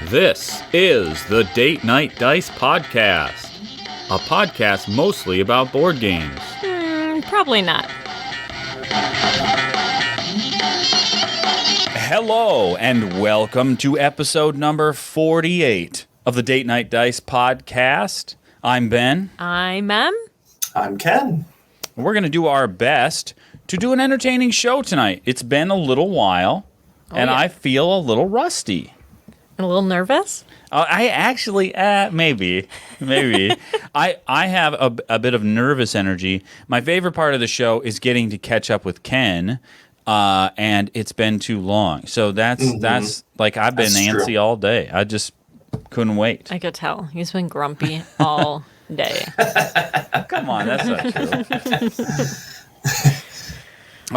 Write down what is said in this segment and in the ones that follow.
This is the Date Night Dice Podcast, a podcast mostly about board games. Probably not. Hello, and welcome to episode number 48 of the Date Night Dice Podcast. I'm Ben. I'm Em. I'm Ken. We're going to do our best to do an entertaining show tonight. It's been a little while, and yeah. I feel a little rusty. A little nervous? I actually, maybe. I have a bit of nervous energy. My favorite part of the show is getting to catch up with Ken, and it's been too long. So that's like I've been antsy all day. I just couldn't wait. I could tell. He's been grumpy all day. Come on, that's not true.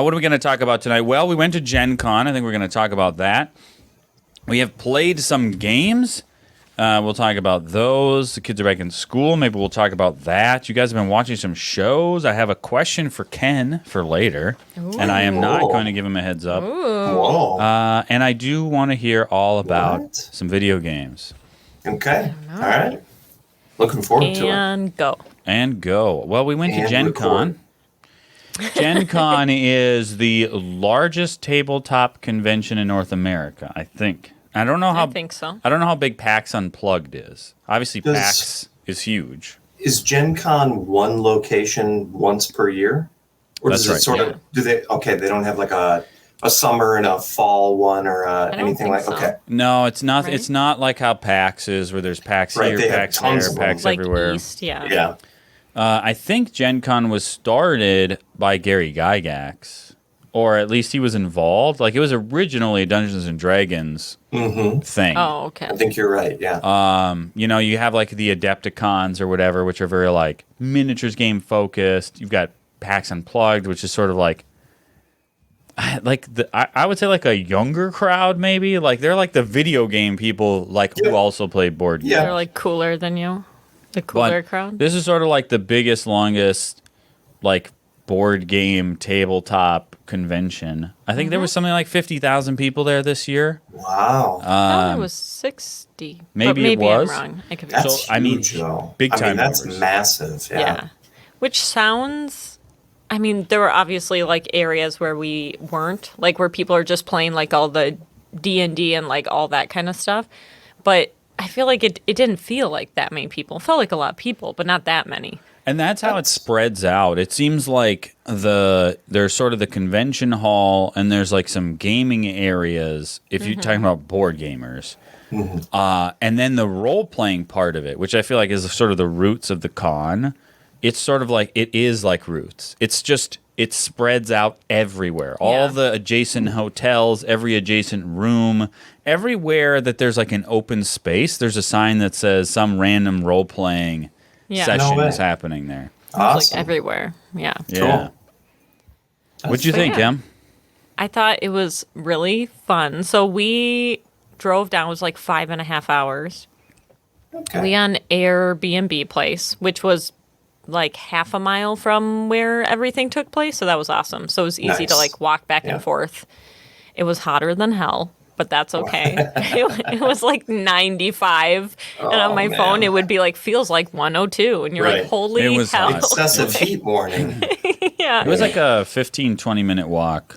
What are we going to talk about tonight? Well, we went to Gen Con. I think we're going to talk about that. We have played some games. We'll talk about those. The kids are back in school. Maybe we'll talk about that. You guys have been watching some shows. I have a question for Ken for later. Ooh. And I am not going to give him a heads up. Whoa. And I do want to hear all about some video games. Okay. All right. Looking forward to it. And go. Well, we went to Gen Con. Gen Con is the largest tabletop convention in North America, I think. I think so. I don't know how big PAX Unplugged is. Obviously, PAX is huge. Is Gen Con one location once per year? Or That's does it right, sort of, they don't have like a summer and a fall one or anything like so. Okay. No, it's not. Right? It's not like how PAX is, where there's PAX Right, here, they have PAX tons there, of PAX Like everywhere. East, yeah. Yeah. I think Gen Con was started by Gary Gygax, or at least he was involved. Like, it was originally a Dungeons and Dragons thing. Oh, okay. I think you're right, yeah. You have like the Adepticons or whatever, which are very like miniatures game focused. You've got PAX Unplugged, which is sort of like I would say like a younger crowd, maybe. Like, they're like the video game people, like who also play board games. Yeah. They're like cooler than you. The cooler crowd. This is sort of like the biggest, longest, like board game tabletop convention. I think there was something like 50,000 people there this year. Wow. I thought it was 60. Maybe it was. I'm wrong. I could be That's so, I mean, huge, though. big time that's numbers. massive, Yeah. Which sounds, I mean, there were obviously like areas where we weren't, like where people are just playing like all the D&D and like all that kind of stuff. But I feel like it didn't feel like that many people. It felt like a lot of people, but not that many. And that's how it spreads out. It seems like there's sort of the convention hall, and there's like some gaming areas, if you're talking about board gamers. And then the role-playing part of it, which I feel like is sort of the roots of the con. It's sort of like, it is like Roots. It's just, it spreads out everywhere. All the adjacent hotels, every adjacent room, everywhere that there's like an open space, there's a sign that says some random role-playing session is happening there. Awesome. Like everywhere. Yeah. Yeah. What'd you think, Em? I thought it was really fun. So we drove down, it was like 5.5 hours. Okay. We on Airbnb place, which was like half a mile from where everything took place. So that was awesome. So it was easy to like walk back and forth. It was hotter than hell, but that's okay. it was like 95. And on my phone, it would be like, feels like 102. And you're like, holy It was hell. Excessive heat warning. Yeah. It was like a 15, 20-minute walk.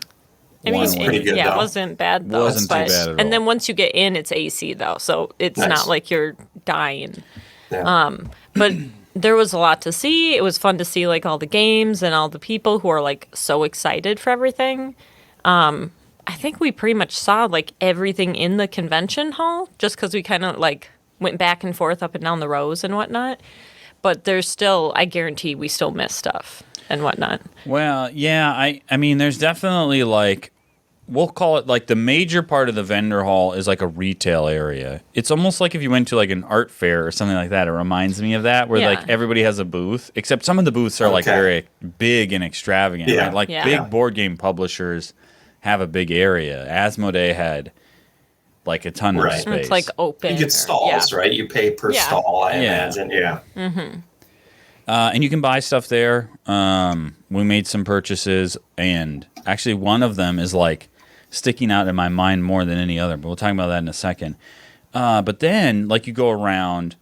I mean, pretty good, it though. wasn't bad though. Wasn't too bad at all. And then once you get in, it's AC though, so it's not like you're dying. Yeah. But there was a lot to see. It was fun to see like all the games and all the people who are like so excited for everything. I think we pretty much saw like everything in the convention hall, just because we kind of like went back and forth up and down the rows and whatnot. But there's still, I guarantee, we still miss stuff and whatnot. Well, yeah, I mean, there's definitely like, we'll call it like the major part of the vendor hall is like a retail area. It's almost like if you went to like an art fair or something like that. It reminds me of that, where like everybody has a booth, except some of the booths are like very big and extravagant. Yeah. Right? Like big board game publishers have a big area. Asmodee had like a ton of space. It's like open. You get stalls, right? You pay per stall, I imagine. Yeah. And you can buy stuff there. We made some purchases, and actually one of them is like sticking out in my mind more than any other, but we'll talk about that in a second. But then, like, you go around,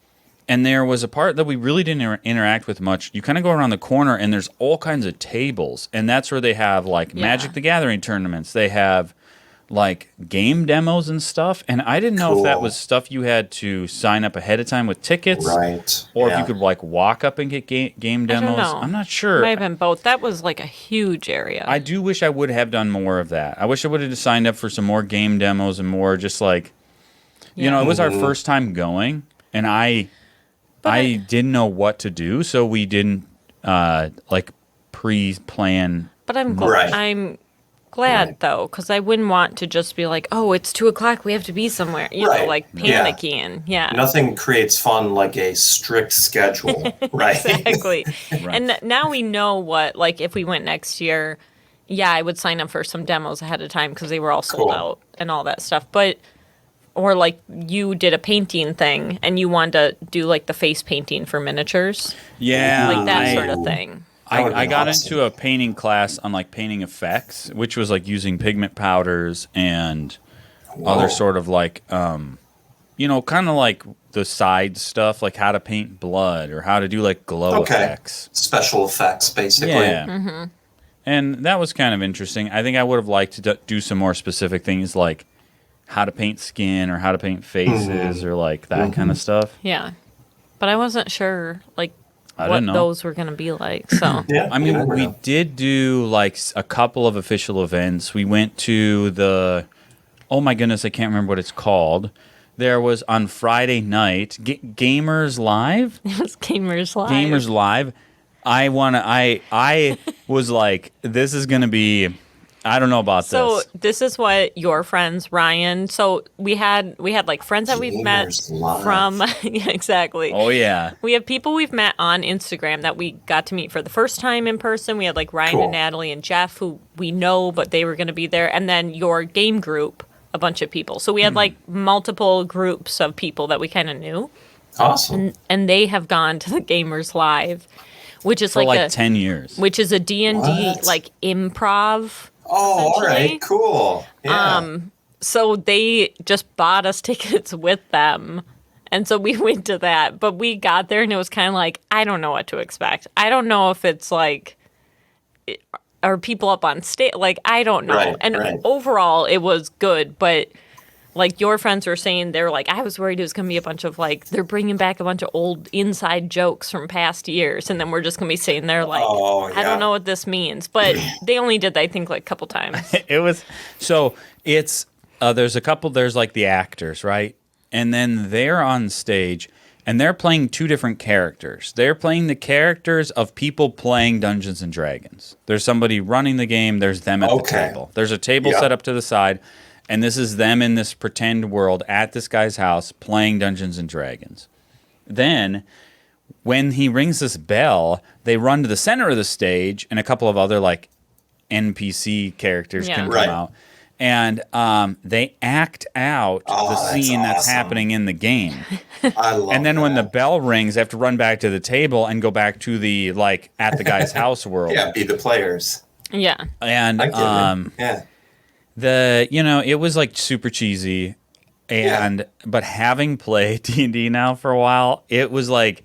and there was a part that we really didn't interact with much. You kind of go around the corner, and there's all kinds of tables, and that's where they have, like, Magic the Gathering tournaments. They have, like, game demos and stuff, and I didn't know if that was stuff you had to sign up ahead of time with tickets, right? Or if you could, like, walk up and get game demos. I don't know. I'm not sure. Might have been both. That was, like, a huge area. I do wish I would have done more of that. I wish I would have signed up for some more game demos and more just, like, you know, it was our first time going, and I didn't know what to do, so we didn't like pre-plan. But I'm glad though, because I wouldn't want to just be like, oh, it's 2:00, we have to be somewhere, you know, like panicking. Yeah. Nothing creates fun like a strict schedule, right? Exactly. And now we know what, like, if we went next year, I would sign up for some demos ahead of time because they were all sold out and all that stuff. But or like you did a painting thing and you wanted to do like the face painting for miniatures. Yeah. Like that sort of thing. I got into a painting class on like painting effects, which was like using pigment powders and other sort of like, you know, kind of like the side stuff, like how to paint blood or how to do like glow effects. Special effects, basically. Yeah. Mm-hmm. And that was kind of interesting. I think I would have liked to do some more specific things like how to paint skin or how to paint faces or like that kind of stuff. Yeah. But I wasn't sure like I what didn't know. those were going to be like. So I mean, we did do like a couple of official events. We went to the, oh my goodness, I can't remember what it's called. There was on Friday night, Gamers Live. It was Gamers Live. Gamers Live. I was like, this is going to be, I don't know about this. So this is what your friends, Ryan. So we had like friends that we've met from, yeah, exactly. Oh yeah. We have people we've met on Instagram that we got to meet for the first time in person. We had like Ryan and Natalie and Jeff who we know, but they were going to be there. And then your game group, a bunch of people. So we had like multiple groups of people that we kind of knew. Awesome. And they have gone to the Gamers Live, which is for like 10 years. Which is a D&D like improv. Oh, all right, cool. Yeah. So they just bought us tickets with them. And so we went to that. But we got there and it was kind of like, I don't know what to expect. I don't know if it's like, are people up on stage? Like, I don't know. Right, overall, it was good. But like your friends were saying, they were like, I was worried it was going to be a bunch of like, they're bringing back a bunch of old inside jokes from past years. And then we're just going to be sitting there like, I don't know what this means. But they only did, I think, like a couple times. It was, so it's, there's like the actors, right? And then they're on stage and they're playing two different characters. They're playing the characters of people playing Dungeons and Dragons. There's somebody running the game. There's them at the table. There's a table set up to the side. And this is them in this pretend world at this guy's house playing Dungeons and Dragons. Then, when he rings this bell, they run to the center of the stage, and a couple of other like NPC characters can come out, and they act out the scene that's happening in the game. I love and then when the bell rings, they have to run back to the table and go back to the like at the guy's house world. Yeah, be the players. Yeah, and it was like super cheesy, and but having played D&D now for a while, it was like,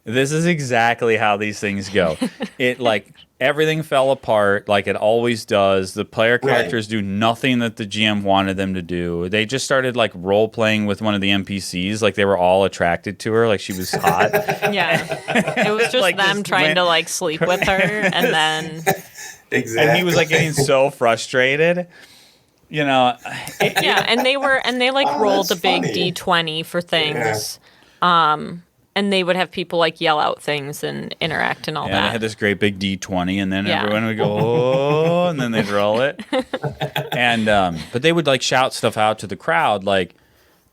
this is exactly how these things go. It like everything fell apart like it always does. The player characters do nothing that the GM wanted them to do. They just started like role playing with one of the NPCs, like they were all attracted to her, like she was hot. It was just like them trying to like sleep with her, and then and he was like getting so frustrated. You know, and they rolled a big D20 for things, and they would have people like yell out things and interact and all that. They had this great big D20, and then everyone would go, oh, and then they'd roll it, and but they would like shout stuff out to the crowd, like,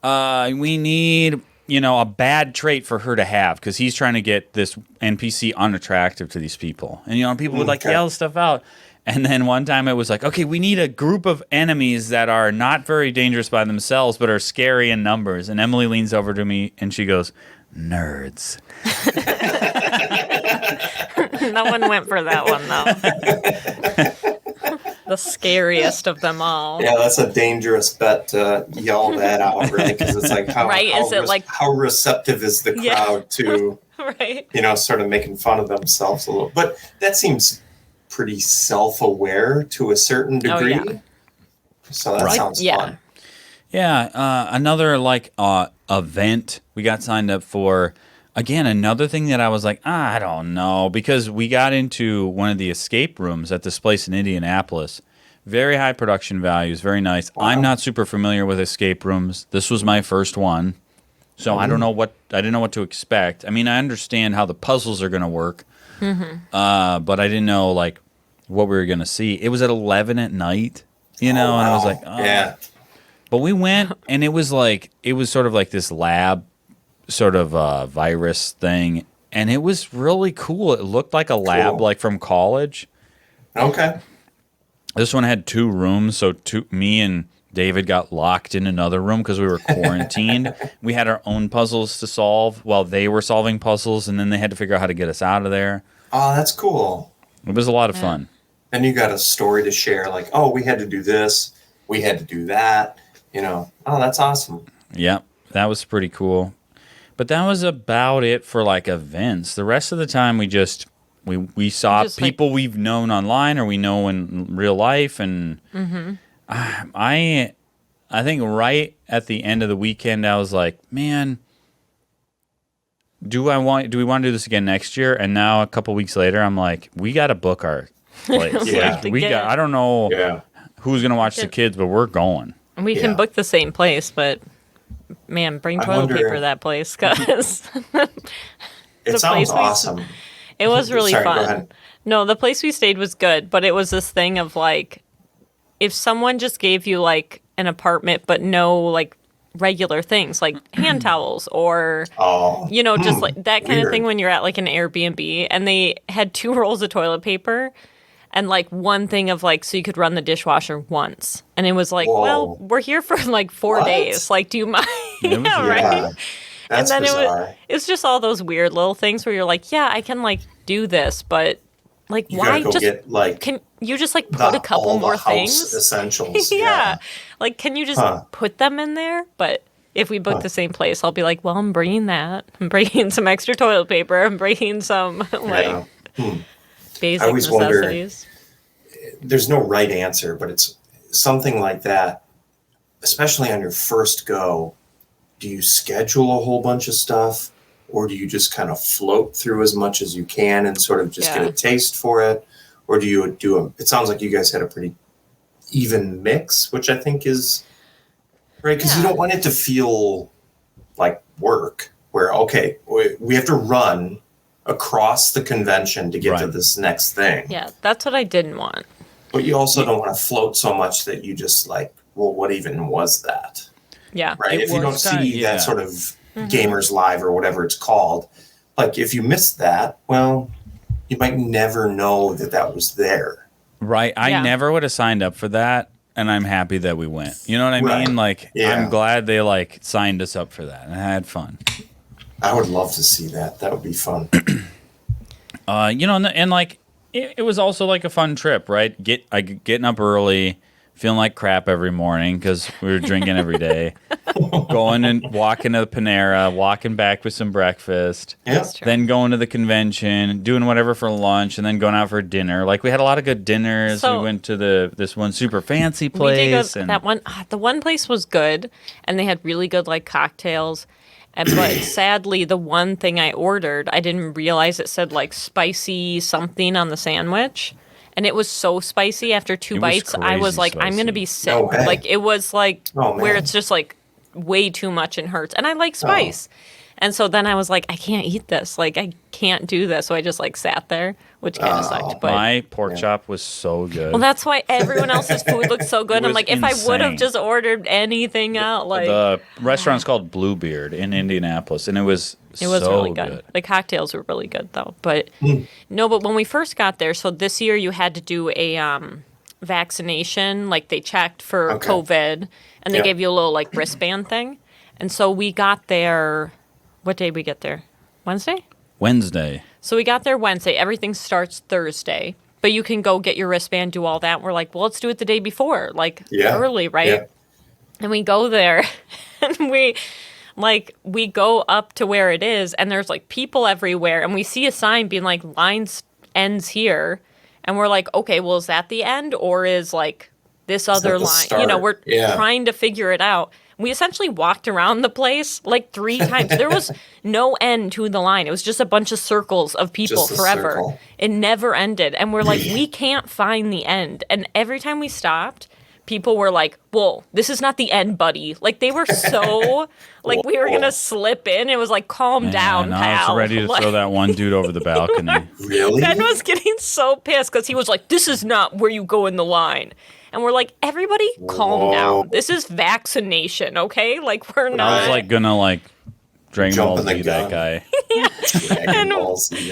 we need a bad trait for her to have because he's trying to get this NPC unattractive to these people, and people would like yell stuff out. And then one time it was like, okay, we need a group of enemies that are not very dangerous by themselves, but are scary in numbers. And Emily leans over to me and she goes, nerds. No one went for that one, though. The scariest of them all. Yeah, that's a dangerous bet to yell that out, right? Because it's like, how receptive is the crowd to, right? Sort of making fun of themselves a little. But that seems pretty self-aware to a certain degree. Oh, yeah. So that sounds fun. Yeah, another event we got signed up for. Again, another thing that I was like, I don't know, because we got into one of the escape rooms at this place in Indianapolis. Very high production values, very nice. Wow. I'm not super familiar with escape rooms. This was my first one, so I didn't know what to expect. I mean, I understand how the puzzles are going to work, but I didn't know what we were going to see. It was at 11 at night, and I was like, oh. Yeah. But we went, and it was sort of like this lab sort of virus thing, and it was really cool. It looked like a lab from college. Okay. This one had 2 rooms, so me and David got locked in another room because we were quarantined. We had our own puzzles to solve while they were solving puzzles, and then they had to figure out how to get us out of there. Oh, that's cool. It was a lot of fun. And you got a story to share, like, oh, we had to do this, we had to do that, Oh, that's awesome. Yep, that was pretty cool. But that was about it for events. The rest of the time we saw people we've known online or we know in real life, and I think right at the end of the weekend I was like, man, do we want to do this again next year? And now a couple weeks later I'm like, we got to book our place. I don't know who's going to watch the kids, but we're going. We can book the same place, but man, bring toilet paper to that place, because it sounds awesome. It was really fun. No, the place we stayed was good, but it was this thing of if someone just gave you an apartment but no regular things like hand towels or just that kind of thing when you're at an Airbnb, and they had 2 rolls of toilet paper and one thing of so you could run the dishwasher once, and it was well, we're here for 4 days. Do you mind? Right. That's and then bizarre. it's just all those weird little things where you're I can do this, but why just can you just put a couple more things? Essentials. Yeah. Can you just put them in there? But if we book the same place, I'll be well, I'm bringing that. I'm bringing some extra toilet paper. I'm bringing some basic necessities. There's no right answer, but it's something like that, especially on your first go. Do you schedule a whole bunch of stuff, or do you just kind of float through as much as you can and sort of just get a taste for it? Or do you it sounds like you guys had a pretty even mix, which I think is right, because you don't want it to feel like work where, okay, we have to run across the convention to get to this next thing. Yeah, that's what I didn't want. But you also don't want to float so much that you just well, what even was that? Yeah. Right. If you don't see that sort of Gamers Live or whatever it's called, if you missed that, well, you might never know that was there. Right. I never would have signed up for that, and I'm happy that we went. You know what I mean? I'm glad they signed us up for that, and I had fun. I would love to see that. That would be fun. It was also a fun trip, right? Getting up early, feeling like crap every morning because we were drinking every day. Going and walking to the Panera, walking back with some breakfast. Yeah. Then going to the convention, doing whatever for lunch, and then going out for dinner. We had a lot of good dinners. We went to this one super fancy place. We did the one place was good, and they had really good cocktails. But sadly, the one thing I ordered, I didn't realize it said spicy something on the sandwich. And it was so spicy after 2 bites. I was like, I'm going to be sick. No way. It was where it's just way too much and hurts. And I like spice. And so then I was like, I can't eat this. I can't do this. So I just sat there, which kind of sucked. But my pork chop was so good. Well, that's why everyone else's food looked so good. I'm like, if I would have just ordered anything out, the restaurant's called Bluebeard in Indianapolis, and it was so really good. The cocktails were really good though. But but when we first got there, so this year you had to do a vaccination. They checked for COVID, and they gave you a little wristband thing. And so we got there. What day did we get there? Wednesday. Wednesday. So we got there Wednesday. Everything starts Thursday. but you can go get your wristband, do all that. And we're like, well, let's do it the day before, like early, right? Yeah. And we go there and we go up to where it is and there's like people everywhere and we see a sign being like lines ends here. And we're like, okay, well, is that the end or is like this other line? You know, we're trying to figure it out. We essentially walked around the place like 3 times. There was no end to the line. It was just a bunch of circles of people forever. Circle. It never ended. And we're like, we can't find the end. And every time we stopped, people were like, whoa, this is not the end, buddy. Like, they were so, like, we were going to slip in. It was like, calm down, pal. I was ready to throw that one dude over the balcony. Really? Ben was getting so pissed because he was like, this is not where you go in the line. And we're like, everybody calm down. This is vaccination, okay? Like, we're not. I was like, gonna, like, Dragon Ball Jump in Z the that gun. guy. Dragon Ball Z,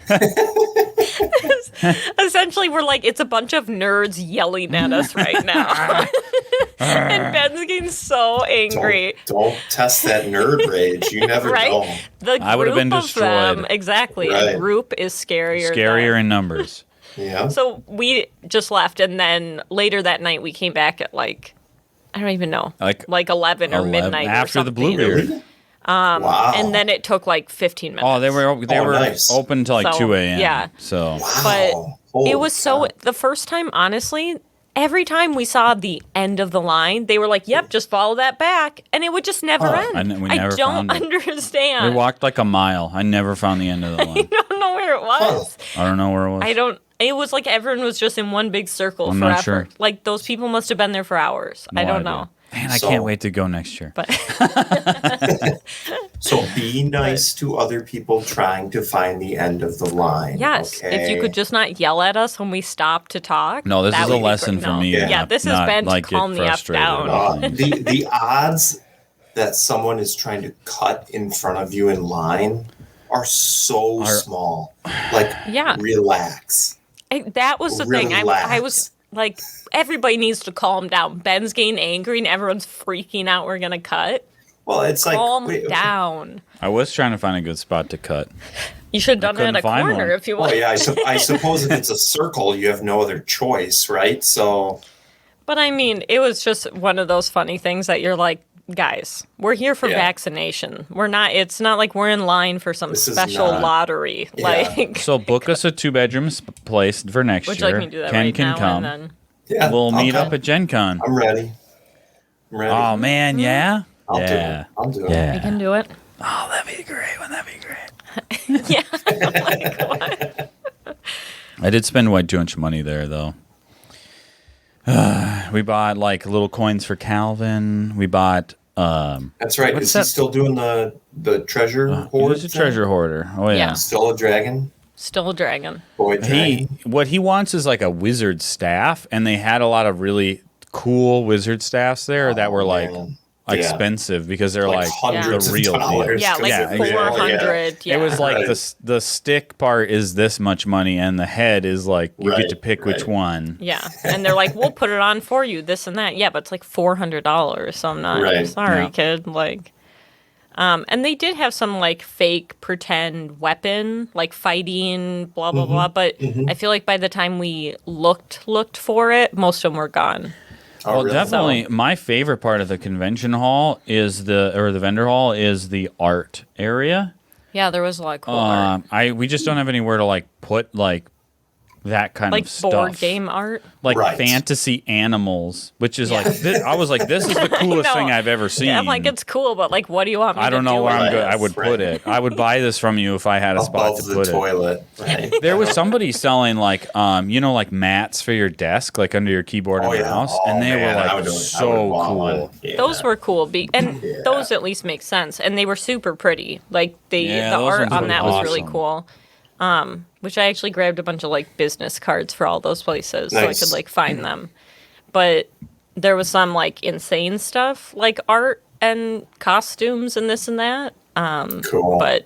that guy. Essentially, we're like, it's a bunch of nerds yelling at us right now. And Ben's getting so angry. Don't test that nerd rage. You never Right? know. The group I would have been of them, destroyed. exactly. Right. A group is scarier. Scarier in numbers. Yeah. So we just left, and then later that night we came back at like, I don't even know, Like 11 or 11 midnight after or the something. Bluebeard. Wow. And then it took like 15 minutes. Oh, they were nice. open till like So, 2 a.m. yeah. So But Holy it was so, cow. the first time, honestly, every time we saw the end of the line, they were like, yep, just follow that back. And it would just never end. we never don't found it. understand. we walked like a mile. I never found the end of the line. I don't know where it was. I don't know where it was. It was like everyone was just in one big circle I'm forever. not sure. Like those people must have been there for hours. No I don't idea. know. Man, I So- can't wait to go next year. But So be nice to other people trying to find the end of the line. yes, okay? if you could just not yell at us when we stop to talk. No, this that is a would be lesson great. for No. me. Yeah. Yeah, this has not, been to like, calm get the F frustrated down. about things. The odds that someone is trying to cut in front of you in line are so small. Like, Yeah. relax. That was the thing. I Relax. was like, everybody needs to calm down. Ben's getting angry and everyone's freaking out. We're gonna cut. Well, it's like Calm down. I was trying to find a good spot to cut. You should have done it in couldn't a find corner one. if you Well, want. yeah, I suppose if it's a circle, you have no other choice, right? So, But I mean, it was just one of those funny things that you're like, guys, we're here for Yeah. vaccination. We're not. It's not like we're in line for some This is special not- lottery. Yeah. Like, So book us a 2-bedroom place for next would you year. like me to do that Ken right can now come. and then? yeah, We'll I'll meet come. up at Gen Con. I'm ready. I'm ready. Oh man, yeah. I'll yeah. do it. I'll do it. Yeah. We can do it. Oh, that'd be great. Wouldn't that be great? Yeah. Like, what? I did spend way too much money there, though. We bought like little coins for Calvin. We bought. That's right. What's Is that? he still doing the treasure He hoard? was a thing? treasure hoarder. Oh yeah. Yeah. Still a dragon? Still a dragon. Boy He dragon? what he wants is like a wizard staff, and they had a lot of really cool wizard staffs there that were like Man. Yeah. expensive because they're like hundreds the real of dollars. deal. Yeah, like Yeah, exactly. 400. Yeah. It was like Right. the stick part is this much money, and the head is like you Right, get to pick which right. one. Yeah, and they're like, "We'll put it on for you, this and that." Yeah, but it's like $400, so I'm not Right. sorry, Yeah. kid. Like, and they did have some like fake pretend weapon, like fighting, blah blah blah. But I feel like by the time we looked for it, most of them were gone. Oh, Well, really? definitely, my favorite part of the convention hall is the vendor hall is the art area. Yeah, there was a lot of cool art. We just don't have anywhere to like put like that kind Like of stuff. board game art. Like Right. fantasy animals, which is like I was like, this is the coolest know. thing I've ever seen. Yeah, I'm like, it's cool, but like, what do you want me I don't to know do where with I'm good. this? I would put it. I would buy this from you if I had a spot Above to the put it. toilet. Right. There was somebody selling like like mats for your desk, like under your keyboard Oh, in the yeah. house, Oh, and they man, were I like would- I would so want cool. one. Yeah. Those were cool, and Yeah. those at least make sense, and they were super pretty. Like the Yeah, the those art ones on were that was really awesome. cool. Which I actually grabbed a bunch of like business cards for all those places so I Nice. could like find them. But there was some like insane stuff, like art and costumes and this and that. Cool. But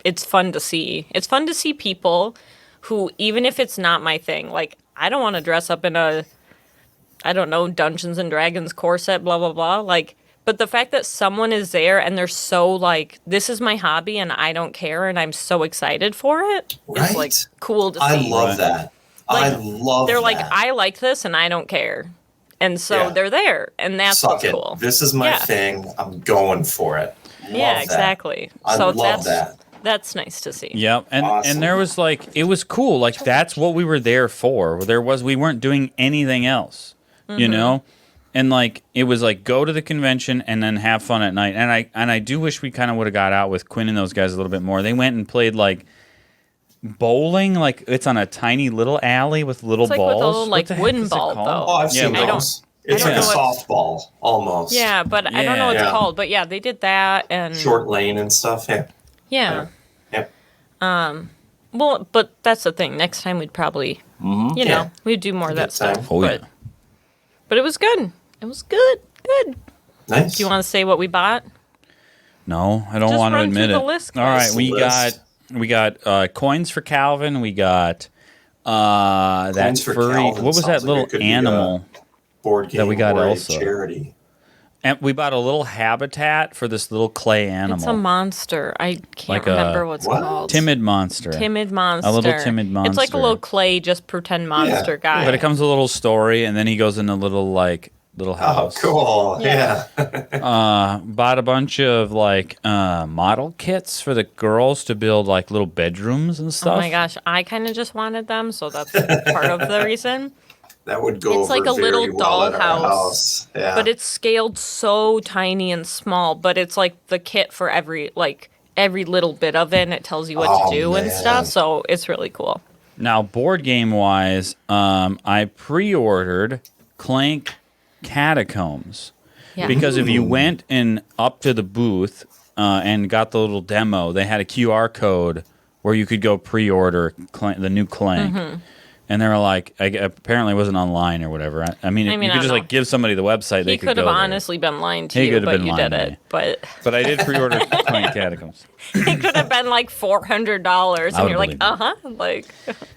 it's fun to see. It's fun to see people who, even if it's not my thing, like I don't want to dress up in a, I don't know, Dungeons and Dragons corset, blah blah blah. Like, But the fact that someone is there and they're so like, this is my hobby and I don't care and I'm so excited for it is like cool to see. I love that. Like, I love they're that. like, I like this and I don't care. And so they're there. And that's Suck what's it. cool. This is my thing. I'm going for it. Love that. Exactly. I so love that. That's nice to see. Yep, and Awesome. and there was like it was cool. Like that's what we were there for. We weren't doing anything else, you know, and like it was like go to the convention and then have fun at night. And I do wish we kind of would have got out with Quinn and those guys a little bit more. They went and played like bowling, like it's on a tiny little alley with little It's like balls. with a little What the like heck wooden is it ball called? though. Oh, I've seen I don't- those. It's I like a don't know what- softball almost. Yeah, but I don't know what it's Yeah. called. But yeah, they did that and Short lane and stuff. Yeah. yeah. Yep. Well, but that's the thing. Next time we'd probably, you Yeah. know, we'd do more of that Good time. stuff. Oh, but, yeah. but it was good. It was good. Good. Nice. Do you want to say what we bought? No, I don't Just want to run admit through it. the list, All right, Chris. we got coins for Calvin. We got that Coins for furry. Calvin What was that sounds like it little could be a animal? board game that we got or a also? charity? And we bought a little habitat for this little clay animal. It's a monster. I can't Like a- remember what's What? called. Timid monster. Timid monster. A little timid It's like a monster. little clay, just pretend monster guy. But it comes with a little story, and then he goes in a little Oh, house. cool. Yeah. Yeah. Bought a bunch of model kits for the girls to build like little bedrooms and stuff. Oh my gosh, I kind of just wanted them, so that's part of the reason. That would go It's over like a very little well at our dollhouse, house. Yeah. But it's scaled so tiny and small, but it's like the kit for every little bit of it, and it tells you what Oh, to do and man. stuff, so it's really cool. Now, board game wise, I pre-ordered Clank Catacombs Yeah. because if you went and up to the booth and got the little demo, they had a QR code where you could go pre-order the new Clank. Mm-hmm. And they were like, apparently it wasn't online or whatever. I mean, I you don't could just know. like give somebody the website. They He could could go have there. honestly been lying to He you, could have but been you lying did to it. me. But But I did pre-order Clank Catacombs. it could have been like $400, and would you're like, believe it.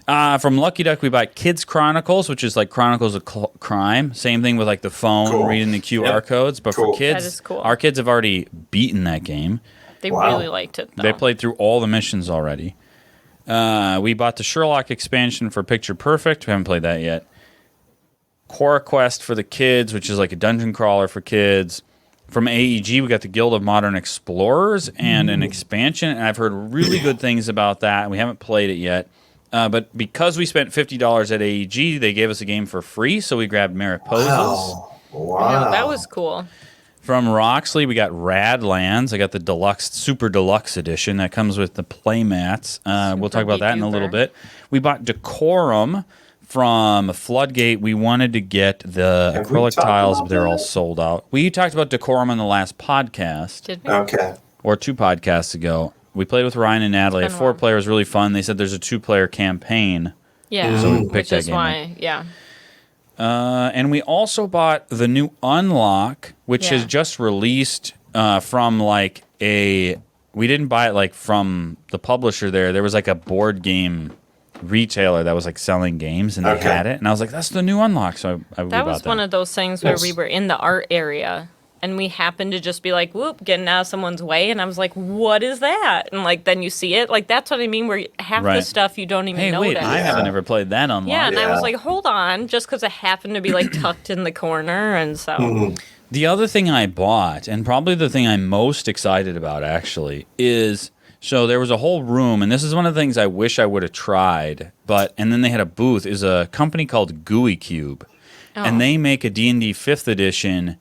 like. From Lucky Duck, we bought Kids Chronicles, which is like Chronicles of Crime. Same thing with like the phone Cool. reading the QR Yep. codes. But Cool. for kids, That is cool. our kids have already beaten that game. They Wow. really liked it, though. They played through all the missions already. We bought the Sherlock expansion for Picture Perfect. We haven't played that yet. Core Quest for the kids, which is like a dungeon crawler for kids. From AEG, we got the Guild of Modern Explorers and an expansion, and I've heard really good things about that, and we haven't played it yet. But because we spent $50 at AEG, they gave us a game for free, so we grabbed Mariposas. Wow. Yeah, that was cool. From Roxley, we got Radlands. I got the super deluxe edition that comes with the playmats. We'll talk about that in a little duper. bit. We bought Decorum from Floodgate. We wanted to get the Have we acrylic talked tiles, about but they're all that? sold out. We talked about Decorum on the last podcast, Did we? Okay. or 2 podcasts ago. We played with Ryan and Natalie. It's been a 4 while. players, really fun. They said there's a 2-player campaign. Yeah. So we picked Which that is game why, yeah. And we also bought the new Unlock, which Yeah. has just released from like a. We didn't buy it like from the publisher there. There was like a board game retailer that was like selling games, and they Okay. had it. And I was like, "That's the new Unlock." So we That bought was one of those things where we Nice. were in the art area and we happened to just be like, whoop, getting out of someone's way. And I was like, what is that? And like, then you see it. Like, that's what I mean, where half the Right. stuff you don't even Hey, notice. wait! I Yeah. haven't ever played that Unlock. Yeah, and I was Yeah. like, hold on, just because it happened to be like tucked in the corner. And so, The other thing I bought, and probably the thing I'm most excited about actually, is so there was a whole room, and this is one of the things I wish I would have tried, and then they had a booth, is a company called Gooey Cube. Oh. And they make a D&D 5th edition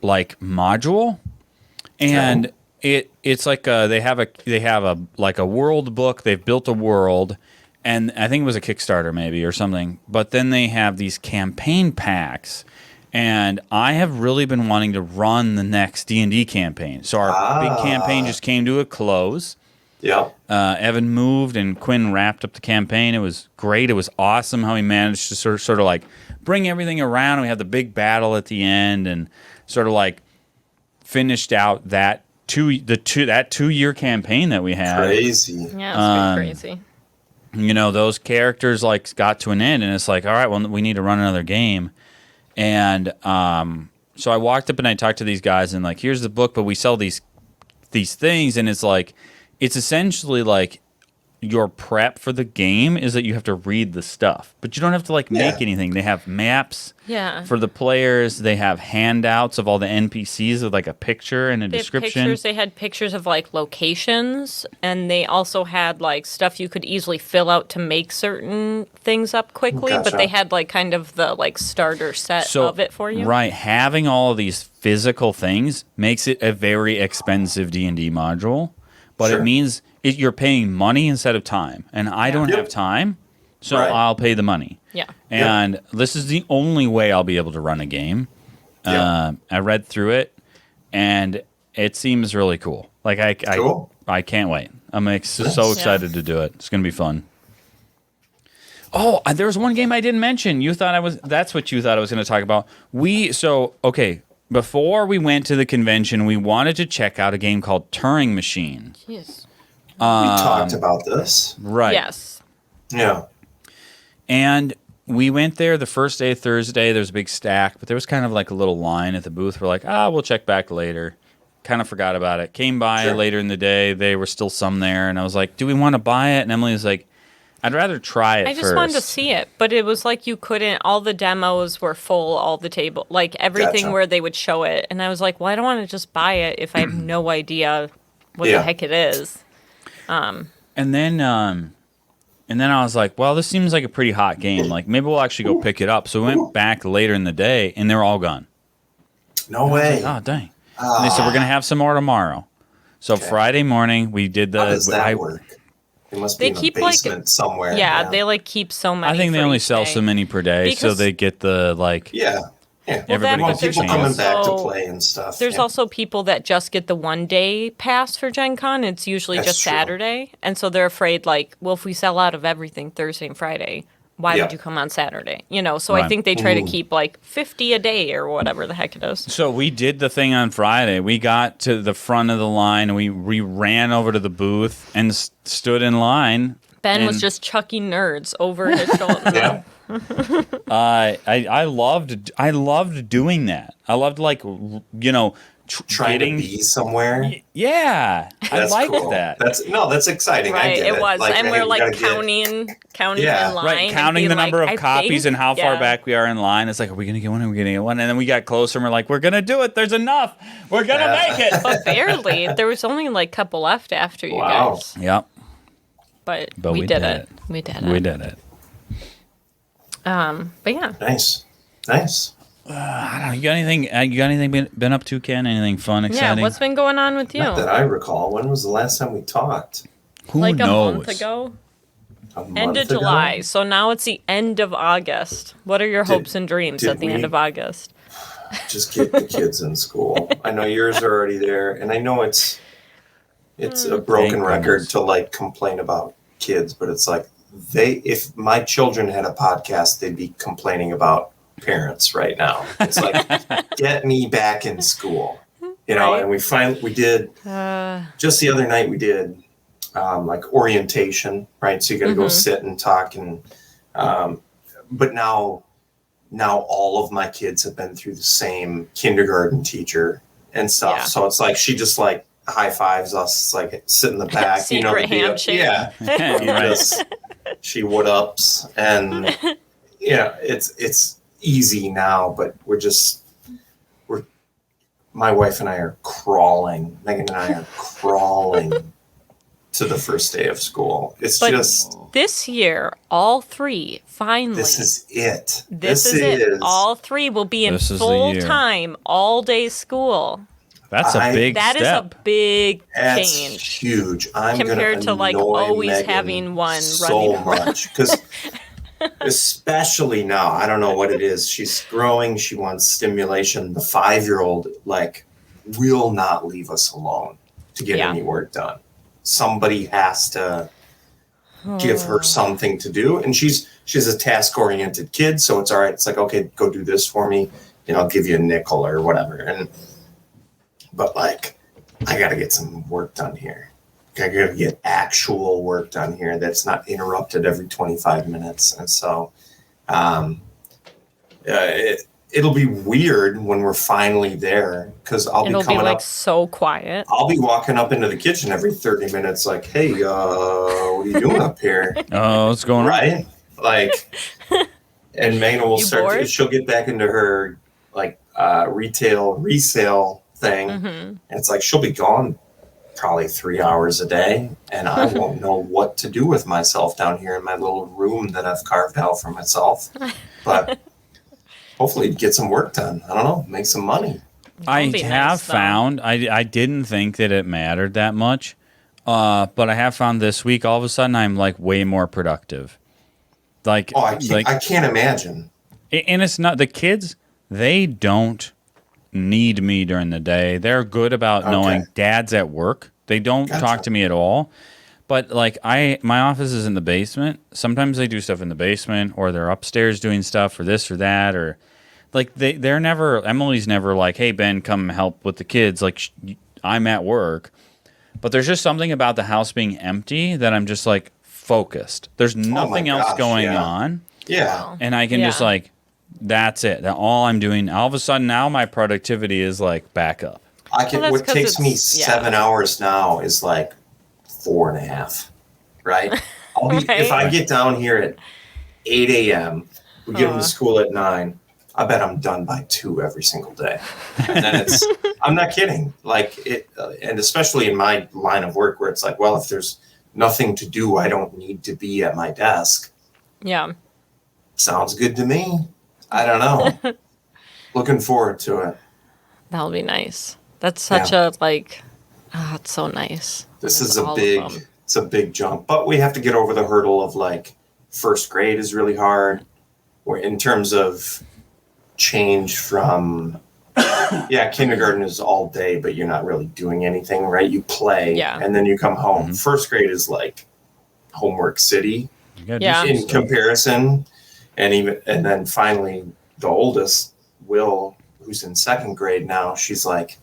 like module. And it's like they have a like a world book. They've built a world, and I think it was a Kickstarter maybe or something. But then they have these campaign packs, and I have really been wanting to run the next D&D campaign. So our big campaign just came to a close. Yep. Evan moved, and Quinn wrapped up the campaign. It was great. It was awesome how he managed to sort of like bring everything around. We had the big battle at the end, and sort of like finished out that 2-year campaign that we had. Crazy. yeah, it's pretty crazy. You know, those characters like got to an end, and it's like, all right, well, we need to run another game. And so I walked up and I talked to these guys and like, here's the book, but we sell these things, and it's like, it's essentially like your prep for the game is that you have to read the stuff, but you don't have to like make anything. They have maps for the players. They have handouts of all the NPCs with like a picture and a description. They had pictures of like locations, and they also had like stuff you could easily fill out to make certain things up quickly. Gotcha. But they had like kind of the like starter set of it for you. Right, having all of these physical things makes it a very expensive D&D module, but it means you're paying money instead of time, and I don't have time, so I'll pay the money. Yeah. And this is the only way I'll be able to run a game. I read through it, and it seems really cool. Like I can't wait. I'm so excited to do it. It's going to be fun. Oh, there was one game I didn't mention. That's what you thought I was going to talk about. Before we went to the convention, we wanted to check out a game called Turing Machine. Yes. We talked about this. Right. Yes. Yeah. And we went there the first day, Thursday. There was a big stack, but there was kind of like a little line at the booth. We're like, we'll check back later. Kind of forgot about it. Came by later in the day. They were still some there. And I was like, do we want to buy it? And Emily was like, I'd rather try it I just wanted to see it, but it was like you couldn't. All the demos were full, all the table, like everything where they would show it. And I was like, well, I don't want to just buy it if I have no idea what the heck it is. And then I was like, well, this seems like a pretty hot game. Like, maybe we'll actually go pick it up. So we went back later in the day, and they were all gone. No way. Like, oh, dang. And they said, we're going to have some more tomorrow. So Friday morning, we did the... How does that work? It must be in a basement somewhere. Yeah, they like keep so many. I think they only sell so many per day, so they get the like... Yeah. Everybody gets a people chance. coming back to play and stuff. There's also people that just get the 1 day pass for Gen Con. It's usually just Saturday. And so they're afraid, like, well, if we sell out of everything Thursday and Friday, why would you come on Saturday? You know, so I think they try to keep like 50 a day or whatever the heck it is. So we did the thing on Friday. We got to the front of the line, and we ran over to the booth and stood in line. Ben was just chucking nerds over his shoulder. I loved doing that. I loved trying to be somewhere. Yeah, I liked that. That's exciting. Right, I get it was, and we're like counting in line, right? Counting the number of copies and how far back we are in line. It's like, are we gonna get one? Are we gonna get one? And then we got closer, and we're like, we're gonna do it. There's enough. We're gonna make it. But barely. There was only like a couple left after you guys. Yep. But we did it. We did it. We did it. But yeah. Nice. I don't know. You got anything been up to, Ken? Anything fun, exciting? Yeah, what's been going on with you? Not that I recall. When was the last time we talked? Who like knows? A month ago? End End of July. So now it's the end of August. What are your hopes and dreams at the end of August? Just get the kids in school. I know yours are already there, and I know it's a broken record to like complain about kids, but it's like if my children had a podcast, they'd be complaining about parents right now. It's like, get me back in school, and we did just the other night we did like orientation, right? So you got to go sit and talk, and but now all of my kids have been through the same kindergarten teacher and stuff. So it's like she just like high fives us. It's like sit in the back, secret handshake. She would ups, and it's easy now, but my wife and I are crawling. Megan and I are crawling to the first day of school. This year, all three finally. This is it. This is it. All three will be in full time, all day school. That's a big step. That is a big That's change. Huge. Compared to like always Megan having one so running much, because especially now, I don't know what it is. She's growing. She wants stimulation. The 5-year-old will not leave us alone to get any work done. Somebody has to give her something to do, and she's a task-oriented kid, so it's all right. It's like, okay, go do this for me, and I'll give you a nickel or whatever. But like, I got to get some work done here. I got to get actual work done here that's not interrupted every 25 minutes. And so it'll be weird when we're finally there because I'll It'll be coming be like up. so quiet. I'll be walking up into the kitchen every 30 minutes, like, "Hey, what are you doing up here?" Oh, what's going on? Right? Like, and Megan will You start. bored? She'll get back into her like retail resale thing, and it's like she'll be gone probably 3 hours a day, and I won't know what to do with myself down here in my little room that I've carved out for myself. But hopefully get some work done. I don't know, make some money. I be have nice, though. found, I didn't think that it mattered that much, but I have found this week, all of a sudden, I'm like way more productive. Like, Oh, I can't imagine. and it's not, the kids, they don't need me during the day. They're good about knowing dad's at work. They don't talk to me at all. But like my office is in the basement. Sometimes they do stuff in the basement, or they're upstairs doing stuff, or this or that, or like they're never. Emily's never like, "Hey Ben, come help with the kids." Like I'm at work, but there's just something about the house being empty that I'm just like focused. There's nothing else going on. Yeah, And I can just like, that's it. That all I'm doing. All of a sudden now my productivity is like back up. I can. Well, that's what 'cause takes me it's- 7 hours now is like 4.5. Right? I'll be, Right. If I get down here at 8 a.m., we get them to school at 9. I bet I'm done by 2 every single day. And then it's, I'm not kidding. Like it, and especially in my line of work where it's like, well, if there's nothing to do, I don't need to be at my desk. Yeah. Sounds good to me. I don't know. Looking forward to it. That'll be nice. That's such a like, it's so nice. This With is all of them. it's a big jump, but we have to get over the hurdle of like first grade is really hard. Or in terms of change from, kindergarten is all day, but you're not really doing anything, right? You play and then you come home. First grade is like homework city You gotta do Yeah. some in stuff. comparison. And then finally the oldest, Will, who's in second grade now, she's like,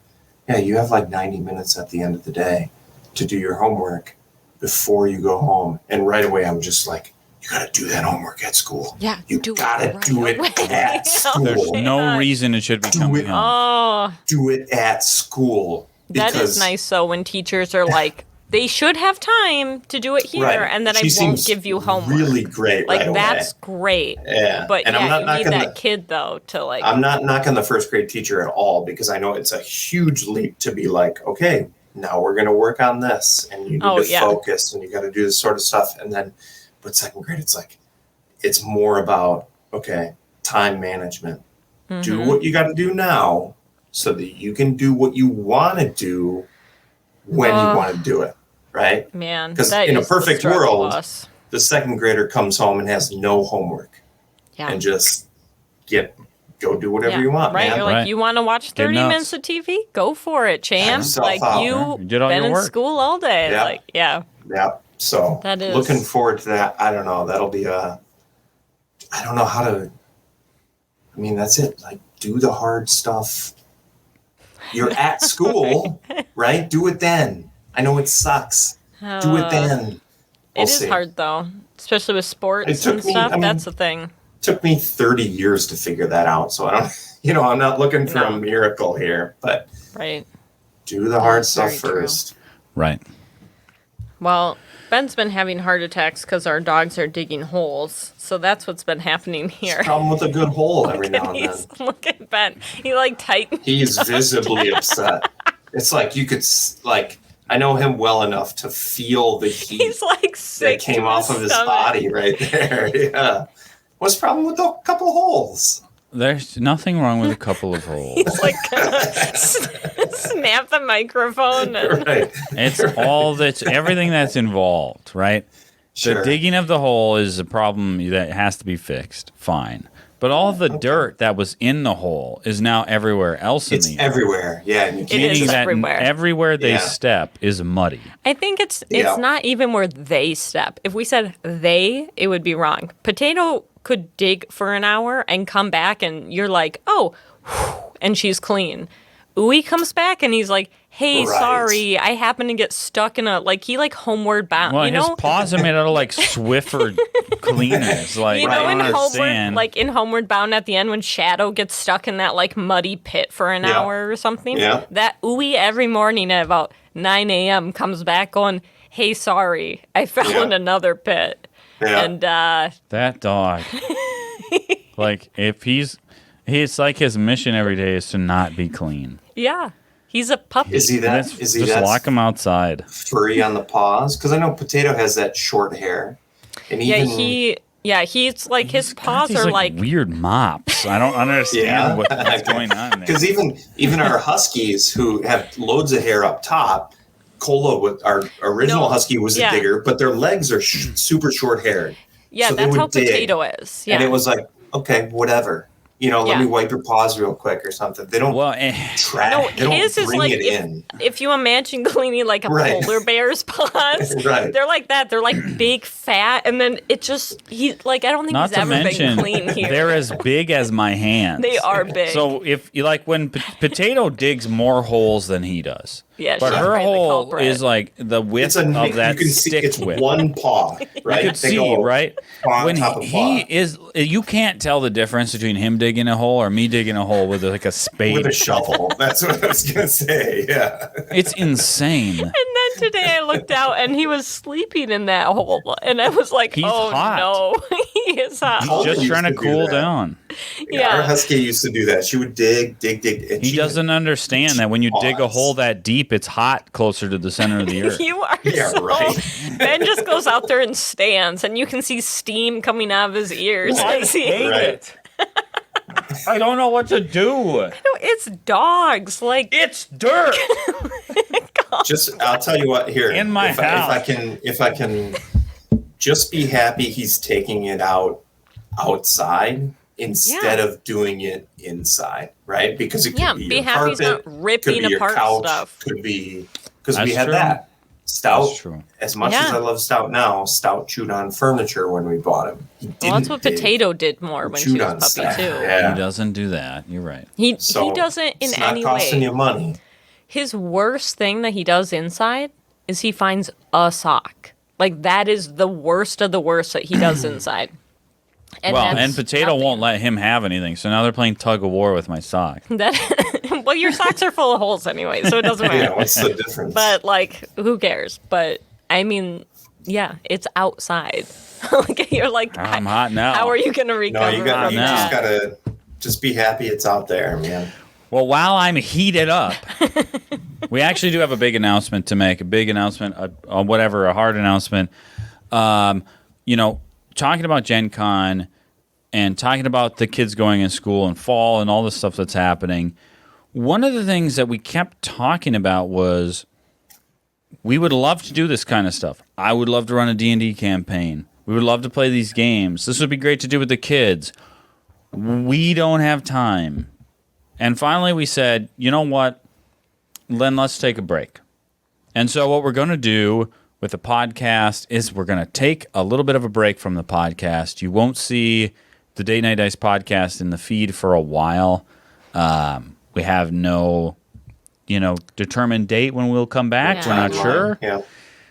yeah, you have like 90 minutes at the end of the day to do your homework before you go home. And right away, I'm just like, you got to do that homework at school. Yeah, You do it got to right do it away. at school. There's no reason it should be coming home. Oh, Do it at school. that is nice. So when teachers are like, they should have time to do it here, Right. and then She I won't seems give you homework. really great Like right away. that's great. Yeah. But And I'm not you need knocking that kid though to like. I'm not knocking the first grade teacher at all because I know it's a huge leap to be like, okay, now we're going to work on this and you need to focus and you got to do this sort of stuff. And then, but second grade, it's like, it's more about, okay, time management. Do what you got to do now so that you can do what you want to do when you want to do it. Right? Man, Because that in a is the perfect struggle world, bus. the second grader comes home and has no homework and just go do whatever you want, right? man. You're like, Right. you want to watch 30 nuts. minutes of TV? Go for it, champ. yourself Like out. you You did all been your in work. school all day. Yeah. Like, yeah. Yeah. So That is- looking forward to that. I don't know. That'll be I don't know how to, I mean, that's it. Like do the hard stuff. You're at school, right? Do it then. I know it sucks. Do it then. It is hard though, especially with sports took and me- stuff. I mean- That's the thing. Took me 30 years to figure that out. So I don't, I'm not looking for a No. miracle here, but Right. do the hard That's stuff very true. first. Right. Well, Ben's been having heart attacks because our dogs are digging holes. So that's what's been happening here. Come with a good hole every now and then. Look at Ben. He like tightened. He's visibly upset. It's like you could I know him well enough to feel the heat He's like sick. that came to off of his stomach. body right there. Yeah. What's the problem with a couple holes? There's nothing wrong with a couple of holes. He's like gonna snap the microphone. And Right. It's everything that's involved, right? Sure. The digging of the hole is a problem that has to be fixed. Fine. But all the dirt that was in the hole is now everywhere else in It's the everywhere. Yeah. And you It can't is meaning just, that everywhere. everywhere they Yeah. step is muddy. I think it's Yeah. not even where they step. If we said they, it would be wrong. Potato could dig for an hour and come back, and you're like, oh, whew, and she's clean. Uwe comes back and he's like, hey, Right. sorry, I happened to get stuck in a, like, he, like, homeward bound, Well, you his know? paws are made out of like Swiffer cleaners. Like, You I know, don't in understand. Homeward Bound at the end when Shadow gets stuck in that like muddy pit for an Yeah. hour or something. Yeah. That Uwe every morning at about 9 a.m. comes back going, "Hey, sorry, I fell Yeah. in another pit." Yeah. And That dog. Like, if it's like his mission every day is to not be clean. yeah, he's a puppy. Is he that? Let's Is he just that lock him outside. furry on the paws? Because I know Potato has that short hair, and Yeah, even he's like his paws These, are like weird mops. I don't understand Yeah. what's going on there. because even our huskies who have loads of hair up top, Cola with our original No, husky was yeah. a digger, but their legs are super short haired. yeah, so they that's would how dig. Potato is. Yeah, And it was like, okay, whatever. Let Yeah. me wipe your paws real quick or something. They don't Well, track. no, they don't his is bring like it in. if you imagine cleaning like a Right. polar bear's paws, Right. they're like that. They're like big, fat, and then it just I don't think not he's to ever mention, been clean here. they're as big as my hands. They are big. So if you like when Potato digs more holes than he does, Yeah, but she's her probably the hole culprit. is like the width It's a of that you can see stick it's width. one paw, right? You could They see, go right? paw on When top of he paw. is, you can't tell the difference between him digging a hole or me digging a hole with like a spade. with a shovel. That's what I was gonna say. Yeah. It's insane. And then today I looked out and he was sleeping in that hole, and I was like, He's "Oh hot. no, he is hot." Cola Just used trying to to do cool that. down. Yeah. Our husky used to do that. She would dig. And He she doesn't understand that when you dig a Pause. hole that deep, it's hot closer to the center of the earth. You are Yeah, so. right. Ben just goes out there and stands, and you can see steam coming out of his ears. as he- Right. I don't know what to do. It's dogs. Like It's dirt. Just I'll tell you what here. In my if house. if I can just be happy he's taking it outside instead of doing it inside, right? Because it could Yeah, be be your happy he's carpet, not ripping could be apart your couch, stuff. Could be because we That's had true. that. Stout, That's true. as much Yeah. as I love Stout now, Stout chewed on furniture when we bought him. He didn't well, that's what dig. Potato did more when she Chewed was on puppy stuff. too. Yeah. He doesn't do that. You're right. He So doesn't in it's not any costing way. you money. His worst thing that he does inside is he finds a sock. Like that is the worst of the worst that he does inside. And Well, that's and Potato nothing. won't let him have anything, so now they're playing tug of war with my sock. That well, your socks are full of holes anyway, so it doesn't matter. Yeah, what's the difference? But like, who cares? But I mean, yeah, it's outside. Like you're like, I'm hot now. how are you gonna no, recover you from just that? gotta just be happy it's out there, man. Well, while I'm heated up, we actually do have a big announcement to make. A big announcement, a hard announcement. Talking about Gen Con and talking about the kids going in school and fall and all the stuff that's happening. One of the things that we kept talking about was we would love to do this kind of stuff. I would love to run a D&D campaign. We would love to play these games. This would be great to do with the kids. We don't have time. And finally we said, you know what? Then let's take a break. And so what we're going to do with the podcast is we're going to take a little bit of a break from the podcast. You won't see the Date Night Dice podcast in the feed for a while. We have no, determined date when we'll come back. Yeah. We're not Timeline. sure. Yeah.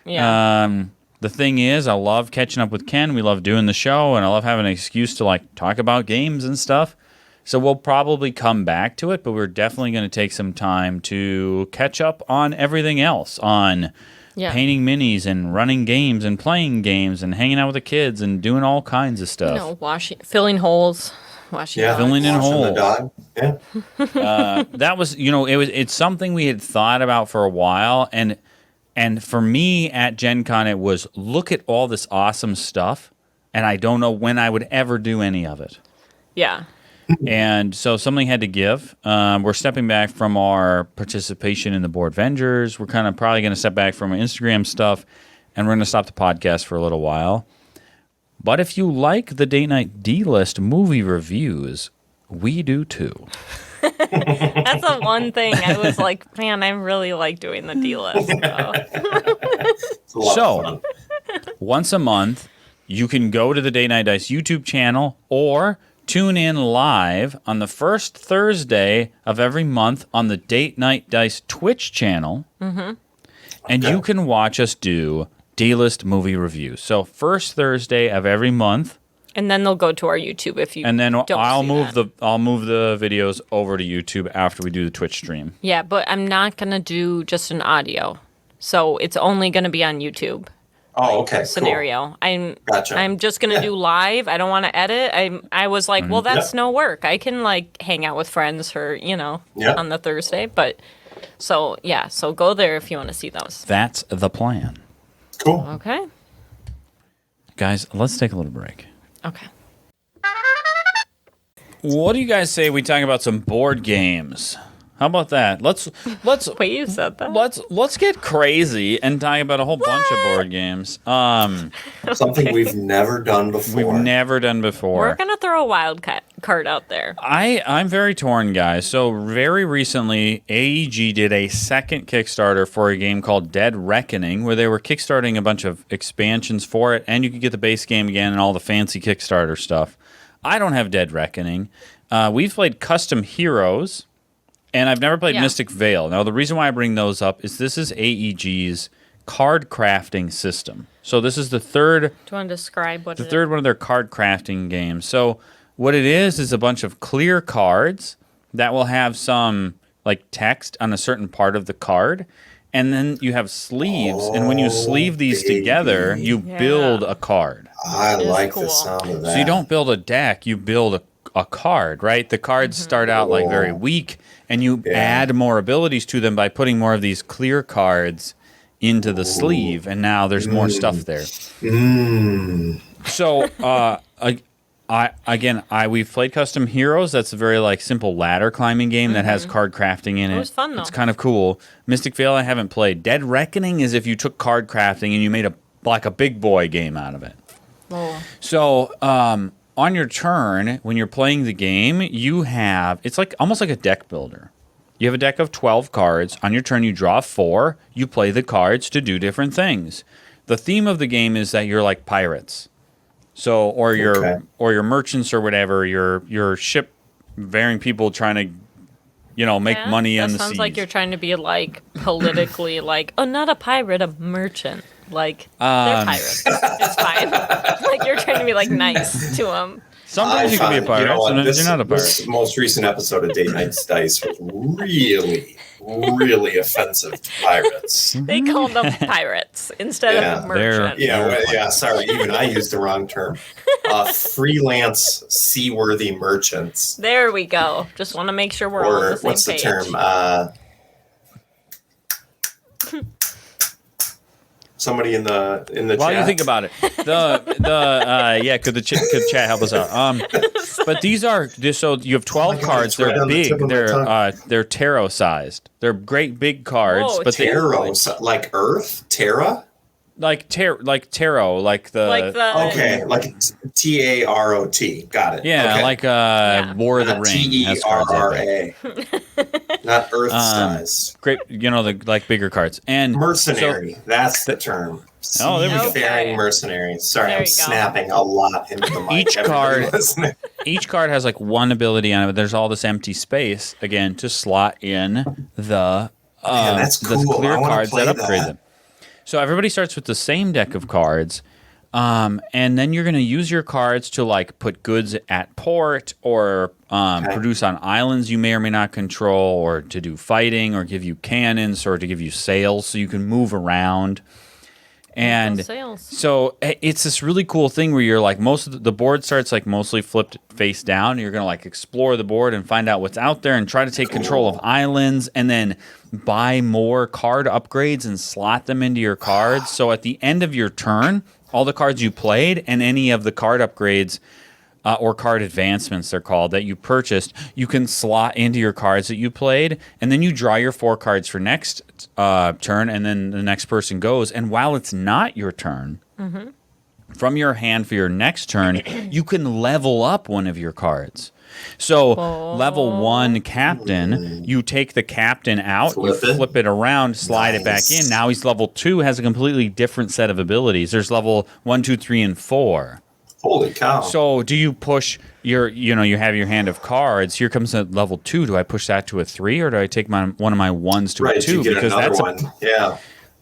Yeah. The thing is, I love catching up with Ken. We love doing the show, and I love having an excuse to talk about games and stuff. So we'll probably come back to it, but we're definitely going to take some time to catch up on everything else, on painting minis and running games and playing games and hanging out with the kids and doing all kinds of stuff. Filling holes, washing. Yeah. dogs. Filling in Washing holes. the dog. Yeah. That was, it's something we had thought about for a while, and for me at Gen Con, it was look at all this awesome stuff, and I don't know when I would ever do any of it. Yeah. And so something had to give. We're stepping back from our participation in the Board Vengers. We're kind of probably going to step back from Instagram stuff, and we're going to stop the podcast for a little while. But if you like the Date Night D-List movie reviews, we do too. That's the one thing I was like, man, I really like doing the D list. It's a lot of fun. Once a month, you can go to the Date Night Dice YouTube channel, or tune in live on the first Thursday of every month on the Date Night Dice Twitch channel. And you can watch us do D-list movie reviews. So first Thursday of every month. And then they'll go to our YouTube if you. And then don't I'll see move that. I'll move the videos over to YouTube after we do the Twitch stream. Yeah, but I'm not gonna do just an audio, so it's only gonna be on YouTube. Oh, okay. Scenario. Cool. Gotcha. I'm just gonna do live. I don't want to edit. I was like, well, that's no work. I can like hang out with friends for on the Thursday. But so go there if you want to see those. That's the plan. Cool. Okay. Guys, let's take a little break. Okay. What do you guys say we talk about some board games? How about that? Let's Wait, you said that? let's get crazy and talk about a whole bunch of board games. Something we've never done before. We've never done before. We're gonna throw a wild card out there. I'm very torn, guys. So very recently, AEG did a second Kickstarter for a game called Dead Reckoning, where they were kickstarting a bunch of expansions for it, and you could get the base game again and all the fancy Kickstarter stuff. I don't have Dead Reckoning. We've played Custom Heroes, and I've never played Mystic Vale. Now, the reason why I bring those up is this is AEG's card crafting system. So this is the third. Do you want to describe what the third one of their card crafting games. So what it is a bunch of clear cards that will have some like text on a certain part of the card, and then you have sleeves, and when you sleeve these together, you build a card. I like the sound of that. So you don't build a deck, you build a card, right? The cards start out like very weak, and you add more abilities to them by putting more of these clear cards into the sleeve, and now there's more stuff there. So we've played Custom Heroes. That's a very like simple ladder climbing game that has card crafting in it. It was fun though. It's kind of cool. Mystic Vale I haven't played. Dead Reckoning is if you took card crafting and you made a big boy game out of it. Oh. So on your turn, when you're playing the game, it's like almost like a deck builder. You have a deck of 12 cards. On your turn, you draw 4. You play the cards to do different things. The theme of the game is that you're like pirates. So, or your merchants or whatever, your ship bearing people trying to, make money on the seas. Sounds like you're trying to be like politically like, oh, not a pirate, a merchant. Like they're pirates. It's fine. Like you're trying to be like nice to them. Sometimes you can be a pirate. Sometimes you're not a pirate. This most recent episode of Date Night Dice was really, really offensive to pirates. They called them pirates instead of merchants. Sorry, even I used the wrong term. Freelance, seaworthy merchants. There we go. Just want to make sure we're all on the same what's the page. term? Somebody in the chat. While you think about it, could chat help us out? But so you have 12 cards. They're big. They're tarot sized. They're great big cards. Whoa, but tarot, like Earth, Terra. Like tarot, like TAROT. Got it. Yeah, okay. Like War of the Ring has cards like not Earth size. Great, the bigger cards and mercenary. That's the term. Oh, there we go. Seafaring mercenary. Sorry, I'm snapping a lot into the mic. Each card has like one ability on it, but there's all this empty space again to slot in the clear cards that upgrade them. So everybody starts with the same deck of cards, and then you're going to use your cards to like put goods at port or produce on islands you may or may not control, or to do fighting, or give you cannons, or to give you sails so you can move around. And so it's this really cool thing where you're like the board starts like mostly flipped face down. And you're going to like explore the board and find out what's out there and try to take control of islands and then buy more card upgrades and slot them into your cards. So at the end of your turn, all the cards you played and any of the card upgrades or card advancements, they're called, that you purchased, you can slot into your cards that you played, and then you draw your 4 cards for next turn, and then the next person goes. And while it's not your turn, from your hand for your next turn, you can level up one of your cards. So level 1 captain, you take the captain out, you flip it around, slide it back in. Now he's level 2, has a completely different set of abilities. There's level 1, 2, 3, and 4. Holy cow. So do you push you have your hand of cards. Here comes a level 2. Do I push that to a 3 or do I take one of my 1s to a 2? You get because another that's one. Yeah.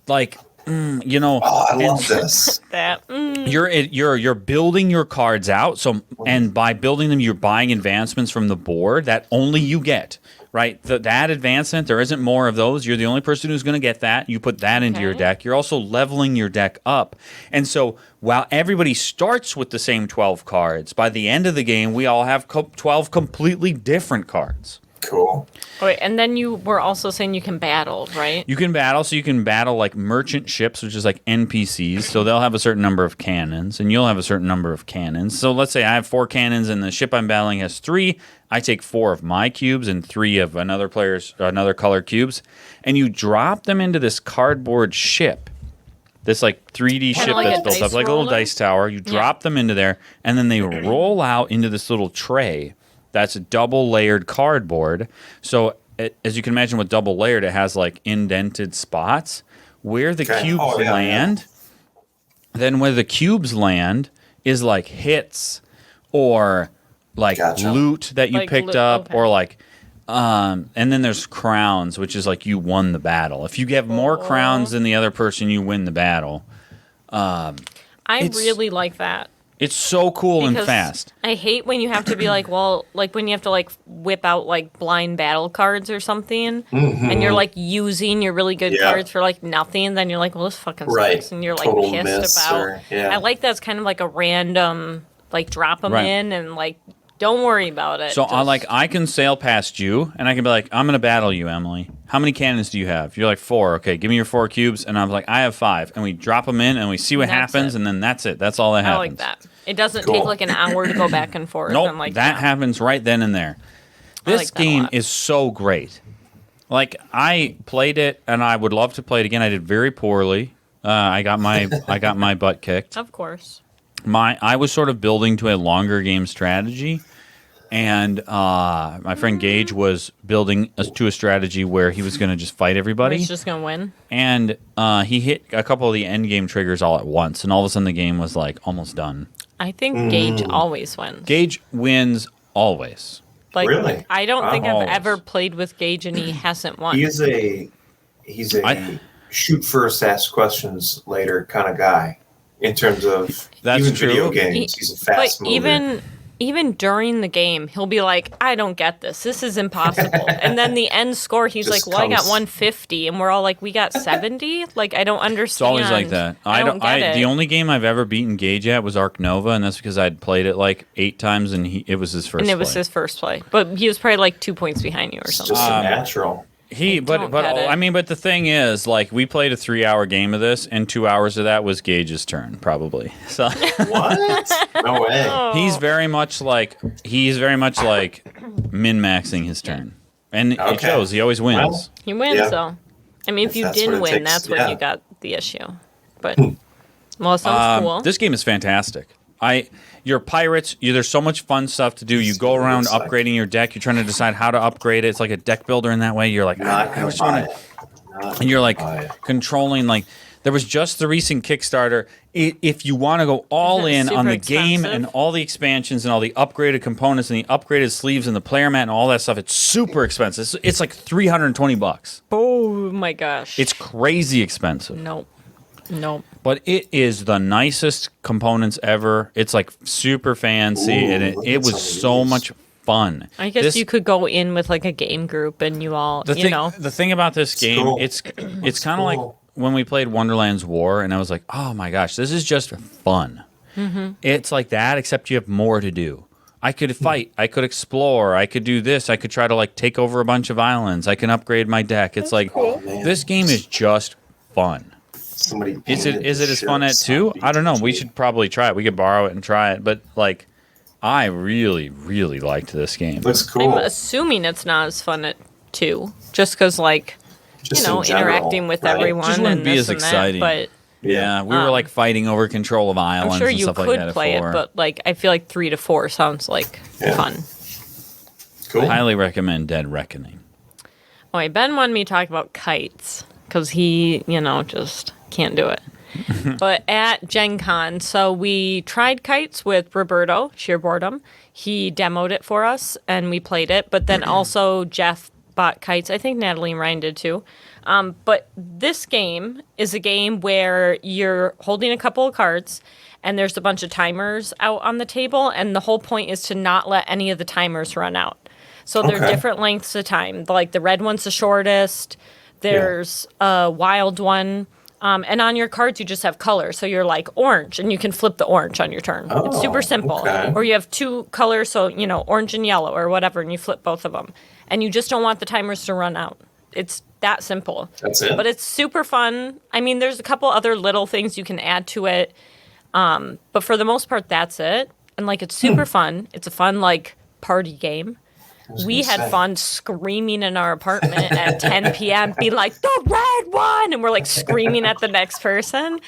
like, Oh, I love this. That you're building your cards out. So, and by building them, you're buying advancements from the board that only you get. Right, that advancement, there isn't more of those. You're the only person who's going to get that. You put that into your deck. You're also leveling your deck up. And so while everybody starts with the same 12 cards, by the end of the game, we all have 12 completely different cards. Cool. Wait, and then you were also saying you can battle, right? You can battle, so you can battle like merchant ships, which is like NPCs. So they'll have a certain number of cannons, and you'll have a certain number of cannons. So let's say I have 4 cannons, and the ship I'm battling has 3. I take 4 of my cubes and 3 of another color cubes, and you drop them into this cardboard ship. This like 3D ship like that's a built dice up like a little roller? dice tower. You drop them into there, and then they roll out into this little tray. That's double layered cardboard. So as you can imagine, with double layered, it has like indented spots where the cubes land. Then where the cubes land is like hits or like loot that you Like picked loot, up, okay. or like and then there's crowns, which is like you won the battle. If you get more crowns than the other person, you win the battle. I really like that. It's so cool and Because fast. I hate when you have to be like, well, like when you have to like whip out like blind battle cards or something, and you're like using your really good cards for like nothing. Then you're like, well, this fucking sucks, and you're like Total pissed miss about. I like that's kind of like a random like drop them in and like don't worry about it. So I can sail past you, and I can be like, I'm gonna battle you, Emily. How many cannons do you have? You're like 4. Okay, give me your 4 cubes, and I'm like, I have 5, and we drop them in, and we see what happens, and then that's it. That's all that happens. I like that. It doesn't take like an hour to go back and forth. Nope, I'm like, that happens right then and there. This like that a game lot. is so great. Like, I played it, and I would love to play it again. I did very poorly. I got my butt kicked. Of course. I was sort of building to a longer game strategy, and my friend Gage was building to a strategy where he was going to just fight everybody. He's just gonna win. And he hit a couple of the end game triggers all at once, and all of a sudden the game was like almost done. I think Gage always wins. Gage wins always. Like, Really? I don't think I've Always. ever played with Gage and he hasn't won. He's a shoot first, ask questions later kind of guy in terms of That's even true. video games. He's a fast But mover. even during the game, he'll be like, I don't get this. This is impossible. And then the end score, he's Just like, well, I got comes- 150. And we're all like, we got 70? Like, I don't It's understand. always like that. I don't get it. The only game I've ever beaten Gage at was Arc Nova, and that's because I'd played it like 8 times, and it was his first. And it was play. his first play. But he was probably like 2 points behind you or It's something. just a natural. don't get it. But the thing is, like, we played a 3-hour game of this, and 2 hours of that was Gage's turn, probably. So What? No way. he's very much like min-maxing his turn, and it Okay. shows. He always wins. Well, He wins, Yeah. though. I mean, if If you that's didn't what it win, takes, that's where yeah. you got the issue. But, well, it sounds cool. This game is fantastic. You're pirates. There's so much fun stuff to do. You go around Looks like- upgrading your deck. You're trying to decide how to upgrade it. It's like a deck builder in that way. You're like, Not I gonna just buy want it. to. Not And you're like gonna buy it. controlling, like, there was just the recent Kickstarter. If you want to go all in on super the game expensive? and all the expansions and all the upgraded components and the upgraded sleeves and the player mat and all that stuff, it's super expensive. It's like $320. Oh, my gosh. It's crazy expensive. Nope. But it is the nicest components ever. It's like super fancy, and look it at was some of so these. much fun. I guess This- you could go in with like a game group and you all, the you thing, know. the thing about this game, cool. it's kind of like cool. when we played Wonderland's War, and I was like, oh my gosh, this is just fun. Mm-hmm. It's like that, except you have more to do. I could fight, I could explore, I could do this, I could try to like take over a bunch of islands, I can upgrade my deck. It's like man. this game is just fun. Somebody Is it painted as the fun at shirts 2? on I don't know. We BTG. should probably try it. We could borrow it and try it. But like, I really, really liked this game. Looks I'm cool. assuming it's not as fun at 2, just because, like, Just you know, in general, interacting with right? everyone Just wouldn't and be this as and exciting. that. But Yeah, we were like fighting over control of islands I'm sure and you stuff could like that. play at 4. it, but like, I feel like 3 to 4 sounds like Yeah. fun. Cool. Highly recommend Dead Reckoning. Oh, wait, Ben wanted me to talk about kites because he, you know, just can't do it. but at Gen Con. So we tried kites with Roberto, sheer boredom. He demoed it for us, and we played it. But then also Jeff bought kites. I think Natalie and Ryan did too. But this game is a game where you're holding a couple of cards, and there's a bunch of timers out on the table, and the whole point is to not let any of the timers run out. So they're different lengths of time. Like the red one's the shortest. There's a wild one. And on your cards, you just have color. So you're like orange, and you can flip the orange on your turn. It's super simple. Okay. Or you have two colors, so, orange and yellow or whatever, and you flip both of them. And you just don't want the timers to run out. It's that simple. That's it. But it's super fun. I mean, there's a couple other little things you can add to it. But for the most part, that's it. And, it's super fun. It's a fun, party game. We had fun screaming in our apartment at 10 p.m., be like, the red one! And we're, screaming at the next person.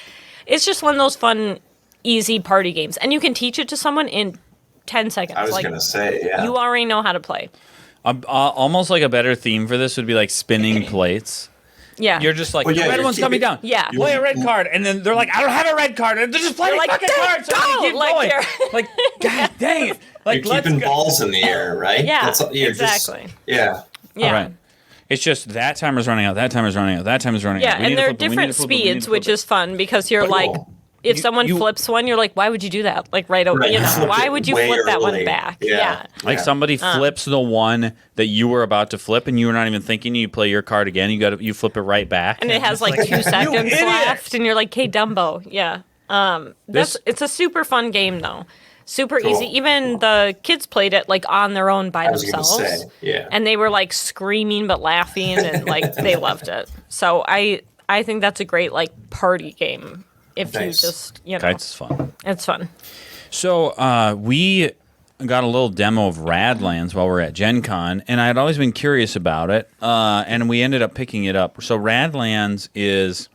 It's just one of those fun, easy party games. And you can teach it to someone in 10 seconds. I was going to say, yeah. You already know how to play. Almost like a better theme for this would be spinning plates. Yeah. You're just the red one's coming down. Yeah. Play a red card. And then they're like, I don't have a red card. And they're just playing fucking cards. So I keep going. God dang it. You're keeping balls in the air, right? Yeah, exactly. Yeah. All right. It's just that timer's running out, that timer's running out, that timer's running out. Yeah, and there are different speeds, which is fun because you're if someone flips one, you're like, why would you do that? Right over, why would you flip that one back? Yeah. Somebody flips the one that you were about to flip, and you were not even thinking. You play your card again. You flip it right back, and it has 2 seconds left, and you're like, hey, Dumbo. Yeah. It's a super fun game though. Super easy. Even the kids played it on their own by themselves. Yeah. And they were screaming but laughing, and they loved it. So I think that's a great party game. If you just Kites is fun. It's fun. So we got a little demo of Radlands while we were at Gen Con, and I had always been curious about it, and we ended up picking it up. So Radlands is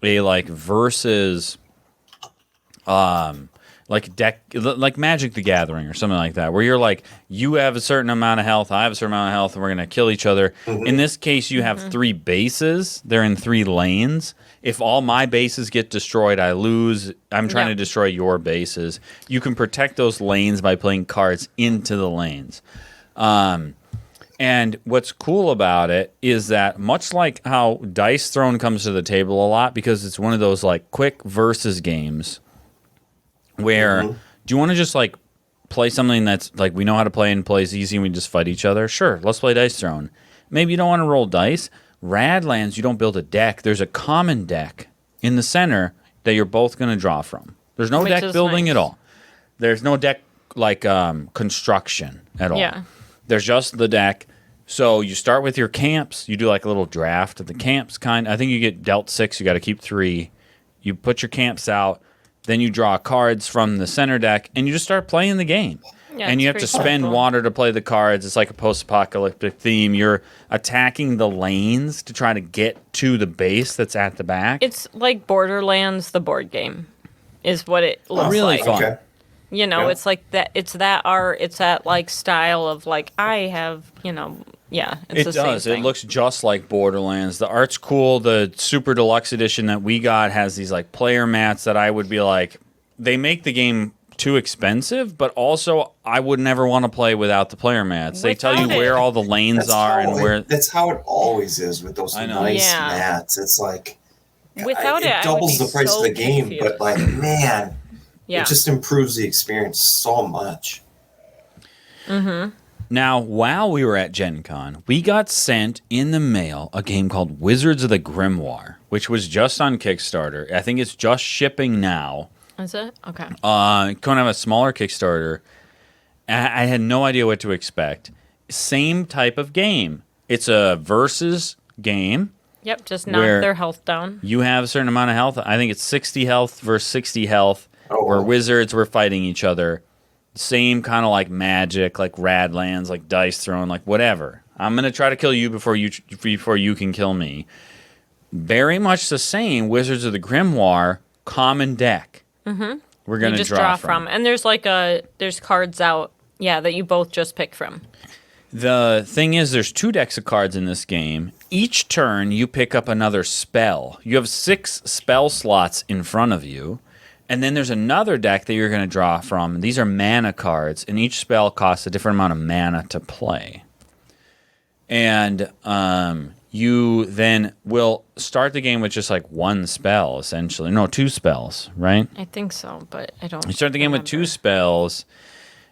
a versus deck, like Magic the Gathering or something like that, where you're you have a certain amount of health, I have a certain amount of health, and we're going to kill each other. In this case, you have 3 bases. They're in 3 lanes. If all my bases get destroyed, I lose. I'm trying to destroy your bases. You can protect those lanes by playing cards into the lanes. And what's cool about it is that much like how Dice Throne comes to the table a lot, because it's one of those quick versus games, where do you want to just play something that's we know how to play and plays easy and we just fight each other? Sure, let's play Dice Throne. Maybe you don't want to roll dice. Radlands, you don't build a deck. There's a common deck in the center that you're both going to draw from. There's no deck building at all. There's no deck construction at all. Yeah. There's just the deck. So you start with your camps. You do a little draft of the camps kind. I think you get dealt 6. You got to keep 3. You put your camps out. Then you draw cards from the center deck, and you just start playing the game. Yeah, and you have to spend water to play the cards. It's like a post-apocalyptic theme. You're attacking the lanes to try to get to the base that's at the back. It's like Borderlands, the board game, is what it looks really like. Fun. Okay. It's like that. It's that art. It's that style of I have. Yeah, it's it does. It looks just like Borderlands. The art's cool. The super deluxe edition that we got has these player mats that I would be they make the game too expensive, but also I would never want to play without the player mats. They tell you where all the lanes are and where. That's how it always is with those nice mats. It's without it doubles the price of the game, confused. But man, it just improves the experience so much. Mm-hmm. Now, while we were at Gen Con, we got sent in the mail a game called Wizards of the Grimoire, which was just on Kickstarter. I think it's just shipping now. Is it? Okay. Kind of a smaller Kickstarter. I had no idea what to expect. Same type of game. It's a versus game. Yep, just knock their health down. You have a certain amount of health. I think it's 60 health versus 60 health. Where wizards were fighting each other. Same kind of like Magic, like Radlands, like Dice Throne, like whatever. I'm gonna try to kill you before you can kill me. Very much the same. Wizards of the Grimoire, common deck. Mm-hmm. We're gonna draw from, and there's there's cards out, that you both just pick from. The thing is, there's 2 decks of cards in this game. Each turn, you pick up another spell. You have 6 spell slots in front of you. And then there's another deck that you're going to draw from. These are mana cards, and each spell costs a different amount of mana to play. And you then will start the game with just like 1 spell, essentially. No, 2 spells, right? I think so, but I don't. You start the game with 2 spells.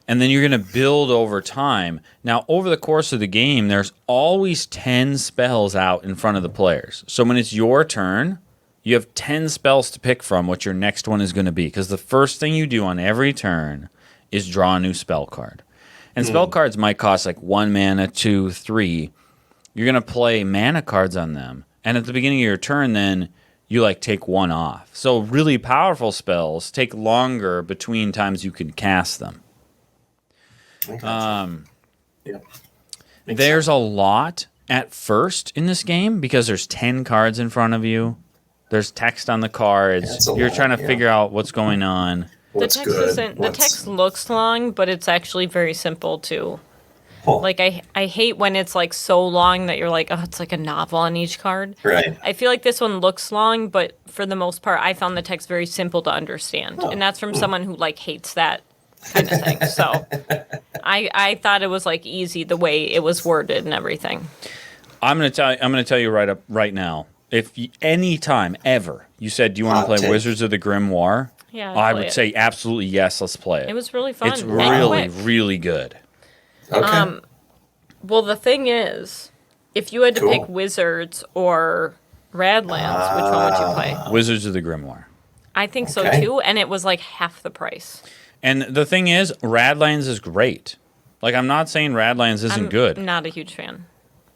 And then you're going to build over time. Now, over the course of the game, there's always 10 spells out in front of the players. So when it's your turn, you have 10 spells to pick from what your next one is going to be. Because the first thing you do on every turn is draw a new spell card. And spell cards might cost like 1 mana, 2, 3. You're going to play mana cards on them. And at the beginning of your turn, then, you like take 1 off. So really powerful spells take longer between times you can cast them. Yeah. There's a lot at first in this game because there's 10 cards in front of you. There's text on the cards. You're trying to figure out what's going on. The text looks long, but it's actually very simple too. Huh. Like I hate when it's like so long that you're like, oh, it's like a novel on each card. Right. I feel like this one looks long, but for the most part, I found the text very simple to understand, and that's from someone who like hates that kind of thing. So I thought it was like easy the way it was worded and everything. I'm gonna tell you right now. If any time ever you said, "Do you want to play Wizards of the Grimoire?" Yeah, I would say absolutely yes. Let's play it. It was really fun. It's really, really good. Okay. Well, the thing is, if you had to pick Wizards or Radlands, which one would you play? Wizards of the Grimoire. I think so too, and it was like half the price. And the thing is, Radlands is great. Like, I'm not saying Radlands isn't good. Not a huge fan.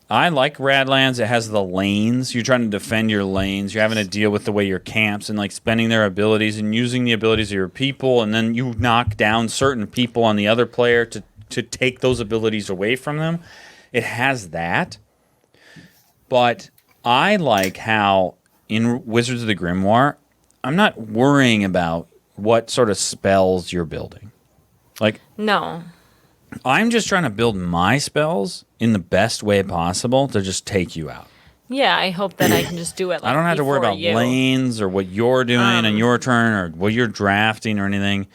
I like Radlands. It has the lanes. You're trying to defend your lanes. You're having to deal with the way your camps and like spending their abilities and using the abilities of your people, and then you knock down certain people on the other player to take those abilities away from them. It has that. But I like how in Wizards of the Grimoire, I'm not worrying about what sort of spells you're building. Like, No. I'm just trying to build my spells in the best way possible to just take you out. Yeah, I hope that I can just do it. Like, I don't have to worry before about you. lanes or what you're doing on your turn or what you're drafting or anything.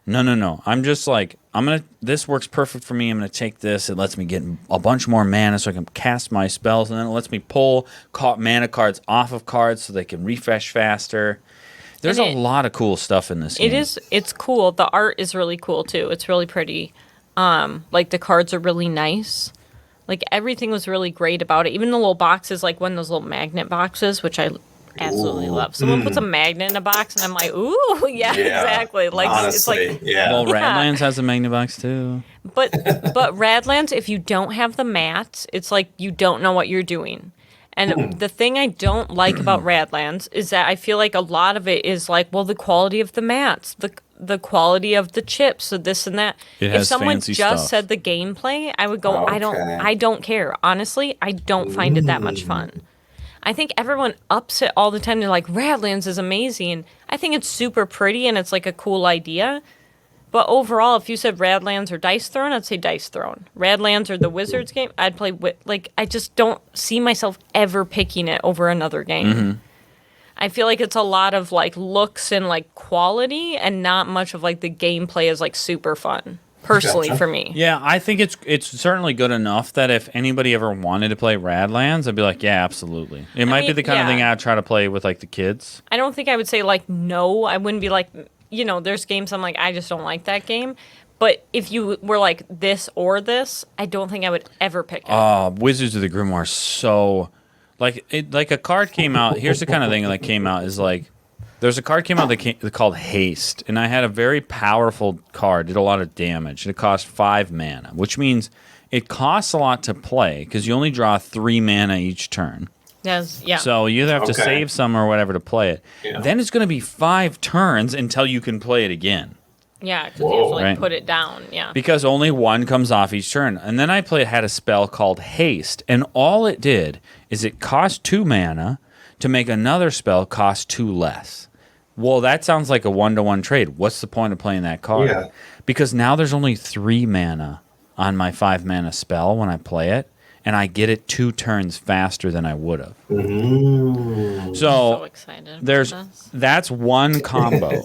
No. I'm just like, this works perfect for me. I'm going to take this. It lets me get a bunch more mana so I can cast my spells. And then it lets me pull mana cards off of cards so they can refresh faster. There's a lot of cool stuff in this game. It's cool. The art is really cool too. It's really pretty. Like the cards are really nice. Like everything was really great about it. Even the little boxes, like one of those little magnet boxes, which I absolutely love. Someone puts a magnet in a box, and I'm like, ooh, yeah. Exactly. Like honestly, it's like, Well, Radlands has a magnet box too. but Radlands, if you don't have the mats, it's like you don't know what you're doing. And the thing I don't like about Radlands is that I feel like a lot of it is like, well, the quality of the mats, the quality of the chips, so this and that. It If has someone fancy just stuff. said the gameplay, I would go, Okay. I don't care. Honestly, I don't find it that much fun. I think everyone ups it all the time. They're like, Radlands is amazing. I think it's super pretty and it's like a cool idea. But overall, if you said Radlands or Dice Throne, I'd say Dice Throne. Radlands or the Wizards game, I'd play I just don't see myself ever picking it over another game. Mm-hmm. I feel like it's a lot of like looks and like quality and not much of like the gameplay is like super fun. Personally, Gotcha. for me. Yeah, I think it's certainly good enough that if anybody ever wanted to play Radlands, I'd be like, yeah, absolutely. It might be mean, the kind of thing yeah. I'd try to play with like the kids. I don't think I would say like no. I wouldn't be like, there's games I'm like, I just don't like that game. But if you were like this or this, I don't think I would ever pick it. Wizards of the Grimoire, so like a card came out. Here's the kind of thing that came out is like there's a card came out that called Haste, and I had a very powerful card, did a lot of damage, and it cost 5 mana, which means it costs a lot to play because you only draw 3 mana each turn. Yes, yeah. So you either have to Okay. save some or whatever to play it. Yeah. Then it's going to be 5 turns until you can play it again. Yeah, because you have to like Right. put it down. Yeah. Because only 1 comes off each turn. And then I had a spell called Haste, and all it did is it cost 2 mana to make another spell cost 2 less. Well, that sounds like a 1-to-1 trade. What's the point of playing that card? Yeah. Because now there's only 3 mana on my 5-mana spell when I play it, and I get it 2 turns faster than I would have. So excited about this. That's one combo,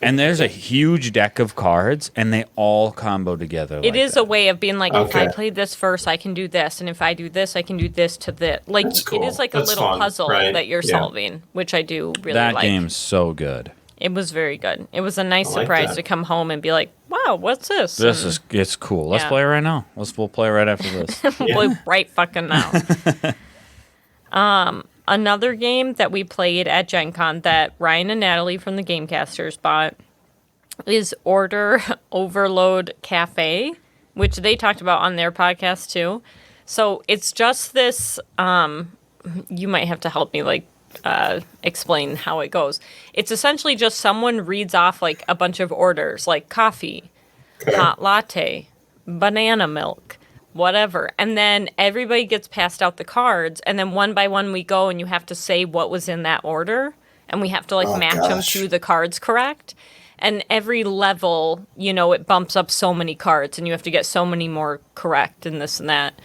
and there's a huge deck of cards, and they all combo together. It is a way of being like, if I play this first, I can do this, and if I do this, I can do this to this. Like, cool. It is like That's a little fun, puzzle right? that you're solving, which I do really that like. game's so good. It was very good. It was a nice like surprise that. to come home and be like, wow, what's this? It's cool. Let's Yeah. play it right now. We'll play right after this. Play right fucking now. Another game that we played at Gen Con that Ryan and Natalie from the Gamecasters bought is Order Overload Cafe, which they talked about on their podcast too. So it's just this, you might have to help me explain how it goes. It's essentially just someone reads off like a bunch of orders, like coffee, hot latte, banana milk, whatever. And then everybody gets passed out the cards, and then one by one we go, and you have to say what was in that order, and we have to match them to the cards correct. And every level, it bumps up so many cards, and you have to get so many more correct and this and that.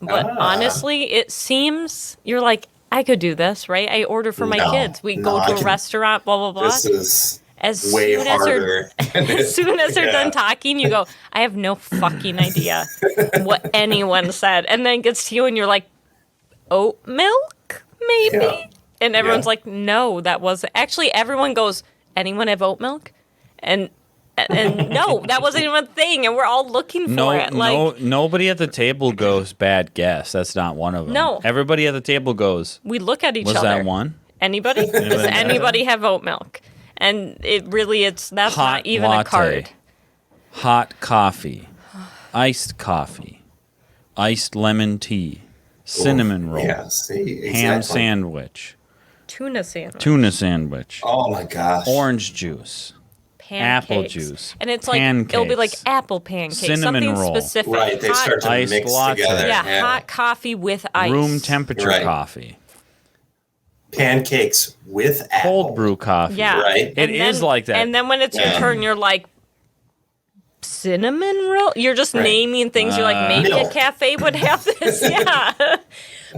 But honestly, it seems you're like, I could do this, right? I order for my kids. We go to a restaurant, blah, blah, blah. This is as way soon harder. as soon as they're done talking, you go, I have no fucking idea what anyone said. And then it gets to you and you're like, oat milk, maybe? Yeah. And everyone's like, no, that wasn't. Actually, everyone goes, anyone have oat milk? And no, that wasn't even a thing. And we're all looking for it. Nobody at the table goes, bad guess. That's not one of them. No. Everybody at the table goes, We look at each was other. that one? Anybody? Does anybody have oat milk? And that's Hot not even latte, a card. hot coffee, iced coffee, iced lemon tea, cinnamon roll, Yeah, see, exactly. ham sandwich, Tuna sandwich. tuna sandwich, Oh my gosh. orange juice, Pancakes. apple juice, And it's like, it'll be like pancakes, apple pancakes. cinnamon something roll. specific. Right, they hot, start to iced mix latte. together. yeah, hot coffee with ice. room temperature Right. coffee, Pancakes with apple. cold brew coffee. Yeah. Right. It is like that. And then when it's your Yeah. turn, you're like, cinnamon roll? You're just naming things. You're like, maybe a Milk. cafe would have this. Yeah.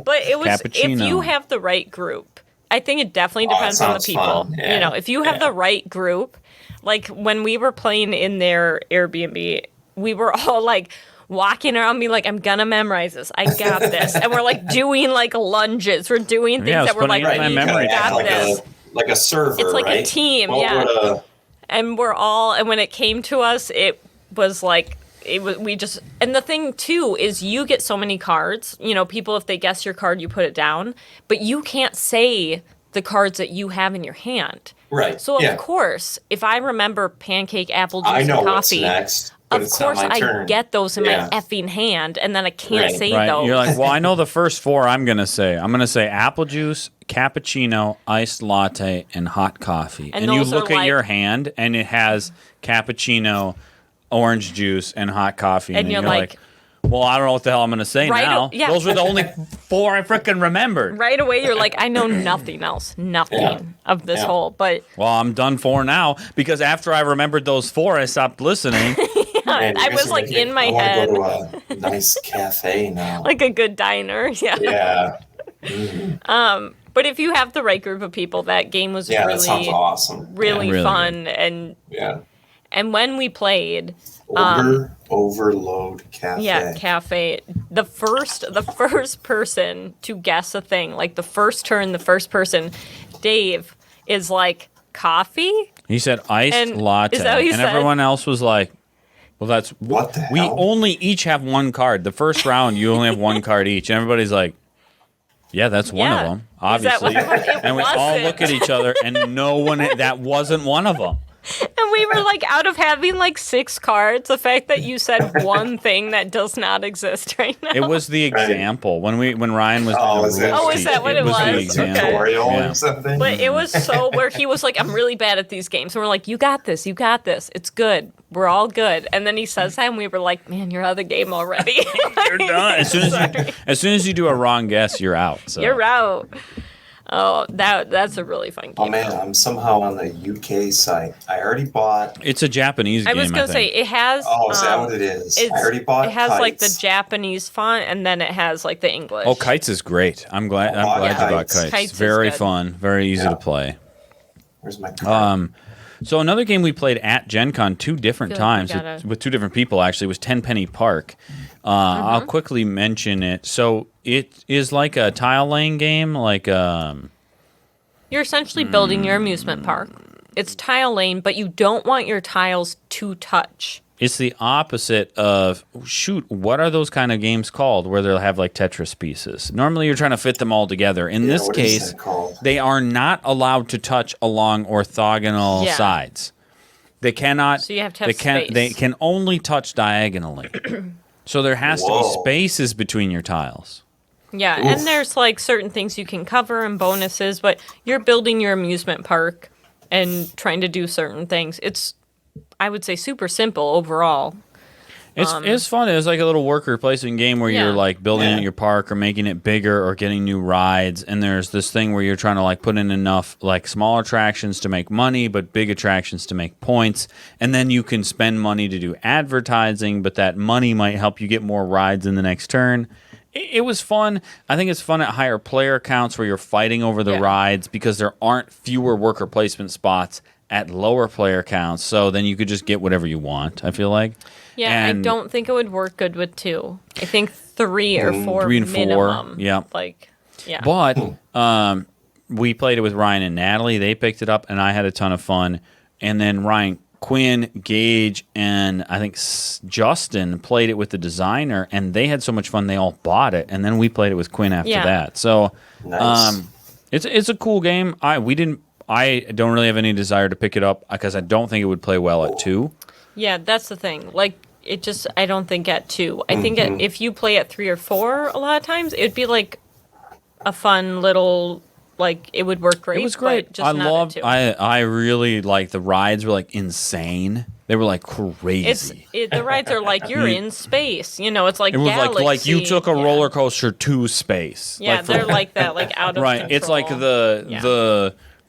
But it was, if Cappuccino. you have the right group, I think it definitely depends on the sounds people. fun. Yeah. If you have the right group, like when we were playing in their Airbnb, we were all like walking around being like, I'm gonna memorize this. I got this. And we're like doing like lunges. We're doing things Yeah, I was that we're like, putting it in we my memory got like this. like a server, It's like a right? team, What yeah. would a- And when it came to us, it was like, and the thing too is you get so many cards, people, if they guess your card, you put it down, but you can't say the cards that you have in your hand. right. So yeah. of course, if I remember pancake, apple juice, I know and what's coffee, next, but of it's not course my I turn. get those in Yeah. my effing hand, and then I can't Right. say Right. those. You're like, well, I know the first 4 I'm going to say. I'm going to say apple juice, cappuccino, iced latte, and hot coffee. And And you those are look at like- your hand, and it has cappuccino, orange juice, and hot coffee. And then you're like, well, I don't know what the hell I'm going to say Right, now. yeah. Those were the only 4 I freaking remembered. right away, you're like, I know nothing else, nothing Yeah. of this Yeah. whole, but Well, I'm done for now because after I remembered those 4, I stopped listeing. Man, you I guys was are like making- in my I wanna head, go to a nice cafe now. like a good diner. yeah. But if you have the right group of people, that game was Yeah, that sounds really, awesome. really Really fun. Yeah. And when we played, Overload Cafe. yeah, cafe, the first person to guess a thing, like the first turn, the first person, Dave, is like, coffee? He said iced And latte. is that what he and said? everyone else was like, well, that's What the we hell? only each have 1 card. The first round, you only have 1 card each. And everybody's like, yeah, that's one Yeah. of them, Is that obviously. one of them? It And we all wasn't. look at each other, and no one, that wasn't one of them. And we were like, out of having like 6 cards, the fact that you said one thing that does not exist right now. It was the example when Ryan was Oh, doing is the it? rules Oh, is that teach, what it was? was? The example. Okay. Tutorial Yeah. or something. But it was so where he was like, I'm really bad at these games. And we're like, you got this. It's good. We're all good. And then he says that, and we were like, man, you're out of the game already. You're done. As soon as you do a wrong guess, you're out. So. You're out. Oh, that's a really fun game. Oh man, I'm somehow on the UK site. I already bought. It's a Japanese game. I was gonna say it has. Oh, is that what it is? I already bought. It has Kites. like the Japanese font, and then it has like the English. Oh, Kites is great. I'm glad you bought Kites. Kites is Very good. fun, very easy to play. Where's my card? So another game we played at Gen Con 2 different times with 2 different people actually was Tenpenny Park. I'll quickly mention it. So it is like a tile laying game, like You're essentially building your amusement park. It's tile lane, but you don't want your tiles to touch. it's the opposite of what are those kind of games called where they'll have like Tetris pieces? Normally you're trying to fit them all together. In this case, they are not allowed to touch along orthogonal sides. They cannot. So you have to have space. They can only touch diagonally. So there has to be spaces between your tiles. Yeah, and there's like certain things you can cover and bonuses, but you're building your amusement park and trying to do certain things. It's, I would say, super simple overall. It's fun. It's like a little worker placement game where you're like building out your park or making it bigger or getting new rides. And there's this thing where you're trying to like put in enough like small attractions to make money, but big attractions to make points. And then you can spend money to do advertising, but that money might help you get more rides in the next turn. It was fun. I think it's fun at higher player counts where you're fighting over the rides because there aren't fewer worker placement spots at lower player counts. So then you could just get whatever you want, I feel like. Yeah, And I don't think it would work good with 2. I think 3 or 4 3 and 4, minimum. yeah. Like, yeah. But we played it with Ryan and Natalie. They picked it up, and I had a ton of fun. And then Ryan, Quinn, Gage, and I think Justin played it with the designer, and they had so much fun they all bought it. And then we played it with Quinn after that. So Nice. it's a cool game. I don't really have any desire to pick it up because I don't think it would play well at 2. Yeah, that's the thing. Like, it just, I don't think at 2. I think if you play at 3 or 4, a lot of times, it'd be like a fun little, like, it would work great. It was great. But just not at 2. I really like the rides were like insane. They were like crazy. The rides are like you're in space. You know, it's like It was galaxy. like you took a roller coaster to space. Yeah, like they're like that, like out of right. control. It's like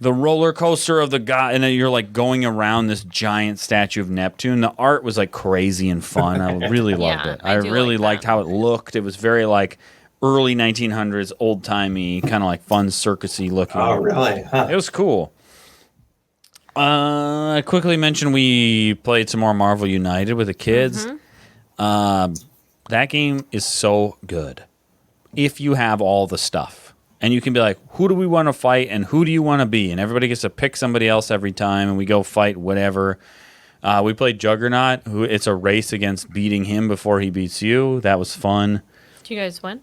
the roller coaster of the guy, and then you're like going around this giant statue of Neptune. The art was like crazy and fun. I really loved it. I do really like liked how it looked. It was very like early 1900s, old timey, kind of like fun circusy looking. Oh, really? Huh. It was cool. I quickly mentioned we played some more Marvel United with the kids. That game is so good. If you have all the stuff. And you can be like, who do we want to fight and who do you want to be? And everybody gets to pick somebody else every time, and we go fight whatever. We played Juggernaut. It's a race against beating him before he beats you. That was fun. Did you guys win?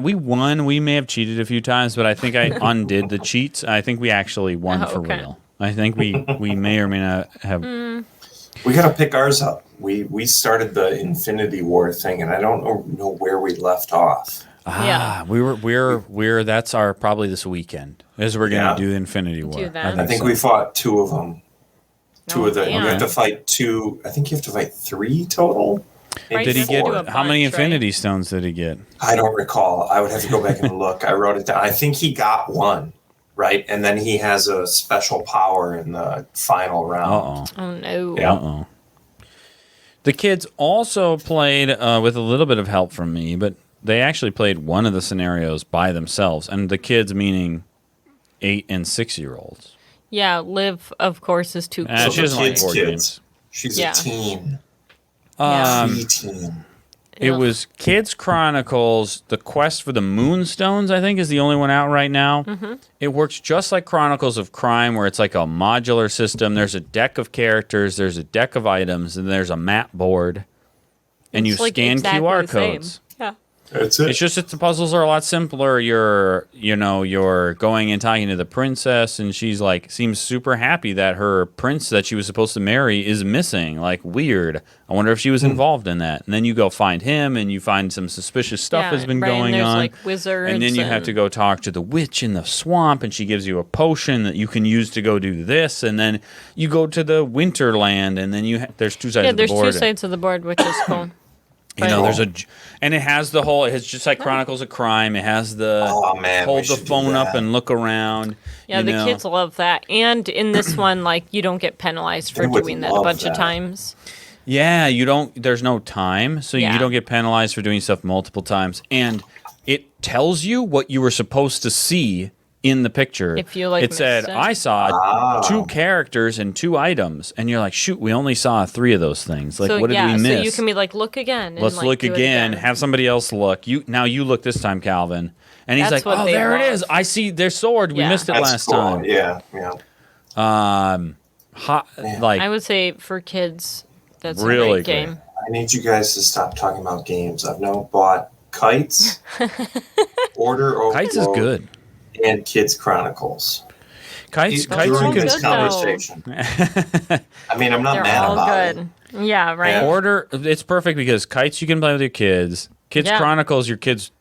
We won. We may have cheated a few times, but I think I undid the cheats. I think we actually won for real. I think we may or may not have. We got to pick ours up. We started the Infinity War thing, and I don't know where we left off. We're that's our probably this weekend is we're gonna do Infinity War. I think we fought 2 of them. 2 of them. Yeah. You have to fight 2. I think you have to fight 3 total. Right, Did he get how many bunch, Infinity Stones did he get? I don't recall. I would have to go back and look. I wrote it down. I think he got 1, right? And then he has a special power in the final round. Oh no. Yeah. The kids also played with a little bit of help from me, but they actually played one of the scenarios by themselves, and the kids meaning 8 and 6-year-olds. Yeah, Liv, of course, is too cool. She doesn't like board games. She's a teen. Teen. It was Kids Chronicles. The Quest for the Moonstones, I think, is the only one out right now. It works just like Chronicles of Crime, where it's like a modular system. There's a deck of characters, there's a deck of items, and there's a map board. And you scan QR codes. Yeah. That's it. It's just that the puzzles are a lot simpler. You're going and talking to the princess, and she's like, seems super happy that her prince that she was supposed to marry is missing. Like, weird. I wonder if she was involved in that. And then you go find him, and you find some suspicious stuff has been going there's on. Like wizards. And then you have to go talk to the witch in the swamp, and she gives you a potion that you can use to go do this. And then you go to the Winterland, and then there's 2 sides of the board. Yeah, there's 2 sides of the board, which is cool. You know, and it has the whole. It's just like Chronicles of Crime. It has the hold the phone up and look around. Yeah, the kids love that. And in this one, like you don't get penalized for doing that a bunch of times. Yeah, you don't. There's no time, so you don't get penalized for doing stuff multiple times, and it tells you what you were supposed to see in the picture. If you like, it said, "I saw 2 characters and 2 items," and you're like, "Shoot, we only saw 3 of those things. Like, what did we miss?" So you can be like, "Look again." And Let's like, look again. Have somebody else look. You look this time, Calvin. And he's like, "Oh, there it is. I see their sword. We missed it last time." Yeah. I would say for kids, that's really a great game. I need you guys to stop talking about games. I've now bought Kites, Order Overload, Kites is good, and Kids Chronicles. Kites, you during can this conversation. I mean, I'm not They're mad all about good. it. Yeah, right. Order, it's perfect because Kites you can play with your kids. Kids Chronicles, your kids,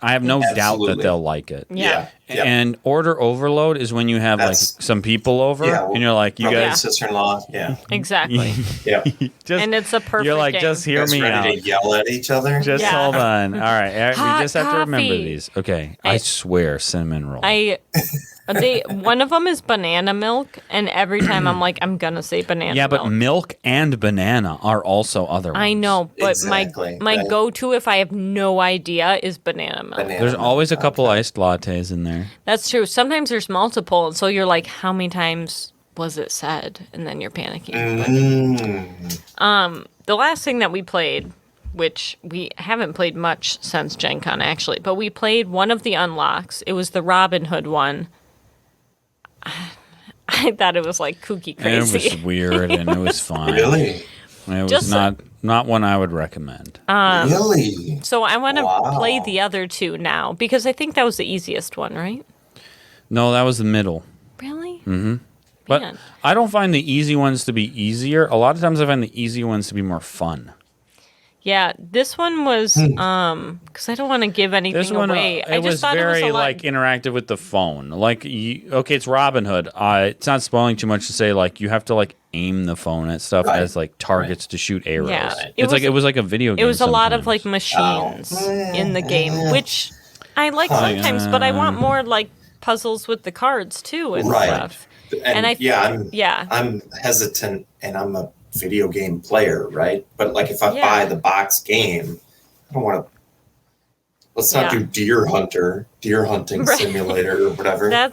I have no doubt that they'll like it. Yeah. And Order Overload is when you have like some people over and you're like, you guys, sister-in-law, exactly. And it's a perfect You're like, game. just hear me out. Ready to yell at each other? Just hold on. All right, we just have to remember coffee. these. Okay, I swear, cinnamon roll. One of them is banana milk, and every time I'm like, I'm gonna say banana milk. Yeah, but milk and banana are also other ones. I know, but Exactly. my go-to if I have no idea is banana milk. There's always a couple iced lattes in there. That's true. Sometimes there's multiple, and so you're like, how many times was it said? And then you're panicking. But, the last thing that we played, which we haven't played much since Gen Con actually, but we played one of the unlocks. It was the Robin Hood one. I thought it was like kooky crazy. It was weird and it was fun. Really? It was not one I would recommend. Really? So I want to play the other 2 now because I think that was the easiest one, right? No, that was the middle. Really? Mm-hmm. But Man. I don't find the easy ones to be easier. A lot of times I find the easy ones to be more fun. Yeah, this one was because I don't want to give anything This one, away. I it just was thought very it was a lot. like interactive with the phone. Like, okay, it's Robin Hood. It's not spoiling too much to say like you have to like aim the phone at stuff as like targets to shoot arrows. Yeah, it was like a video game. It was a lot of sometimes. like machines in the game, which I like sometimes, but I want more like puzzles with the cards too and stuff. And I I'm hesitant, and I'm a video game player, right? But like if I buy the box game, I don't want to. Let's not do deer hunting simulator or whatever.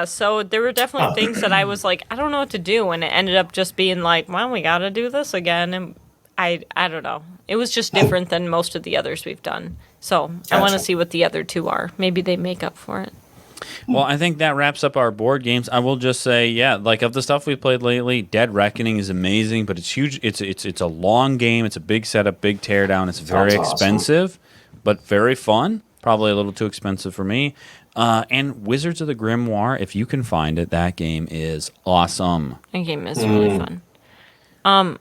So there were definitely things that I was like, I don't know what to do, and it ended up just being like, well, we got to do this again, and I don't know. It was just different than most of the others we've done. So I want to see what the other 2 are. Maybe they make up for it. Well, I think that wraps up our board games. I will just say, like of the stuff we've played lately, Dead Reckoning is amazing, but it's huge. It's a long game. It's a big setup, big teardown. It's very expensive, but very fun. Probably a little too expensive for me. And Wizards of the Grimoire, if you can find it, that game is awesome. That game is really fun.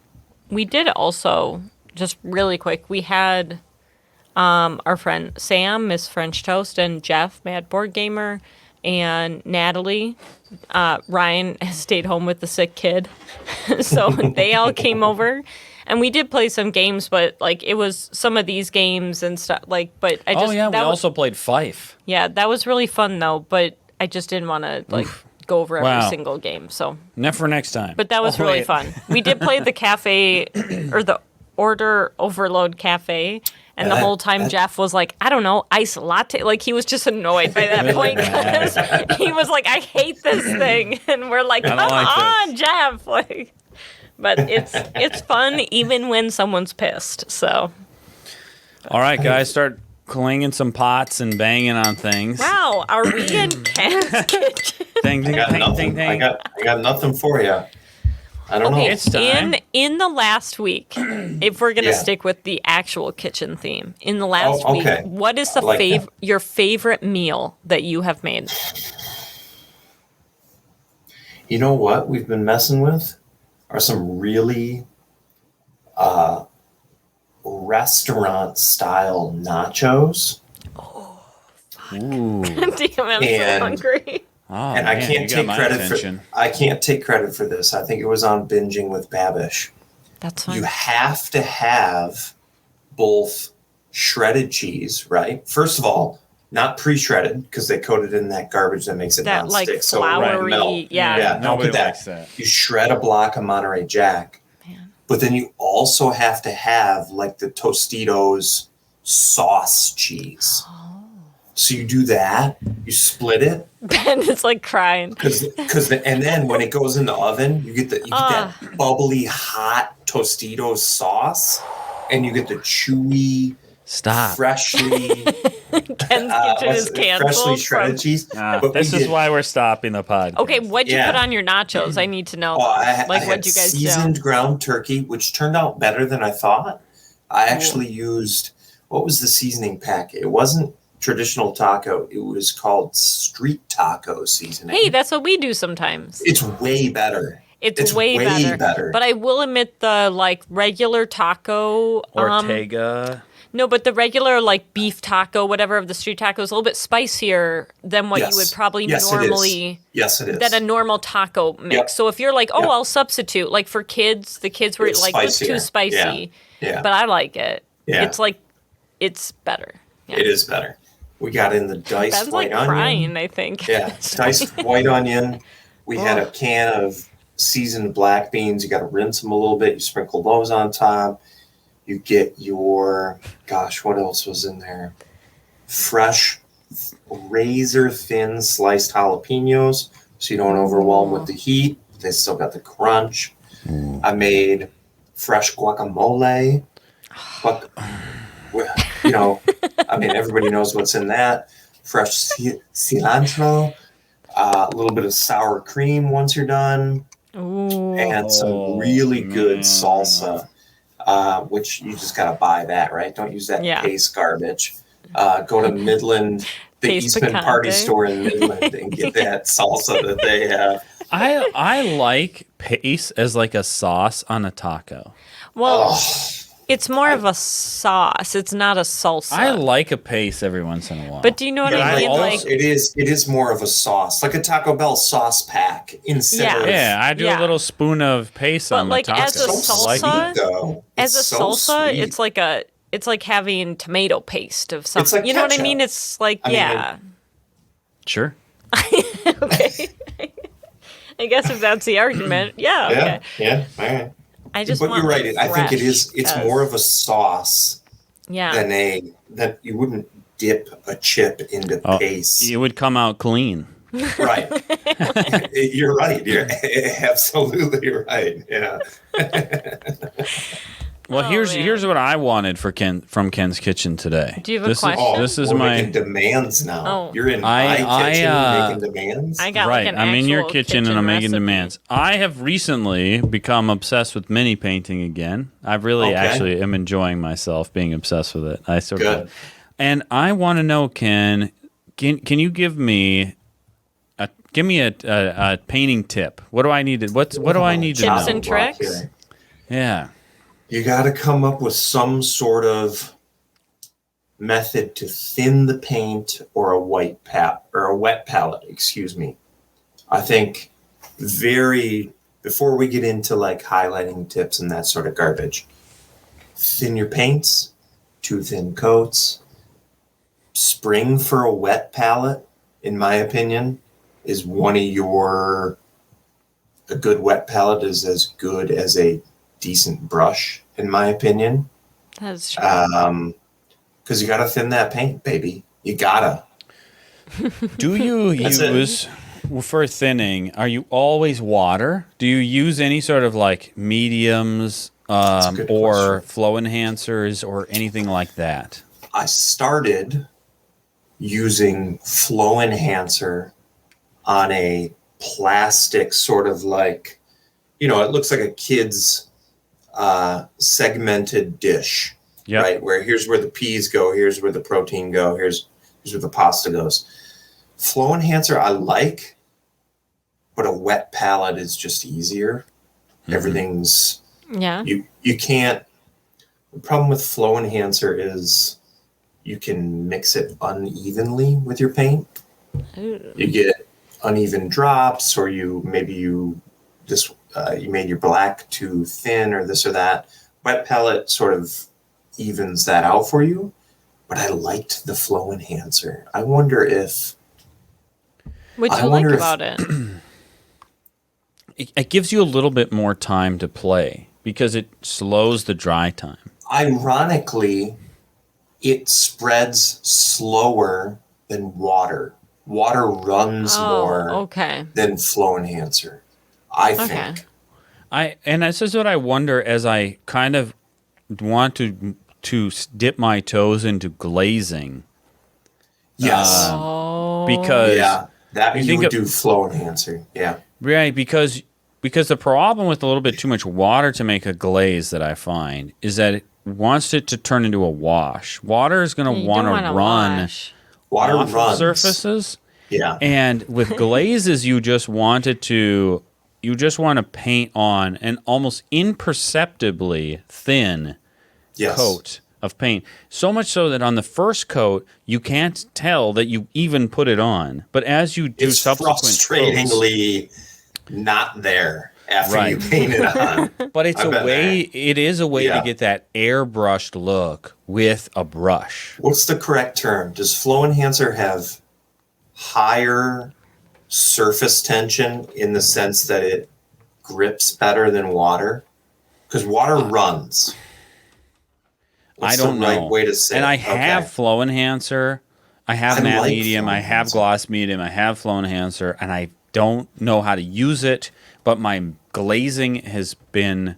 We did also, just really quick, we had our friend Sam, Miss French Toast, and Jeff, Mad Board Gamer, and Natalie. Ryan has stayed home with the sick kid. So they all came over. And we did play some games, but like it was some of these games and stuff. Like, but I just we also played Fife. Yeah, that was really fun though. But I just didn't want to like go over every single game. So not for next time. But that was really fun. We did play the cafe or the Order Overload Cafe. And the whole time Jeff was like, I don't know, ice latte. Like he was just annoyed by that point because he was like, I hate this thing. And we're like, come on, Jeff. Like, but it's fun even when someone's pissed. So. All right, guys, start clanging some pots and banging on things. Wow, are we in Ken's kitchen? I got nothing for you. I don't know. It's time. In the last week, if we're gonna stick with the actual kitchen theme, in the last week, what is your favorite meal that you have made? You know what we've been messing with are some really restaurant style nachos. Oh, fuck. Ooh. Damn, I'm so hungry. Oh, and man, I can't take credit for this. I think it was on Binging with Babish. That's fine. You have to have both shredded cheese, right? First of all, not pre-shredded because they coat it in that garbage that makes it That nonstick, like so it won't floury, melt. yeah. Don't Nobody put that. likes that. You shred a block of Monterey Jack, Man. but then you also have to have like the Tostitos sauce cheese. So you do that, you split it, Ben is like crying. and then when it goes in the oven, you get that bubbly hot Tostitos sauce, and you get the chewy, Stop. freshly Ken's kitchen is canceled. freshly shredded cheese. But This is why we're stopping the pod. Okay, what'd you Yeah. put on your nachos? I need to know. I Like, had what'd you guys seasoned do? ground turkey, which turned out better than I thought. I actually used, what was the seasoning pack? It wasn't traditional taco. It was called street taco seasoning. Hey, that's what we do sometimes. It's way better. It's way better. But I will admit the like regular taco. Ortega. No, but the regular like beef taco, whatever of the street taco is a little bit spicier than what you would probably normally. Yes, it is. Than a normal taco mix. Yep. So if you're like, oh, Yep. I'll substitute. Like for kids, the kids were It's like, it's too spicier. spicy. Yeah. But I like it. Yeah. It's like, it's better. Yeah. It is better. We got in the diced Ben's white like onion. crying, I think. Yeah, diced white onion. We had a can of seasoned black beans. You got to rinse them a little bit. You sprinkle those on top. You get your, gosh, what else was in there? Fresh, razor thin sliced jalapenos, so you don't overwhelm with the heat. They still got the crunch. I made fresh guacamole. But, you know, I mean, everybody knows what's in that. Fresh cilantro, a little bit of sour cream once you're done, Ooh. and some really good salsa, which you just got to buy that, right? Don't use that paste garbage. Go to Midland, the Paste Eastman picante. Party Store in Midland, and get that salsa that they have. I like paste as like a sauce on a taco. Well, it's more of a sauce. It's not a salsa. I like a paste every once in a while. But do you know what But I I mean? also- Like, It is more of a sauce, like a Taco Bell sauce pack instead of. yeah, I do a Yeah. little spoon of paste But on my like, taco. as a So salsa- sweet, though. as a It's so salsa, sweet. it's like having tomato paste of something. It's like you know what I ketchup. mean? It's like, I mean, yeah. Sure. Okay. I guess if that's the argument, yeah. Okay. Yeah, all right. I just But want you're right. like, I think it is. fresh, It's 'cause- more of a sauce yeah. than that you wouldn't dip a chip into paste. It would come out clean. Right. You're right. You're absolutely right. Yeah. Well, Oh, here's man. here's what I wanted from Ken's Kitchen today. Do you have a this question? Oh, This is we're my making demands now. Oh. You're in I- my kitchen I, making demands. I got right. like an I'm in your actual kitchen and I'm making recipe. demands. I have recently become obsessed with mini painting again. I really Okay. actually am enjoying myself being obsessed with it. I sort Good. of, and I want to know, can you give me a painting tip? What do I need to what do I need to Tips know? and tricks? Yeah. You got to come up with some sort of method to thin the paint or a wet palette, excuse me. I think before we get into like highlighting tips and that sort of garbage, thin your paints, 2 thin coats. Spring for a wet palette, in my opinion, is a good wet palette is as good as a decent brush, in my opinion. That's true. Because you gotta thin that paint, baby. You gotta. Do you That's it. use for thinning? Are you always water? Do you use any sort of like mediums a good or question. flow enhancers or anything like that? I started using flow enhancer on a plastic sort of like, it looks like a kid's segmented dish, Yep. right? Where here's where the peas go, here's where the protein go, here's where the pasta goes. Flow enhancer I like, but a wet palette is just easier. Everything's yeah. you can't. The problem with flow enhancer is you can mix it unevenly with your paint. Ooh. You get uneven drops, or you made your black too thin, or this or that. Wet palette sort of evens that out for you. But I liked the flow enhancer. I wonder if... What'd you like about it? It gives you a little bit more time to play because it slows the dry time. Ironically, it spreads slower than water. Water runs more than flow enhancer, I think. And this is what I wonder as I kind of want to dip my toes into glazing. Yes. Because that you would do flow enhancer. Yeah. Right, because the problem with a little bit too much water to make a glaze that I find is that it wants it to turn into a wash. Water is going to want to run off of surfaces. Yeah. And with glazes, you just want to paint on an almost imperceptibly thin coat of paint. So much so that on the first coat, you can't tell that you even put it on. But as you do subsequent frustratingly coats, not there after you paint it on. But it is a way to get that airbrushed look with a brush. What's the correct term? Does flow enhancer have higher surface tension in the sense that it grips better than water? Because water runs. I don't know. Right way to say and I have flow enhancer. I have matte medium. I have gloss medium. I have flow enhancer, and I don't know how to use it. But my glazing has been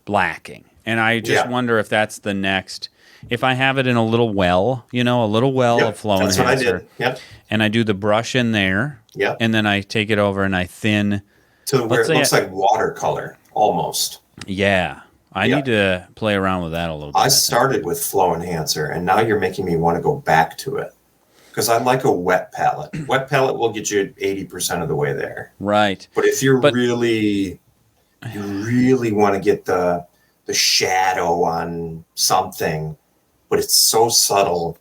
lacking, and I just wonder if that's the next. If I have it in a little well, of flow enhancer. That's what I did. Yep. And I do the brush in there. Yep. And then I take it over and I thin to where it looks like watercolor almost. Yeah. I need to play around with that a little bit. I started with flow enhancer, and now you're making me want to go back to it because I like a wet palette. Wet palette will get you 80% of the way there. Right. But if you really want to get the shadow on something, but it's so subtle,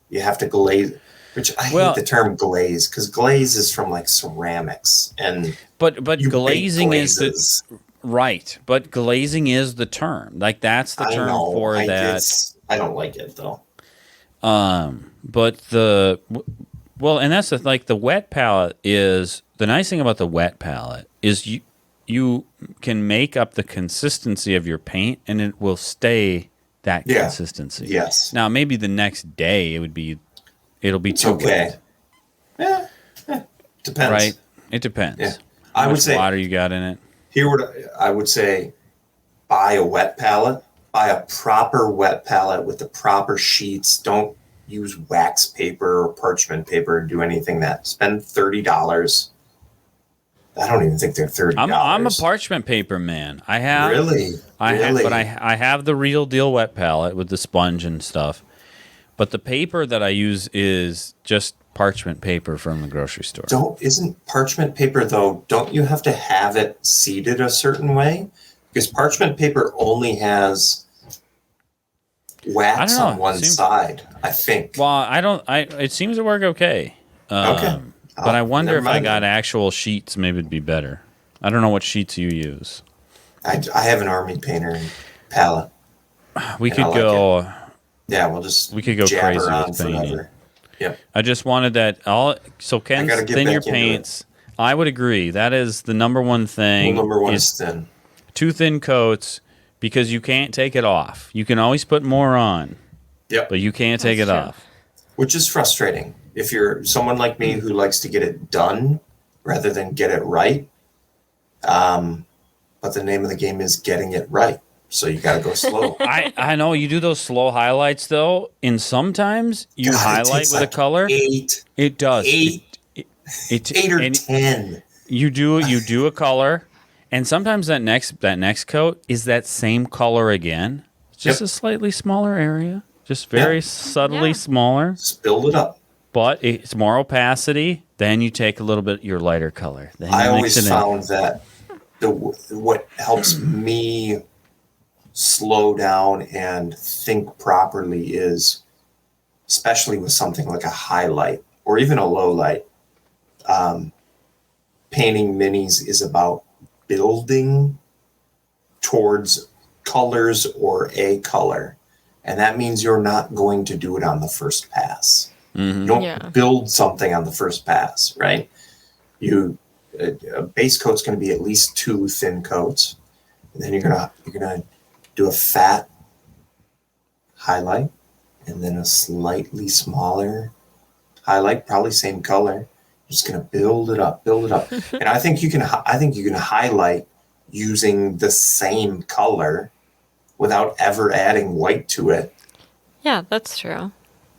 you have to glaze. Which I hate the term glaze because glaze is from like ceramics but glazing is right. But glazing is the term. Like that's the term for that. I don't like it though. But and that's the wet palette is the nice thing about the wet palette is you can make up the consistency of your paint and it will stay that consistency. Yes. Now maybe the next day it'll be too wet. Yeah. Depends. Right? It depends. Yeah. How much water you got in it? I would say buy a wet palette. Buy a proper wet palette with the proper sheets. Don't use wax paper or parchment paper and do anything that. Spend $30. I don't even think they're $30. I'm a parchment paper man. I have I have the real deal wet palette with the sponge and stuff. But the paper that I use is just parchment paper from the grocery store. Isn't parchment paper though? Don't you have to have it seated a certain way? Because parchment paper only has wax on one side, I think. Well, it seems to work okay. Okay. But I wonder if I got actual sheets, maybe it'd be better. I don't know what sheets you use. I have an army painter palette. We could go. Yeah, we could go crazy with painting. Yep. I just wanted that so Ken's thin your paints. I would agree. That is the number one thing. Well, number one is thin. Two thin coats because you can't take it off. You can always put more on. Yep. But you can't take it off. Which is frustrating. If you're someone like me who likes to get it done rather than get it right. But the name of the game is getting it right. So you got to go slow. I know you do those slow highlights though, and sometimes you highlight with a color. 8. It does. 8 or 10. You do a color, and sometimes that next coat is that same color again. It's just a slightly smaller area, just very subtly smaller. Just build it up. But it's more opacity. Then you take a little bit your lighter color. Then I always found that what helps me slow down and think properly is, especially with something like a highlight or even a low light, painting minis is about building towards colors or a color. And that means you're not going to do it on the first pass. Mm-hmm. You don't build something on the first pass, right? A base coat's going to be at least 2 thin coats, and then you're gonna do a fat highlight, and then a slightly smaller highlight, probably same color. You're just gonna build it up, and I think you can highlight using the same color without ever adding white to it. Yeah, that's true.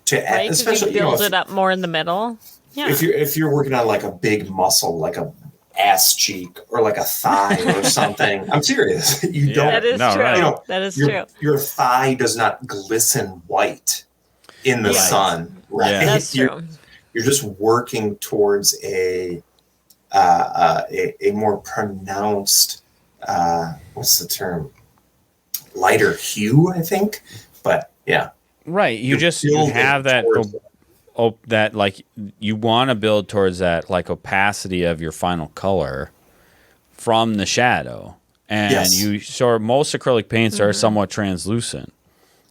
To add, Right? especially You build it up more in the middle. Yeah. if you're working on like a big muscle, like a ass cheek or like a thigh or something. I'm serious. You don't. That is true. Right. That is your, true. Your thigh does not glisten white in the sun. Right. Yeah. That's true. You're just working towards a more pronounced what's the term? Lighter hue, I think. But yeah. Right. You have that. That like you want to build towards that like opacity of your final color from the shadow, and most acrylic paints are somewhat translucent,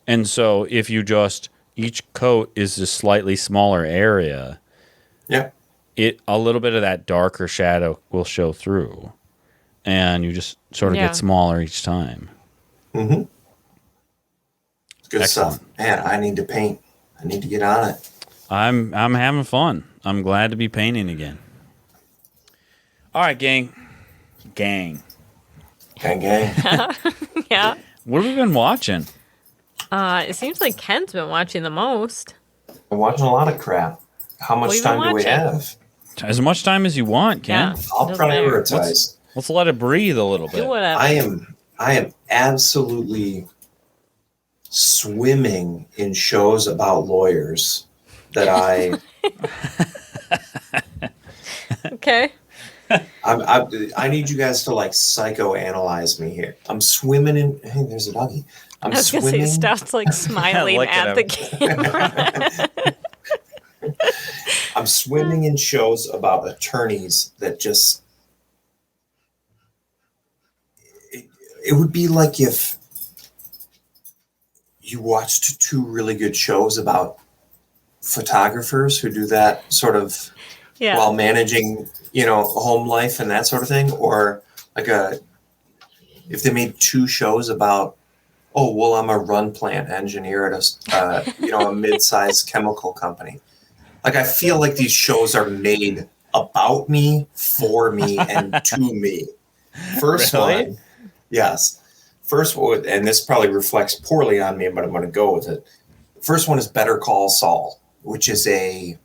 and so if you just each coat is a slightly smaller area, a little bit of that darker shadow will show through, and you just sort of get smaller each time. Mm-hmm. Good Excellent stuff, man. I need to paint. I need to get on it. I'm having fun. I'm glad to be painting again. All right, gang. Gang. Yeah. What have we been watching? It seems like Ken's been watching the most. I'm watching a lot of crap. How much time do we have? As much time as you want, Ken. Yeah. I'll prioritize. Let's let it breathe a little bit. Do whatever. I am absolutely swimming in shows about lawyers that Okay. I need you guys to like psychoanalyze me here. I'm swimming in. Hey, there's a doggy. I was gonna say Stout's like smiling Look at at the camera. I'm swimming in shows about attorneys that just. It would be like if you watched 2 really good shows about photographers who do that sort of while managing, home life and that sort of thing, or like if they made 2 shows about, I'm a run plant engineer at a mid-sized chemical company. Like I feel like these shows are made about me, for me, and to me. First one, yes. First one, and this probably reflects poorly on me, but I'm going to go with it. First one is Better Call Saul, which is a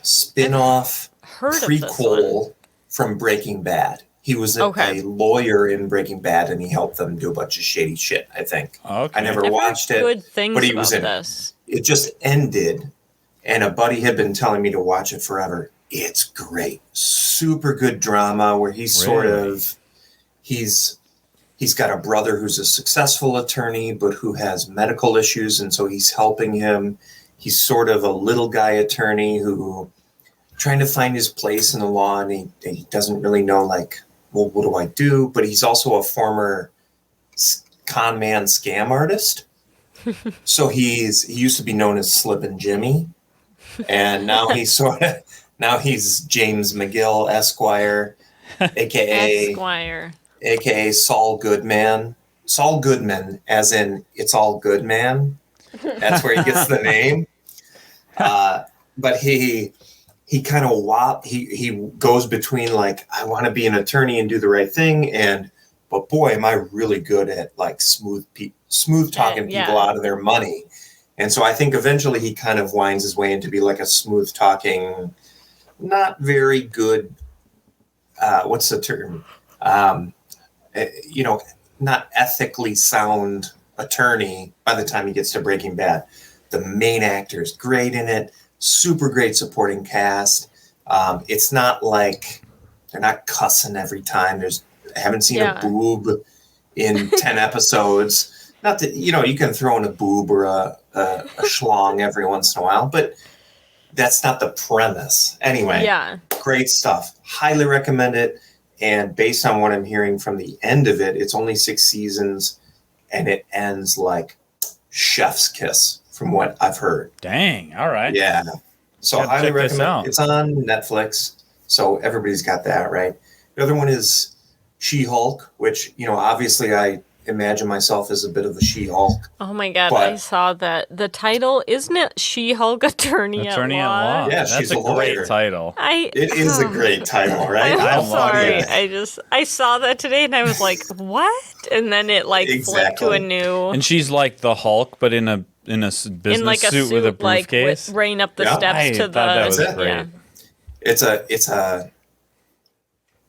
spin-off prequel from Breaking Bad. He was a lawyer in Breaking Bad, and he helped them do a bunch of shady shit, I think. Okay. I never watched it, good things but he was in this. It just ended, and a buddy had been telling me to watch it forever. It's great. Super good drama where he's he's got a brother who's a successful attorney, but who has medical issues, and so he's helping him. He's sort of a little guy attorney who trying to find his place in the law, and he doesn't really know, like, well, what do I do? But he's also a former con man scam artist. So he used to be known as Slippin' Jimmy, and now he's James McGill Esquire, aka Saul Goodman. Saul Goodman, as in it's all good, man. That's where he gets the name. But he kind of he goes between like, I want to be an attorney and do the right thing, but boy, am I really good at like smooth talking people out of their money. And so I think eventually he kind of winds his way into be like a smooth talking, not very good. What's the term? Not ethically sound attorney by the time he gets to Breaking Bad. The main actor is great in it. Super great supporting cast. It's not like they're not cussing every time. I haven't seen a boob in 10 episodes. Not that, you can throw in a boob or a schlong every once in a while, but that's not the premise. Anyway, great stuff. Highly recommend it. And based on what I'm hearing from the end of it, it's only 6 seasons, and it ends like chef's kiss from what I've heard. Dang. All right. Yeah. So I highly check this recommend. out. It's on Netflix, so everybody's got that, right? The other one is She-Hulk, which, obviously I imagine myself as a bit of a She-Hulk. Oh my God, But- I saw that. The title, isn't it She-Hulk Attorney at Law? Yeah, That's she's a a lawyer. great title. It is a great title, right? I'm love sorry. it. I saw that today and I was like, what? And then it flipped to Exactly. a new... And she's like the Hulk, but in a business in like a suit with a like briefcase. running up the Yeah. steps I to thought the... that was That's it. great. Yeah.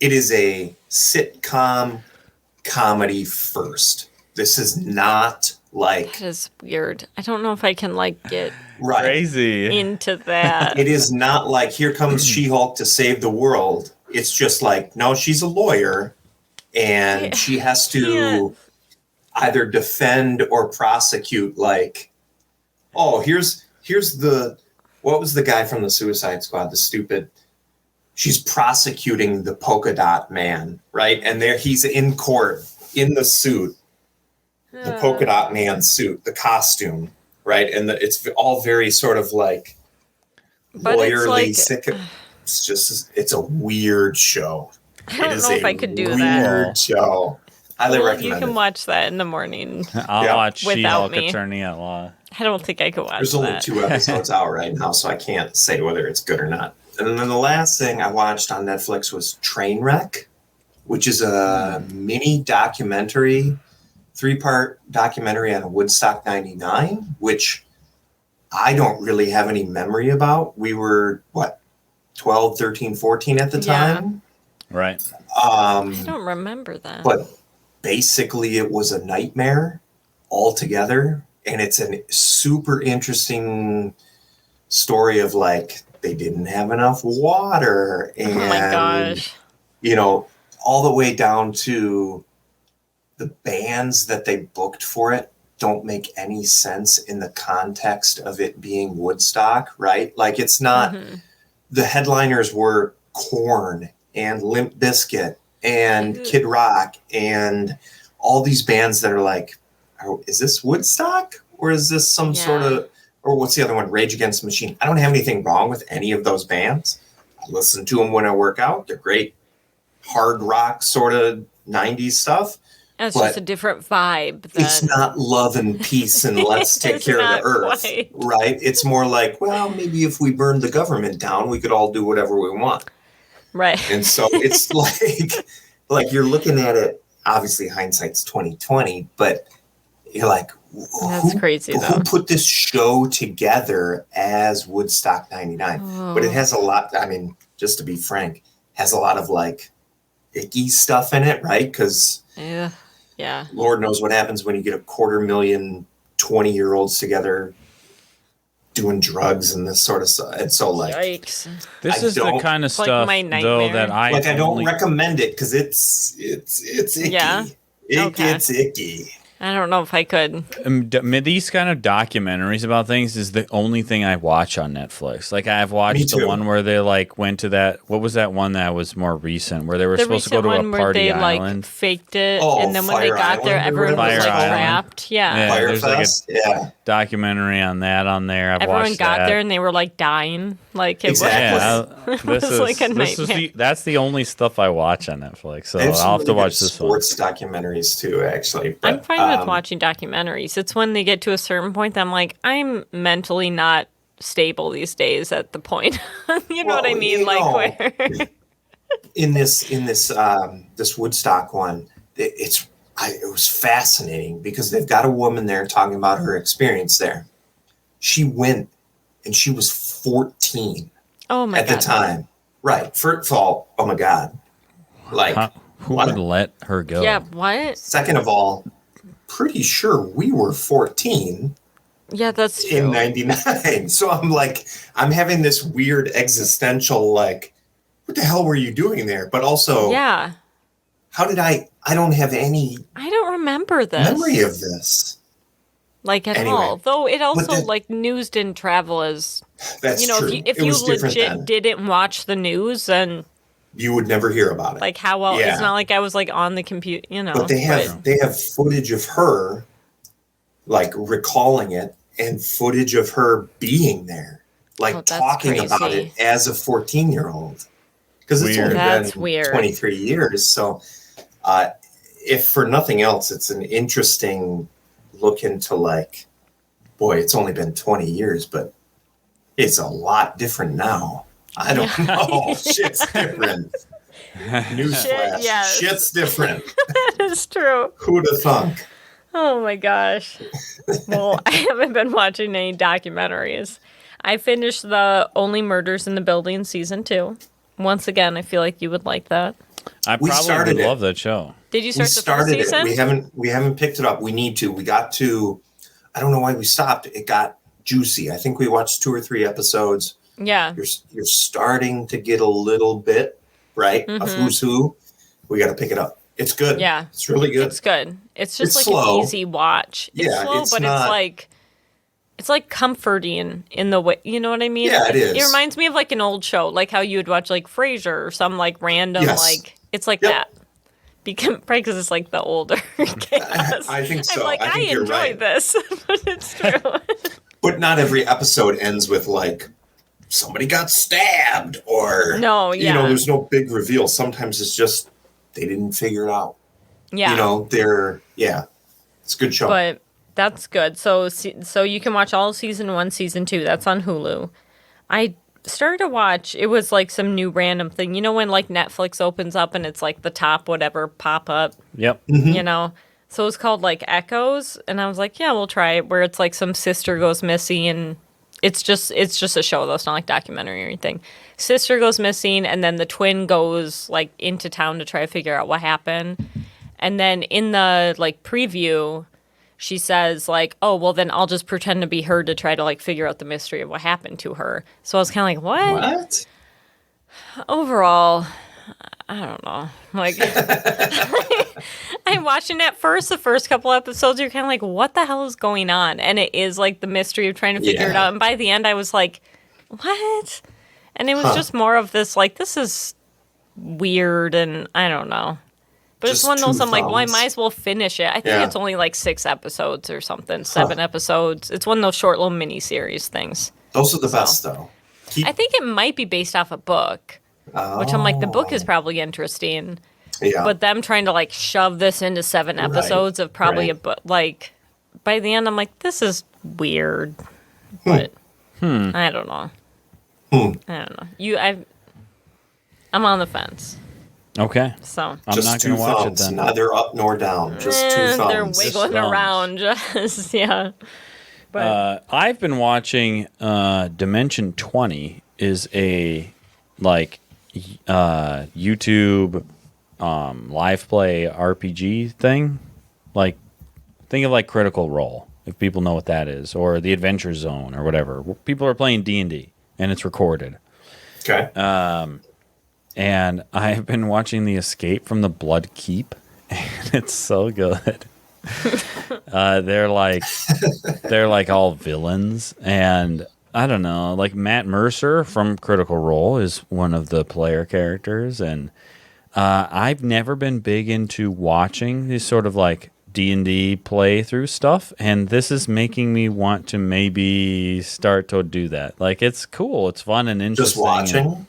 It is a sitcom comedy first. This is not like That is weird. I don't know if I can get right. Crazy. into that. It is not like here comes She-Hulk to save the world. It's just like, no, she's a lawyer and she has to either defend or prosecute here's what was the guy from the Suicide Squad, the stupid, she's prosecuting the polka dot man, right? And there he's in court in the suit, the polka dot man suit, the costume, right? And it's all very sort of like But lawyerly, it's sick. It's a weird show. I don't know if I could do weird that. show. Highly Well, recommend you can it. watch that in the morning. I'll Yeah. watch Without She-Hulk me. Attorney at Law. I don't think I could watch There's only that. 2 episodes out right now, so I can't say whether it's good or not. And then the last thing I watched on Netflix was Trainwreck, which is a mini documentary, 3-part documentary on Woodstock 99, which I don't really have any memory about. We were, 12, 13, 14 at the time? Right. I don't remember that. But basically it was a nightmare altogether. And it's a super interesting story of they didn't have enough water. And, oh my gosh. all the way down to the bands that they booked for it don't make any sense in the context of it being Woodstock, right? It's not, the headliners were Korn and Limp Bizkit and Kid Rock and all these bands that are is this Woodstock or is this some sort of, or what's the other one? Rage Against the Machine. I don't have anything wrong with any of those bands. I listen to them when I work out. They're great hard rock sort of 90s stuff. It's but just a different vibe. It's not love and peace and let's take It's care of the not earth, quite. right? It's more maybe if we burned the government down, we could all do whatever we want. Right. And so it's like you're looking at it, obviously hindsight's 2020, but you're like, That's crazy, who though. put this show together as Woodstock 99? But it has a lot, just to be frank, has a lot of icky stuff in it, right? Because Yeah. Lord knows what happens when you get 250,000 20-year-olds together doing drugs and this sort of stuff. And so Yikes. This I is the don't- kind of It's like stuff, my though, nightmare. that I I don't only- recommend it because it's icky. Yeah? It Okay. gets icky. I don't know if I could. These kind of documentaries about things is the only thing I watch on Netflix. I've Me watched the too. one where they went to that. What was that one that was more recent where they were The supposed to go recent to one a where party they island? faked it, Oh, and then when they Fire got there, Island or everyone was whatever. Fire Island. trapped. Yeah. Yeah. there's Firefest? Yeah. Documentary on that on there. I've Everyone watched got that. there and they were dying. It Exactly. was. It was like a nightmare. That's the only stuff I watch on Netflix. So They have some I'll have to really good watch this one. sports documentaries too, actually. I'm But, fine with watching documentaries. It's when they get to a certain point that I'm like, I'm mentally not stable these days at the point. You know what I Well, mean? you know, Where in this Woodstock one, it was fascinating because they've got a woman there talking about her experience there. She went and she was 14 oh my at god. the time. Right. First of all, oh my God. Who would let her go? Yeah, what? Second of all, pretty sure we were 14 Yeah, that's in true. 99. So I'm having this weird existential, what the hell were you doing there? But also, Yeah. how did I don't have any I don't remember this. memory of this. At Anyway, all. Though it also the- news didn't travel as That's true. true. If It you was different legit then. didn't watch the news, then You would never hear about it. how well Yeah. it's not like I was on the computer, But they have footage of her like recalling it and footage of her being there, like talking about it as a 14-year-old. Because it's only been 23 years. So if for nothing else, it's an interesting look into like, boy, it's only been 20 years, but it's a lot different now. I don't know. Shit's different. Newsflash. Shit's different. That is true. Who'd have thunk? Oh my gosh. Well, I haven't been watching any documentaries. I finished the Only Murders in the Building season 2. Once again, I feel like you would like that. I probably would love that show. Did you start the first season? We haven't picked it up. We need to. We got to. I don't know why we stopped. It got juicy. I think we watched 2 or 3 episodes. Yeah. You're starting to get a little bit right of who's who. We got to pick it up. It's good. Yeah. It's really good. It's good. It's just like slow. an easy watch. It's slow, but it's like comforting in the way, you know what I mean? Yeah, it is. It reminds me of like an old show, like how you would watch like Frasier or some like random like it's like that. Probably because it's like the older chaos. I think so. I'm like, I enjoy this, but it's true. But not every episode ends with like somebody got stabbed or you know, there's no big reveal. Sometimes it's just they didn't figure it out. Yeah. You know, it's a good show. But that's good. So you can watch all season 1, season 2. That's on Hulu. I started to watch, it was like some new random thing. You know when like Netflix opens up and it's like the top whatever pop up? Yep. You know? So it's called like Echoes. And I was like, yeah, we'll try it. Where it's like some sister goes missing and it's just a show though. It's not like documentary or anything. Sister goes missing and then the twin goes like into town to try to figure out what happened. And then in the like preview, she says like, oh, well then I'll just pretend to be her to try to like figure out the mystery of what happened to her. So I was kind of like, what? Overall, I don't know. Like, I'm watching it first, the first couple episodes, you're kind of like, what the hell is going on? And it is like the mystery of trying to figure it out. And by the end, I was like, what? And it was just more of this, like, this is weird and I don't know. But just it's one of those, I'm like, well, I might as well finish it. I think it's only like 6 episodes or something, 7 episodes. It's one of those short little mini-series things. Those are the best, though. I think it might be based off a book, which I'm like, the book is probably interesting. Yeah. But them trying to like shove this into 7 episodes of probably a book, like, by the end, I'm like, this is weird. But I don't know. I don't know. I'm on the fence. Okay. So I'm not going to watch it then. Neither up nor down. Just 2 thumbs. They're wiggling around. Just, But I've been watching Dimension 20 is a like YouTube live play RPG thing. Like think of like Critical Role, if people know what that is, or the Adventure Zone or whatever. People are playing D&D and it's recorded. Okay. And I've been watching The Escape from the Blood Keep, and it's so good. They're like all villains, and I don't know, like Matt Mercer from Critical Role is one of the player characters, and I've never been big into watching these sort of like D&D playthrough stuff, and this is making me want to maybe start to do that. Like it's cool, it's fun and interesting. Just watching.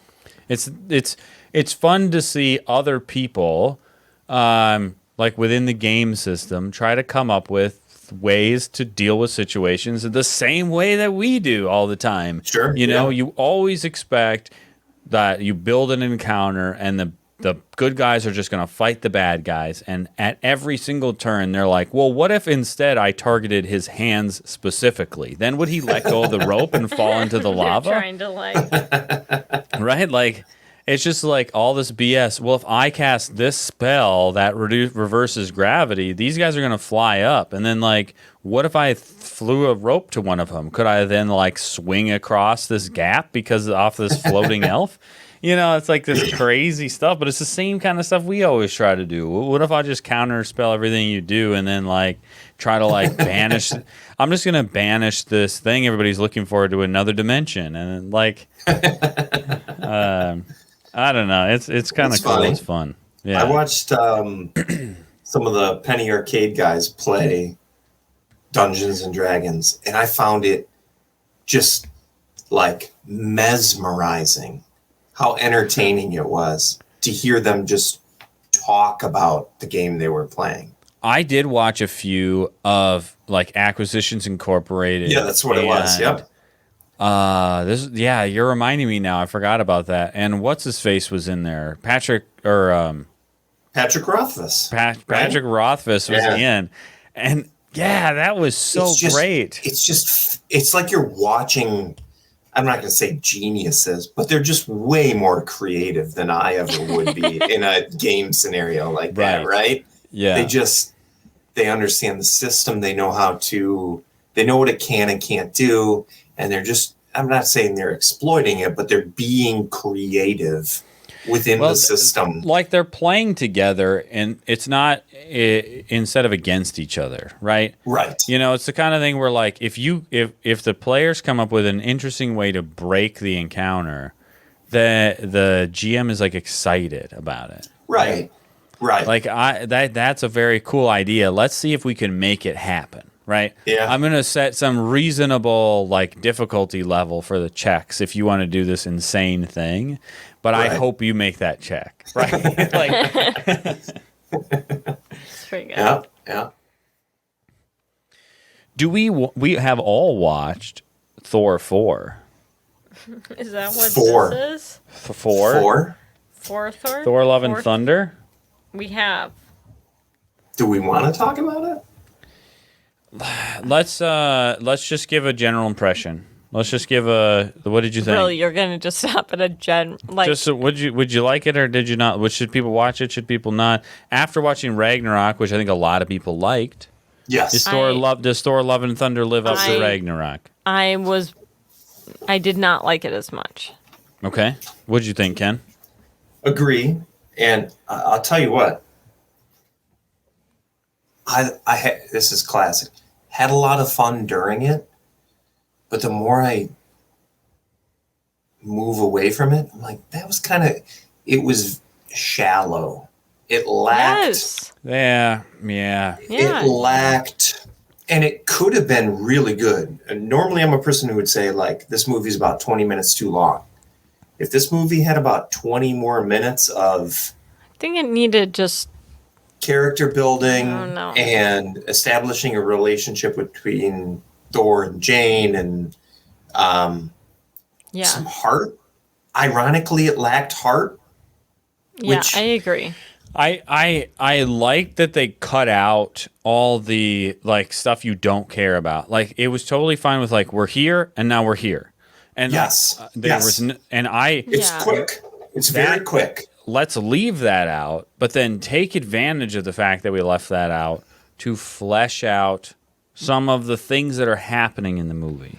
It's fun to see other people, like within the game system, try to come up with ways to deal with situations the same way that we do all the time. Sure. You know, you always expect that you build an encounter and the good guys are just going to fight the bad guys. And at every single turn, they're like, well, what if instead I targeted his hands specifically? Then would he let go of the rope and fall into the lava? Trying to like... Right? Like... It's just like all this BS. Well, if I cast this spell that reverses gravity, these guys are going to fly up. And then, like, what if I flew a rope to one of them? Could I then, like, swing across this gap because off this floating elf? You know, it's like this crazy stuff, but it's the same kind of stuff we always try to do. What if I just counter spell everything you do and then, like, try to, like, banish... I'm just going to banish this thing everybody's looking for to another dimension. And, like... I don't know. It's kind of cool. It's fun. Yeah. I watched some of the Penny Arcade guys play Dungeons and Dragons, and I found it just like mesmerizing how entertaining it was to hear them just talk about the game they were playing. I did watch a few of like Acquisitions Incorporated. Yeah, that's what it was. Yep. You're reminding me now. I forgot about that. And what's his face was in there? Patrick Rothfuss. Patrick Rothfuss was in, and yeah, that was so great. It's like you're watching. I'm not going to say geniuses, but they're just way more creative than I ever would be in a game scenario like that, right? Yeah. They understand the system. They know they know what it can and can't do. And I'm not saying they're exploiting it, but they're being creative within the system. Like they're playing together, and it's not instead of against each other, right? Right. You know, it's the kind of thing where like if the players come up with an interesting way to break the encounter, the GM is like excited about it. Right. Right. Like that's a very cool idea. Let's see if we can make it happen. Right. Yeah. I'm gonna set some reasonable like difficulty level for the checks if you want to do this insane thing, but I hope you make that check. Right. It's pretty good. Yeah. Yeah. Do we have all watched Thor 4? Is that what Four. this is? 4? Thor? Thor Love and Thunder? We have. Do we want to talk about it? Let's just give a general impression. Let's just give what did you think? Really, you're gonna just stop at a Just would you like it or did you not? Should people watch it? Should people not? After watching Ragnarok, which I think a lot of people liked, Yes. does Thor Love and Thunder live up to Ragnarok? I did not like it as much. Okay, what did you think, Ken? Agree. And I'll tell you what. This is classic. Had a lot of fun during it, but the more I move away from it, I'm like, it was shallow. It lacked. Yeah. It lacked, and it could have been really good. And normally I'm a person who would say, like, this movie's about 20 minutes too long. If this movie had about 20 more minutes of... I think it needed just... character building and establishing a relationship between Thor and Jane and some heart. Ironically, it lacked heart. Yeah, I agree. I like that they cut out all the like stuff you don't care about. Like it was totally fine with like we're here and now we're here. And yes, it's quick. It's very quick. Let's leave that out, but then take advantage of the fact that we left that out to flesh out some of the things that are happening in the movie.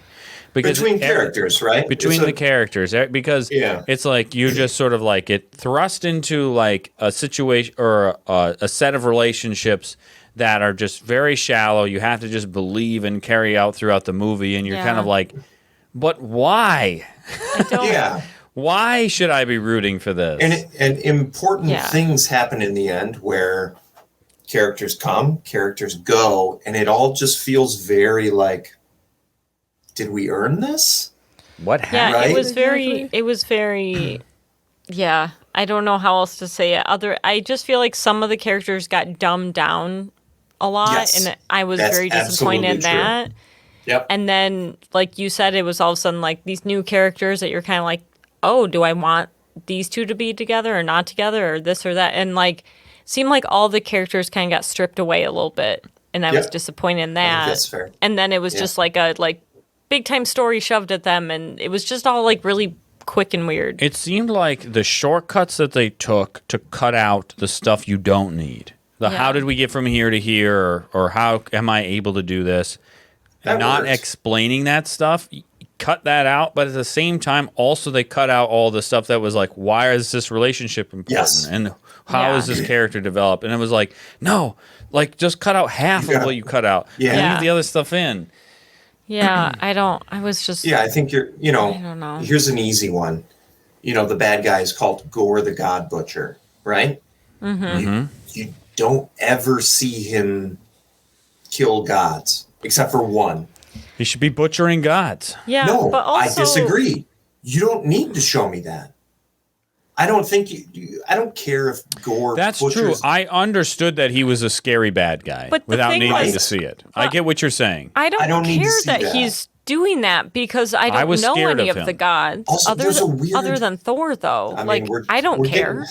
Between characters, right? Between the characters, because it's like you just sort of like it thrust into like a situation or a set of relationships that are just very shallow. You have to just believe and carry out throughout the movie, and you're kind of like, but why? I don't. Why should I be rooting for this? And important things happen in the end where characters come, characters go, and it all just feels very like, did we earn this? What happened? Yeah, right? it was very, yeah, I don't know how else to say it. I just feel like some of the characters got dumbed down a lot, and I was very disappointed in that. True. Yep. And then, like you said, it was all of a sudden like these new characters that you're kind of like, oh, do I want these two to be together or not together or this or that? And like, seemed like all the characters kind of got stripped away a little bit, and I was disappointed in that. I think that's fair. And then it was just like a big time story shoved at them, and it was just all like really quick and weird. It seemed like the shortcuts that they took to cut out the stuff you don't need. How did we get from here to here, or how am I able to do this? And not explaining that stuff, cut that out. But at the same time, also they cut out all the stuff that was like, why is this relationship important? Yes. And how is this character developed? And it was like, no, like just cut out half of what you cut out. Yeah. And leave the other stuff in. Yeah, I was just... Yeah, I think I don't know. Here's an easy one. The bad guy is called Gore the God Butcher, right? Mm-hmm. You don't ever see him kill gods. except for one. He should be butchering gods. Yeah, No, but also, I disagree. You don't need to show me that. I don't think I don't care if Gore. That's true. butchers. I understood that he was a scary bad guy But the without thing needing was- to see it. I get what you're saying. I don't need to care see that that. he's doing that because I don't was know scared any of of him. the gods Also, there's a weird- other than Thor, though. I mean, like, I don't care.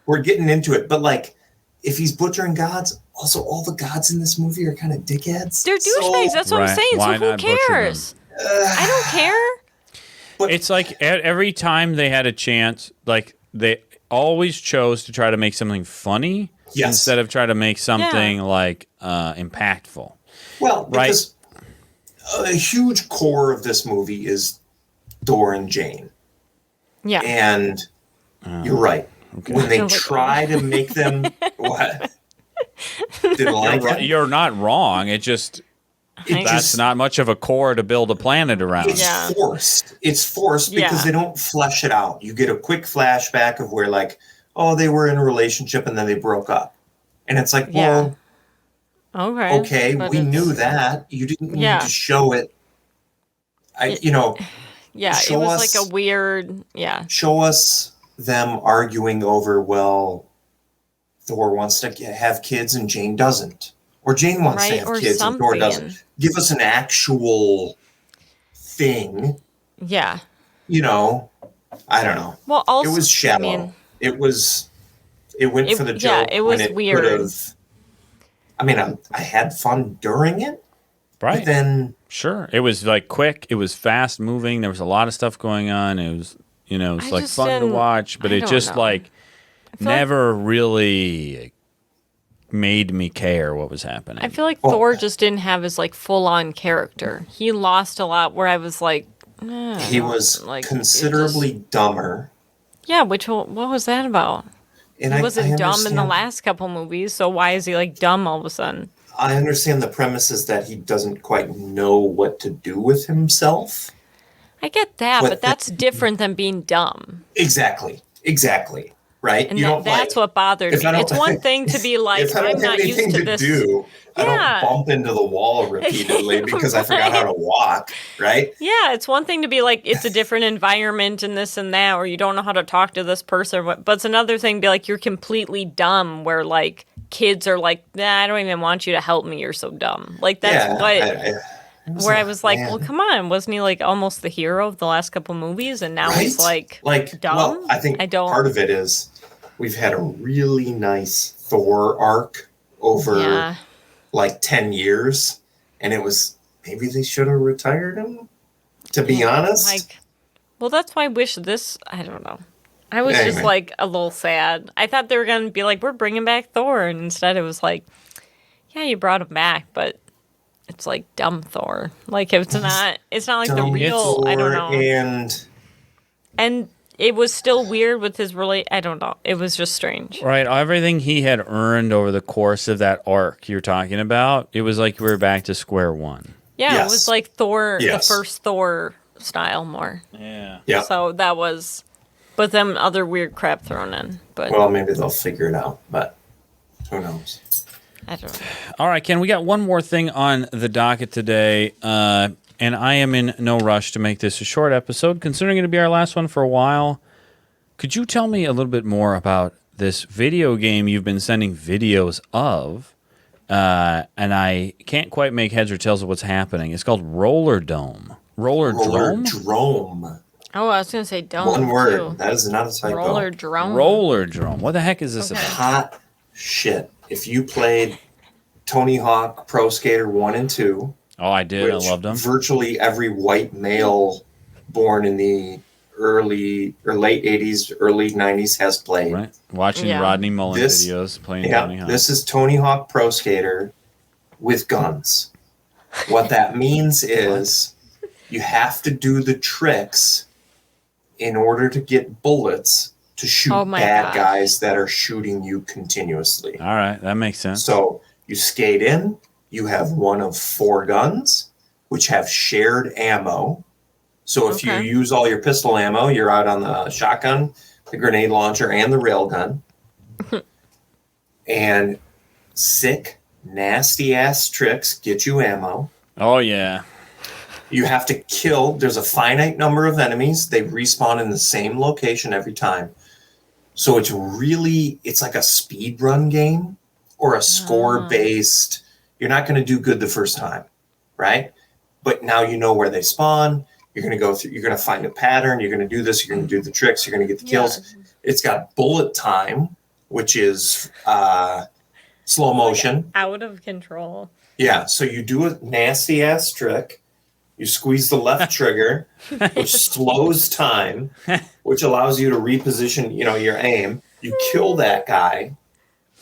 We're getting into it, but like, if he's butchering gods, also all the gods in this movie are kind of dickheads. They're douchebags. That's what I'm Right. saying. Why So who not butcher them? cares? I don't care. It's like every time they had a chance, like they always chose to try to make something funny Yes. instead of try to make something like impactful. Well, Right. because a huge core of this movie is Thor and Jane. Yeah. And you're right. When they Oh my try to make them what? Didn't like it? You're not wrong. It just that's not much of a core to build a planet around. It's Yeah. forced. It's forced because Yeah. they don't flesh it out. You get a quick flashback of where, like, oh, they were in a relationship and then they broke up. And it's like, well, okay, but we it's- knew that. You didn't need Yeah. to show it. Yeah, it show was us- like a weird. Yeah. Show us them arguing over, well, Thor wants to have kids and Jane doesn't. Or Jane wants to Right, have or kids and Thor something. doesn't. Give us an actual thing. Yeah. I don't know. Well, also It was shallow. I mean, it went for the joke. yeah, it was when weird. could've- I mean, I had fun during it, Right. but then Sure. It was like quick. It was fast moving. There was a lot of stuff going on. It was, it's I like just fun to didn't- watch, but I it don't just know. like feel like- never really made me care what was happening. I feel like Well- Thor just didn't have his like full on character. He lost a lot where I was like, he was like, it considerably dumber. yeah, what was that about? And He I wasn't dumb in the understand- last couple movies, so why is he like dumb all of a sudden? I understand the premise is that he doesn't quite know what to do with himself. I get that, But but that's different than being dumb. Exactly. Right? And that's what bothered if me. I don't- It's one thing to be like, if I don't I'm have not anything used to to this. do, I Yeah. don't bump into the wall repeatedly because I forgot how to walk, right? Yeah, it's one thing to be like, it's a different environment and this and that, or you don't know how to talk to this person. But it's another thing to be like, you're completely dumb, where like kids are like, nah, I don't even want you to help me. You're so dumb. Like, that's where I was like, man. well, come on. Wasn't he like almost the hero of the last couple movies? And now he's like dumb? Well, I think I don't. part of it is we've had a really nice Thor arc over Yeah. like 10 years, and it was maybe they should have retired him, to be honest. Like, well, that's why I wish this, I don't know. I was just Anyway. like a little sad. I thought they were going to be like, we're bringing back Thor. And instead it was like, yeah, you brought him back, but it's like dumb Thor. Like it's not like the Dumb real, I don't Thor know. And it was still weird with his I don't know. It was just strange. Right, everything he had earned over the course of that arc you're talking about, it was like we were back to square one. Yeah, Yes. it was like Thor, Yes. the first Thor style more. yeah, So that was, but then other weird crap thrown in. But well, maybe they'll figure it out, but who knows? I don't know. All right, Ken, we got one more thing on the docket today, and I am in no rush to make this a short episode, considering it to be our last one for a while. Could you tell me a little bit more about this video game you've been sending videos of, and I can't quite make heads or tails of what's happening? It's called Rollerdrome. Rollerdrome? Rollerdrome. Oh, I was going to say don't. One word. Too. That is not a typo. Rollerdrome. Rollerdrome. What the heck is this about? Hot shit. If you played Tony Hawk Pro Skater 1 and 2, Oh, I did. I which loved them. virtually every white male born in the early or late 80s, early 90s has played. Right, watching Yeah. Rodney Mullen This- videos, playing Tony Yeah, Hawk. this is Tony Hawk Pro Skater with guns. What that means is you have to do the tricks in order to get bullets to shoot Oh my bad gosh. guys that are shooting you continuously. All right, that makes sense. So you skate in, you have one of 4 guns, which have shared ammo. So if Okay. you use all your pistol ammo, you're out on the shotgun, the grenade launcher, and the railgun. And sick, nasty ass tricks get you ammo. Oh, yeah. You have to kill. There's a finite number of enemies. They respawn in the same location every time. So it's like a speed run game or a score based. You're not going to do good the first time, right? But now you know where they spawn. You're going to go through. You're going to find a pattern. You're going to do this. You're going to do the tricks. You're going to get the kills. It's got bullet time, which is slow motion. Out of control. Yeah. So you do a nasty ass trick. You squeeze the left trigger, which slows time, which allows you to reposition, your aim. You kill that guy,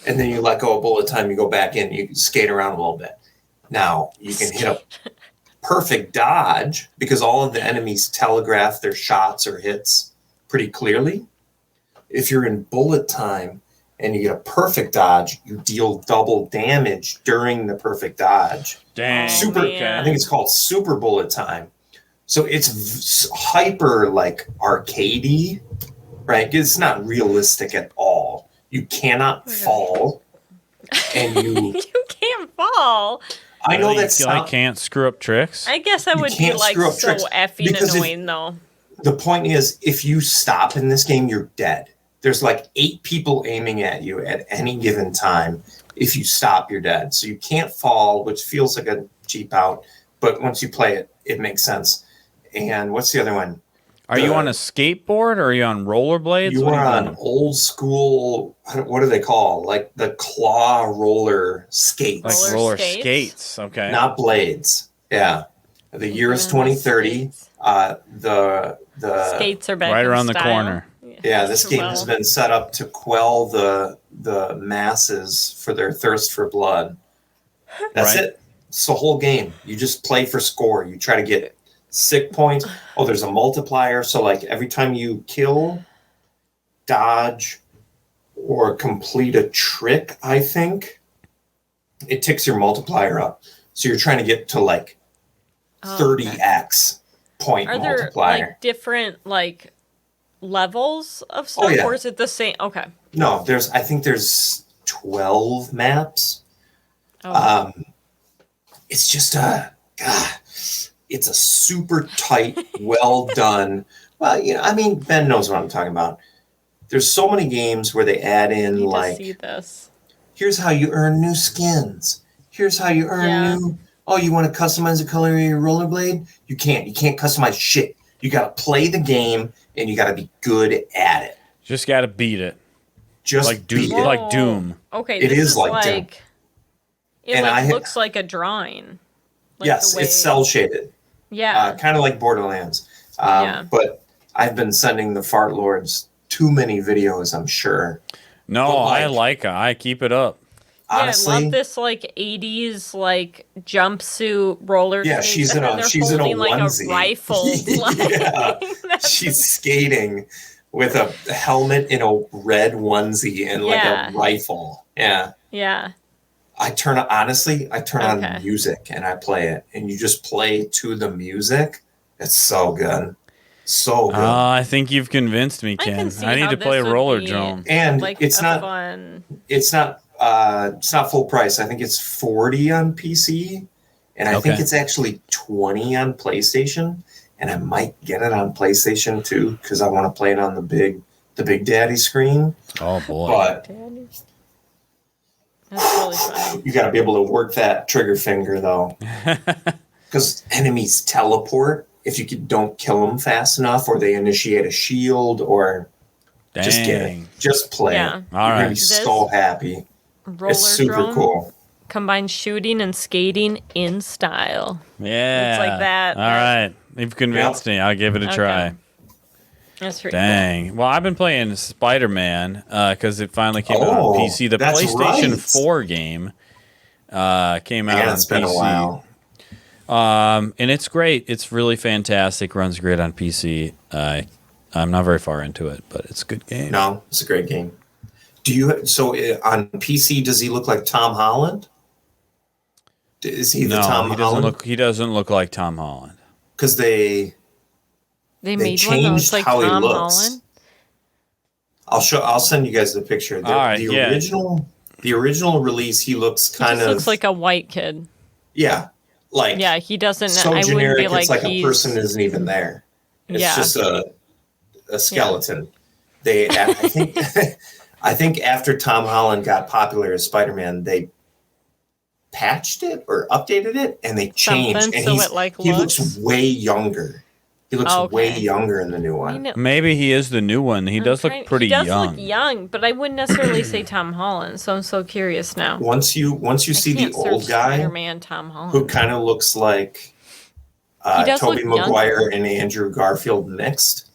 and then you let go of bullet time. You go back in. You skate around a little bit. Now you can hit a perfect dodge because all of the enemies telegraph their shots or hits pretty clearly. If you're in bullet time and you get a perfect dodge, you deal double damage during the perfect dodge. Dang. I think it's called super bullet time. So it's hyper like arcadey, right? It's not realistic at all. You cannot fall, and you can't fall. I know that's I can't screw up tricks. I guess that would be like so effing annoying, though. The point is, if you stop in this game, you're dead. There's like 8 people aiming at you at any given time. If you stop, you're dead. So you can't fall, which feels like a cheap out. But once you play it, it makes sense. And what's the other one? Are you on a skateboard or are you on rollerblades? You are on old school, what do they call? Like the claw roller skates. Like roller skates. Okay. Not blades. Yeah. The year is 2030. The skates are back right around the corner. Yeah, this game has been set up to quell the masses for their thirst for blood. That's it. It's the whole game. You just play for score. You try to get sick points. Oh, there's a multiplier. So like every time you kill, dodge, or complete a trick, I think, it ticks your multiplier up. So you're trying to get to like 30x point multiplier. Are there like different like levels of stuff, or is it the same? Okay. No, I think there's 12 maps. It's just it's a super tight, well done. Well, Ben knows what I'm talking about. There's so many games where they add in like, see this. Here's how you earn new skins. Here's how you earn new. Oh, you want to customize the color of your rollerblade? You can't. You can't customize shit. You got to play the game and you got to be good at it. Just got to beat it. Just like Doom. Like Doom. Okay, it is like Doom. It looks like a drawing. Like yes, it's cell shaded. Yeah. Kind of like Borderlands. But I've been sending the fart lords too many videos, I'm sure. No, I keep it up. Honestly, I love this like 80s like jumpsuit roller. Yeah, she's in a onesie. Like a rifle. Yeah, she's skating with a helmet in a red onesie and like a rifle. Yeah. Yeah. I turn on music and I play it, and you just play to the music. It's so good. So good. I think you've convinced me, Ken. I need to play Rollerdrome. And like it's not fun. It's not full price. I think it's $40 on PC, and I think it's actually $20 on PlayStation. And I might get it on PlayStation too because I want to play it on the Big Daddy screen. Oh boy! But that's really funny. You got to be able to work that trigger finger though, because enemies teleport if you don't kill them fast enough, or they initiate a shield, or just get it. Just play it. All You're gonna be so happy. It's super cool. Combines shooting and skating in style. Yeah. It's like that. All right. You've convinced me. I'll give it a try. That's pretty cool. Well, I've been playing Spider-Man because it finally came out on PC. The PlayStation 4 game came out on PC. Been a while. And it's great. It's really fantastic. Runs great on PC. I'm not very far into it, but it's a good game. No, it's a great game. On PC, does he look like Tom Holland? Is he Tom Holland? He doesn't look like Tom Holland. Because they made one that looks like Tom Holland. I'll send you guys the picture. The original release, he looks kind of looks like a white kid. Yeah, Like, Yeah, he doesn't. so I wouldn't generic, be like it's like he's. a person isn't even there. It's Yeah. just a skeleton. I think I think after Tom Holland got popular as Spider-Man, they patched it or updated it, and they changed. Something, And so he's, it, like, he looks looks- way younger. He looks way Okay. younger in the new one. I know- Maybe he is the new one. He does look pretty He does young. look young, but I wouldn't necessarily say Tom Holland. So I'm so curious now. Once you see the Can't search old guy Spider-Man Tom Holland. who kind of looks like He does Tobey look Maguire younger. and Andrew Garfield mixed,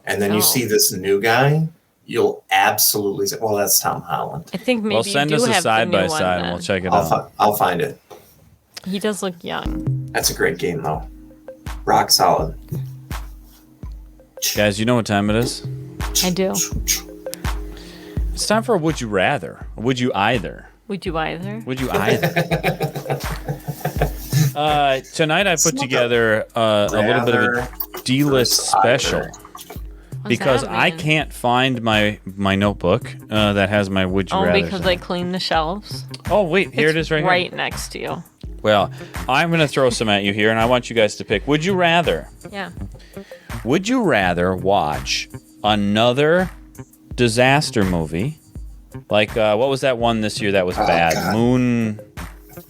and then you Oh. see this new guy, you'll absolutely say, "Well, that's Tom Holland." I think maybe Well, send you do us a have side the by new one, side and then. we'll check it out. I'll find it. He does look young. That's a great game, though. Rock solid. Guys, you know what time it is? I do. It's time for a Would You Rather. Would you either? Would you either? Would you either? Tonight I put together a little bit of a D-list special because that I mean? can't find my notebook that has my Would You Oh, Rather. because I clean the shelves. Oh, wait, here it is right here. Right next to you. Well, I'm going to throw some at you here, and I want you guys to pick. Would you rather? Yeah. Would you rather watch another disaster movie? Like, what was that one this year that was bad? God. Moonfall?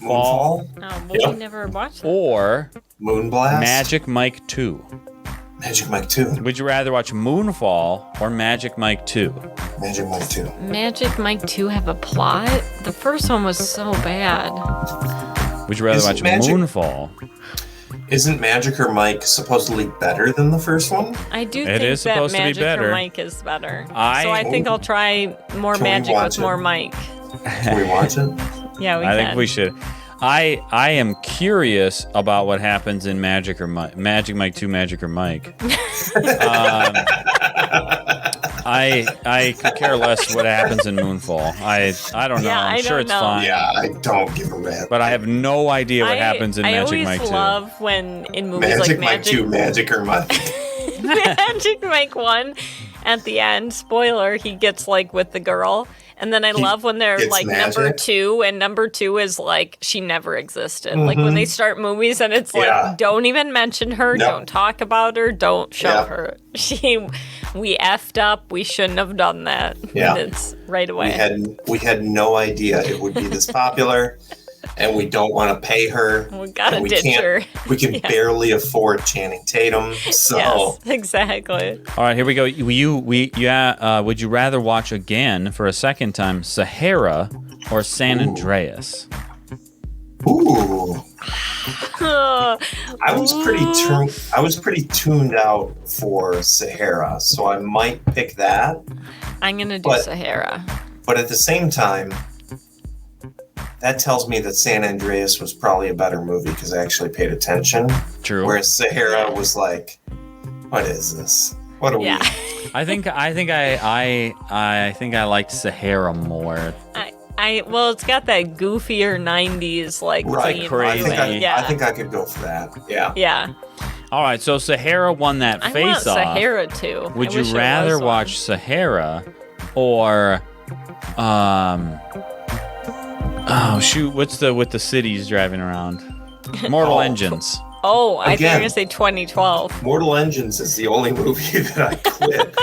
Moonfall? Oh, well, Yep. we never watched that. Or Moonblast? Magic Mike 2? Magic Mike 2. Would you rather watch Moonfall or Magic Mike 2? Magic Mike 2. Magic Mike 2 have a plot? The first one was so bad. Would you rather Isn't watch Magic- Moonfall? Isn't Magic Mike supposedly better than the first one? I do It think is that supposed to be Magic better. Mike is better. I- So I think I'll try more Can we Magic watch with it? more Mike. Can we watch it? Yeah, we I can. think we should. I am curious about what happens in Magic Mike 2, Magic or Mike. I could care less what happens in Moonfall. I don't know. Yeah, I'm I sure don't it's know. fine. Yeah, I don't give a rip. But I have no idea what happens in I Magic always Mike 2. love when in movies Magic like Mike 2, Magic or Mike. Magic Mike 1 at the end, spoiler, he gets like with the girl. And then I love when they're gets like magic? number 2, and number 2 is like she never existed. Like when they start movies and it's like, Yeah. don't even mention her, No. don't talk about her, don't show Yeah. her. We effed up, we shouldn't have done that. Yeah. And it's right away. We had no idea it would be this popular, and we don't want to pay her. We gotta and ditch her. We can Yeah. barely afford Channing Tatum. So Yes, exactly. All right, here we go. Would you rather watch again for a second time Sahara or San Andreas? ooh. I was pretty tuned out for Sahara, so I might pick that. I'm gonna do But- Sahara. But at the same time, that tells me that San Andreas was probably a better movie because I actually paid attention. True. Whereas Sahara was like, what is this? What are we? Yeah. I think I liked Sahara more. Well, it's got that goofier '90s like Right, theme crazy. to it. I think I could go for that. Yeah. Yeah. All right, so Sahara won that I want face off. Sahara too. Would I you wish it rather was one. watch Sahara or oh shoot, what's the with the cities driving around? Mortal Oh. Engines. Oh, I think you're Again. gonna say 2012. Mortal Engines is the only movie that I quit.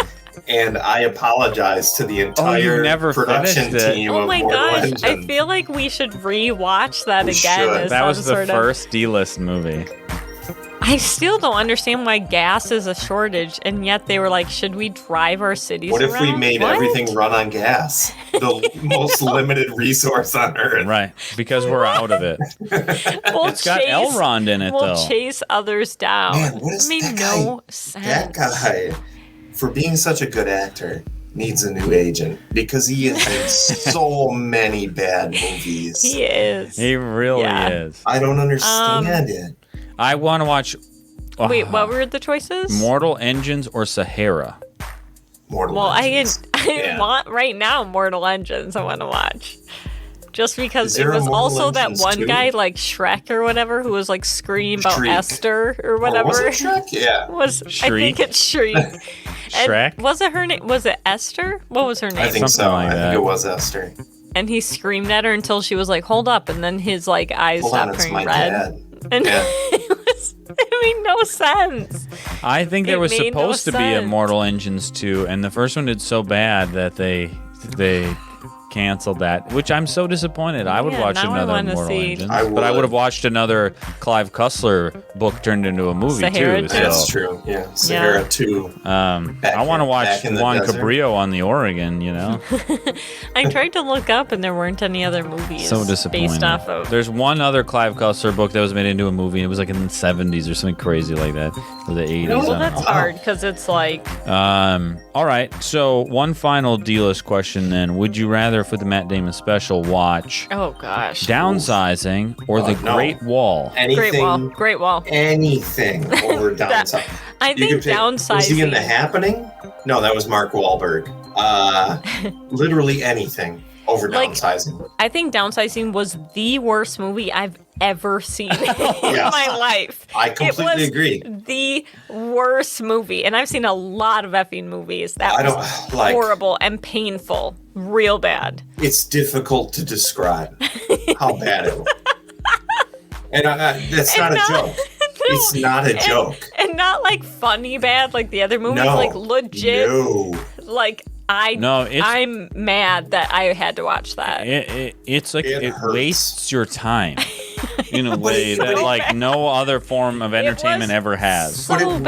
And I apologize to the entire never production finished it. team Oh of my Mortal gosh, Engines. I feel like we should rewatch that We again. should. as That some was the sort of- first D-list movie. I still don't understand why gas is a shortage, and yet they were like, should we drive our cities What if we around? made What? everything run on gas? The most limited resource on Earth. Right, because we're out of it. We'll It's got Elrond in it, we'll though. chase others down. Man, what is it made that no guy? sense. That guy, for being such a good actor, needs a new agent because he is in so many bad movies. He is. He really Yeah. is. I don't understand it. I want to watch Wait, what were the choices? Mortal Engines or Sahara. Mortal Well, Engines. I Yeah. want right now Mortal Engines. I want to watch. Just because Is it there a was Mortal also that Engines one 2? guy like Shrek or whatever who was like scream about Shriek. Esther or Or whatever. was it Shrek? Yeah. Was I Shriek? think it's Shriek. And Shrek? Was it her name? Was it Esther? What was her name? I think Something so. like I that. think it was Esther. And he screamed at her until she was like, "Hold up!" And then his like eyes Hold on, stopped it's turning my red. dad. And Yeah. it made no sense. I think there It was made no supposed to be a sense. Mortal Engines 2, and the first one did so bad that they canceled that, which I'm so disappointed. I would Yeah, watch now I another wanna Mortal see- Engines, I but I would. would have watched another Clive Cussler book turned into a movie Sahara too. too. That's So true. Yeah. Sahara 2. I want to watch back in the Juan desert. Cabrillo on the Oregon. You know, I tried to look up, and there weren't any other movies so disappointing. based off of. There's one other Clive Cussler book that was made into a movie. It was like in the 70s or something crazy like that, or the 80s. Really? I Well, don't that's know. hard because it's like All right. So one final D-list question then: would you rather, for the Matt Damon special, watch oh gosh, Downsizing or The no. Great Wall? Anything. Great Wall. Anything over downside. I You think could pick- Was he in The downsizing. Happening? No, that was Mark Wahlberg. Literally anything over Like- downsizing. I think downsizing was the worst movie I've ever seen in Yes. my life. I completely it was agree. The worst movie, and I've seen a lot of effing movies. That I was don't like. horrible and painful, real bad. It's difficult to describe how bad it was. And that's not And a joke. It's not a joke. And not like funny bad like the other movies, No. like legit. No. Like No, it's I'm mad that I had to watch that. it's like It it hurts. wastes your time in a way it's that so like no other form of entertainment was ever has. But So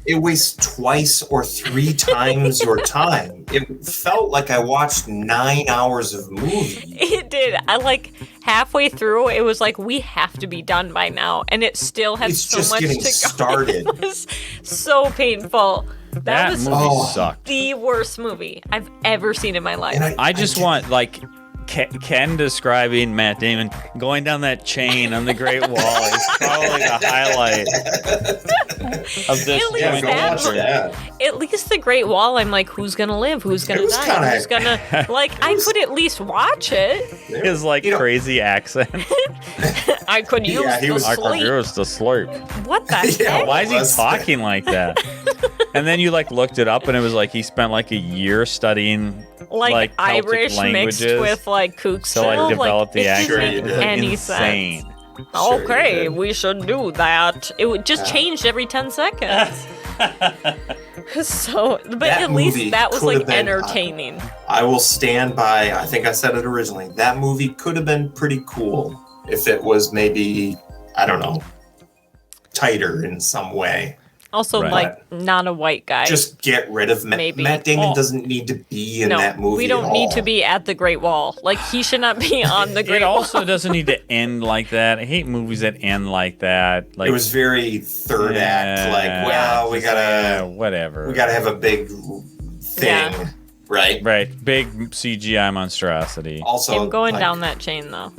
it wastes twice or 3 times your time. It felt like I watched 9 hours of movie. It did. I like halfway through, it was like we have to be done by now, and it still had It's so just much getting to go. started. It was so painful. That was movie Oh. sucked. the worst movie I've ever seen in my life. And I just want like Ken describing Matt Damon going down that chain on the Great Wall is probably the highlight of this At least Yeah, joint go that watch venture. that. At least the Great Wall, I'm like, who's gonna live? Who's gonna was die? kinda- Who's gonna like? I could at least watch it. His like You know- crazy accent. I could use Yeah, he the was- I sleep. could use the slurp. What the Yeah, heck? Why is he was talking like that? And then you like looked it up and it was like he spent like a year studying Like Celtic Irish mixed languages with like kook to like develop the it accent. didn't Sure make you did. any Insane. sense. Sure you Okay, did. we should do that. It would just Yeah. changed every 10 seconds. So, but That at least movie that was could like have been- entertaining. I will stand by, I think I said it originally, that movie could have been pretty cool if it was maybe, I don't know, tighter in some way. Also, Right. like not a white guy. Just get rid of Maybe. Matt Damon Oh. doesn't need to be in no, that movie we at don't need all. to be at the Great Wall. Like he should not be on the Great It Wall. also doesn't need to end like that. I hate movies that end like that. Like It was very third act, like, well, we gotta whatever. have a big thing, Yeah. right? Right, big CGI monstrosity. Also, Him going like, down that chain though.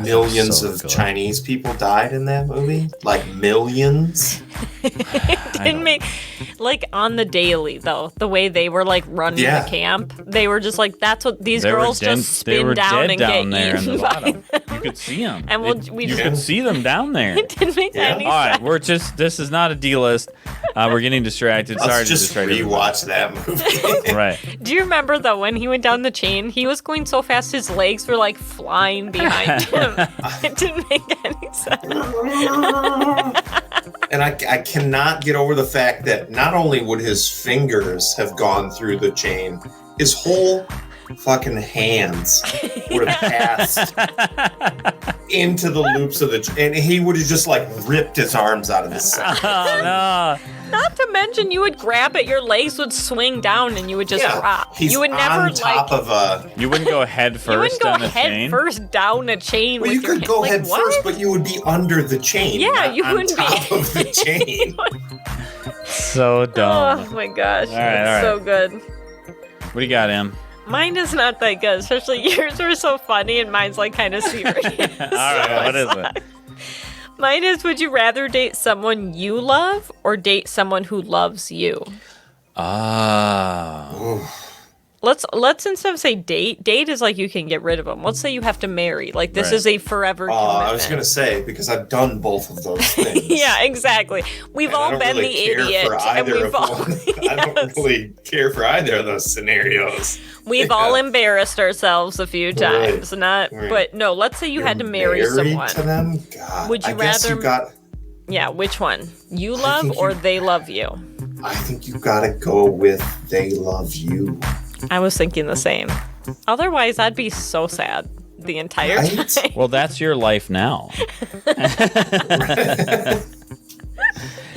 millions so of good. Chinese people died in that movie, like millions. Didn't make like on the daily though. The way they were like running Yeah. the camp, they were just like that's what these They were girls dead- just they spin were down dead and down get there in eaten the by bottom. You could see them. And we you just could see them down there. didn't make Yeah. any All right, sense. we're just. This is not a D list. We're getting distracted. Sorry Let's to just distract everybody. rewatch that movie. Right. Do you remember though when he went down the chain? He was going so fast his legs were like flying behind him. It didn't make any sense. And I cannot get over the fact that not only would his fingers have gone through the chain, his whole fucking hands would have passed into the loops of the and he would have just like ripped his arms out of the side. Oh no. Not to mention you would grab it, your legs would swing down and you would just drop. He's You would never on top like of a. You wouldn't go head you wouldn't first go down the head chain. first down a chain Well, with you your could go like, head what? first, but you would be under the chain. Yeah, not you on wouldn't be- top of the chain. So dumb. Oh my gosh. All right, That's all so good. What do you got, Em? Mine is not that good, especially yours were so funny and mine's like kind of serious. All right, what is it? Mine is, would you rather date someone you love or date someone who loves you? Ah. let's instead of say date is like you can get rid of them. Let's say you have to marry. Like this Right. is a forever commitment. I was gonna say, because I've done both of those things. Yeah, exactly. We've And I all don't been really the care idiot, for and either we've of all them. I don't really care for either of those scenarios. we've all embarrassed ourselves a few times. Right. But no. Let's say you had to marry Married someone. to them? God, Would you I guess rather- you got. Yeah, which one? You I love think or you- they love you? I think you gotta go with they love you. I was thinking the same. Otherwise, I'd be so sad the entire Right? time. Well, that's your life now.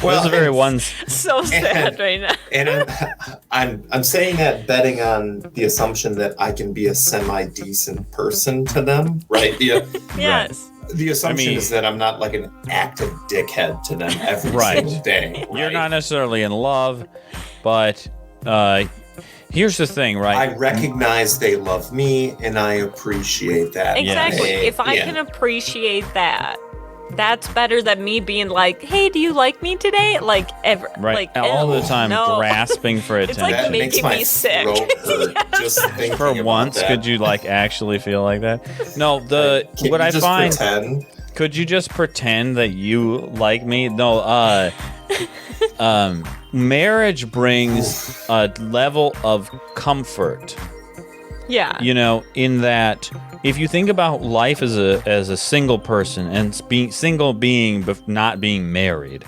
Well, Those are very and- ones. So sad right now. And I'm saying that betting on the assumption that I can be a semi-decent person to them, right? Yes. The assumption mean- is that I'm not like an active dickhead to them every Right. single day. You're right? not necessarily in love, but here's the thing, right? I recognize they love me, and I appreciate that. Exactly. Hey, If I yeah. can appreciate that, that's better than me being like, "Hey, do you like me today?" Like ever, Right, like all the ew, time no. grasping for It's attention. like that makes making my me sick. throat hurt just thinking For about once, that. could you like actually feel like that? No, Can't what you I just find. pretend? Could you just pretend that you like me? No, marriage brings a level of comfort. Yeah. You know, in that if you think about life as a single person and being not being married,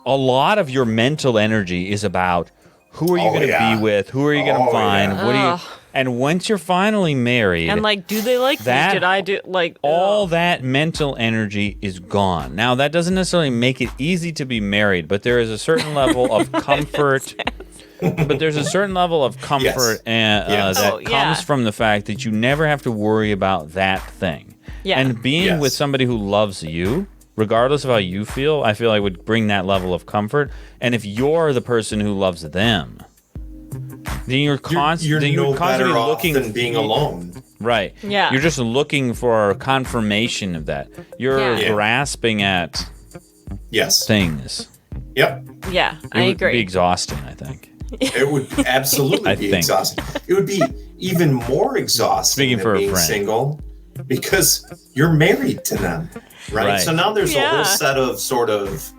a lot of your mental energy is about who are you Oh, going to yeah. be with, who are you going to Oh, find, yeah. what do you, Ugh. and once you're finally married, And like, do they like That- me? Did I do like all ugh. that mental energy is gone. Now, that doesn't necessarily make it easy to be married, but there is a certain level of comfort. But there's a certain level of comfort and, Yes. that Oh, yeah. comes from the fact that you never have to worry about that thing. Yeah. And being Yes. with somebody who loves you, regardless of how you feel, I feel like would bring that level of comfort. And if you're the person who loves them, then you're You're constantly no better off looking than being alone. Right. Yeah. You're just looking for confirmation of that. You're Yeah. grasping at Yes. things. Yep. Yeah, It I would agree. be exhausting, I think. It would absolutely I be think. exhausting. It would be even more exhausting Speaking than for a being friend. single because you're married to them, right? Right. So now there's a Yeah. whole set of sort of,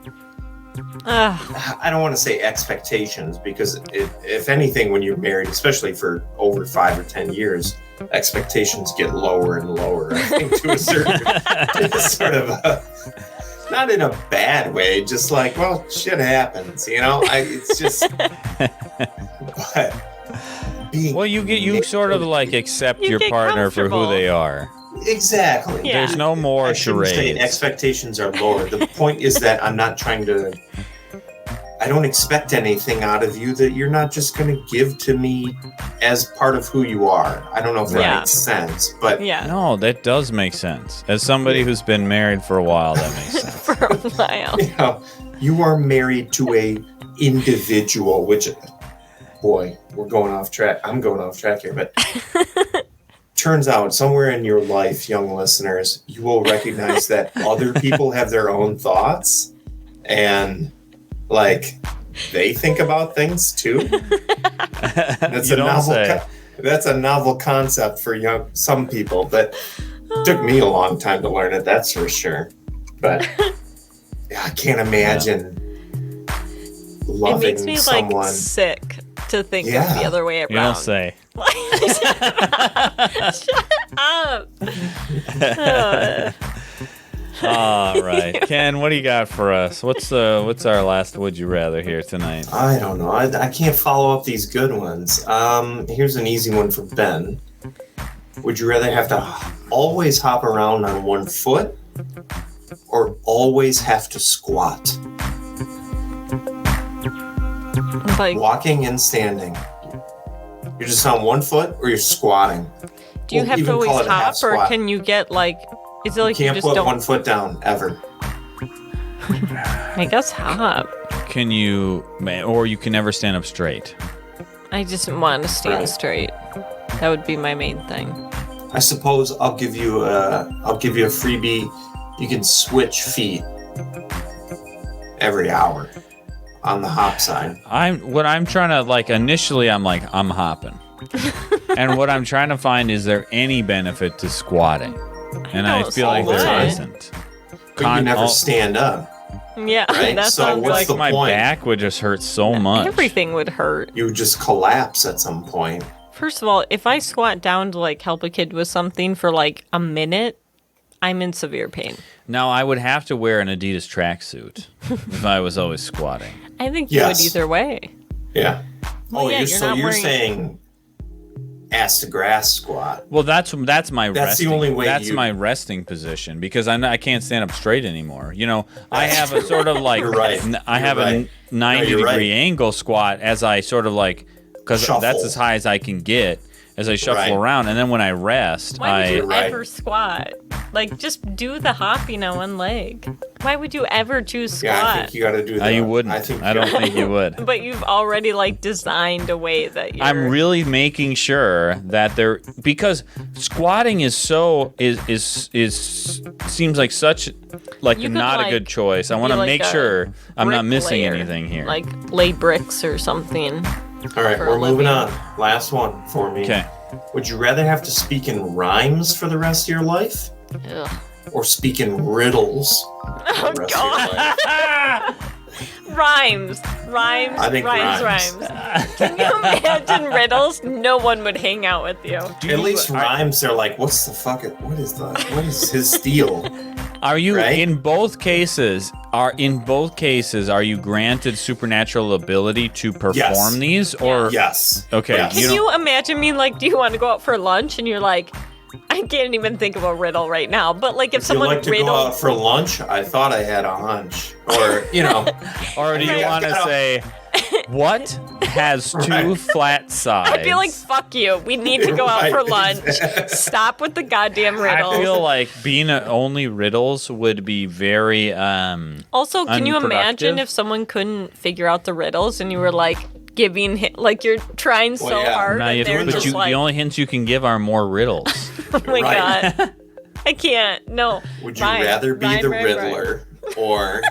Ugh. I don't want to say expectations because if anything, when you're married, especially for over 5 or 10 years, expectations get lower and lower. I think to a certain sort of not in a bad way, just like, well, shit happens, you know. It's just, but being Well, you sort of like accept You your get partner for who comfortable. they are. exactly. Yeah. There's no more I shouldn't say charades. expectations are lower. The point is that I'm not trying to. I don't expect anything out of you that you're not just going to give to me as part of who you are. I don't know if that Yeah. makes sense, but Yeah. No, that does make sense. As somebody who's been married for a while, that makes sense. For a while. you know, you are married to a individual, which, boy, we're going off track. I'm going off track here, but turns out somewhere in your life, young listeners, you will recognize that other people have their own thoughts and like they think about things too. That's You a don't novel say. that's a novel concept for some people, but it took me a long time to learn it, that's for sure. But yeah, I can't imagine It loving makes me someone. like sick to think of Yeah. the other way around. You don't say. Shut up. All right, Ken, what do you got for us? What's our last would you rather here tonight? I don't know. I can't follow up these good ones. Here's an easy one for Ben. Would you rather have to always hop around on one foot or always have to squat? Like, Walking and standing. You're just on one foot or you're squatting. do you We'll have to even call always it a half hop, or squat. can you get like? Is it like you Can't just put don't? one foot down ever. I guess hop. Can you, or you can never stand up straight? I just want to stand Right. straight. That would be my main thing. I suppose I'll give you a freebie. You can switch feet every hour on the hop side. I'm trying to like initially I'm like I'm hopping. And what I'm trying to find, is there any benefit to squatting? And I don't feel like see there why. isn't. But you never stand up. Yeah, Right? that's So what I'm what's like. the My point? back would just hurt so much. Everything would hurt. You would just collapse at some point. First of all, if I squat down to like help a kid with something for like a minute, I'm in severe pain. Now, I would have to wear an Adidas tracksuit if I was always squatting. I think you Yes. would either way. Yeah. Well, yeah, you're not you're wearing- saying ass to grass squat. Well, that's my That's resting. the only way That's you- my resting position, because I can't stand up straight anymore. You know, I have a sort of like You're right. I have You're a right. 90 No, you're degree right. angle squat as I sort of like, because Shuffle. that's as high as I can get as I shuffle Right. around, and then when I rest, Why would you Right. ever squat? Like, just do the hopping on one leg. Why would you ever choose Yeah, I squat? think you got to do that. you wouldn't. I don't think you would. But you've already like designed a way that you're. I'm really making sure that because squatting is seems like such like You could, not a like, good choice. I want to be like make a sure I'm not missing bricklayer, anything here. Like lay bricks or something. All right, for we're a moving living. on. Last one for me. Okay. Would you rather have to speak in rhymes for the rest of your life, Ugh. or speak in riddles for the rest of your life? Rhymes. I think rhymes. Can you imagine riddles? No one would hang out with you. At least rhymes, they're like, what is his steal? Are you Right? in both cases? Are you granted supernatural ability to perform Yes. these, or Yes. Okay, Yes. you Can know- you imagine me like, do you want to go out for lunch? And you're like, I can't even think of a riddle right now. But like, if Would you someone like to go riddled, out for lunch? I thought I had a hunch. Or, or do you Right. want to say what has two Right. flat sides? I'd be like, fuck you. We need to go out Right. for lunch. Stop with the goddamn riddles. I feel like being only riddles would be very Also, can you imagine unproductive. if someone couldn't figure out the riddles and you were like giving like you're trying so Well, yeah. hard Now and you they're but just you, like, the only hints you can give are more riddles. oh my Right. god, I can't. No. would you Rhyme, rather be rhyme, the rhyme, Riddler or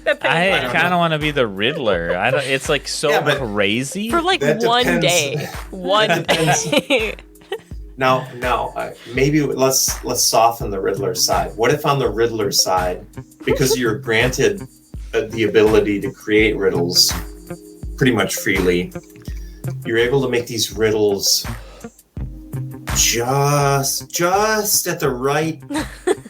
rhyme. I don't kind of know. want to be the Riddler. I don't, it's like so Yeah, but- crazy. For like That one depends. day. One depends. day. now? Maybe let's soften the Riddler side. What if on the Riddler side, because you're granted the ability to create riddles pretty much freely, you're able to make these riddles just at the right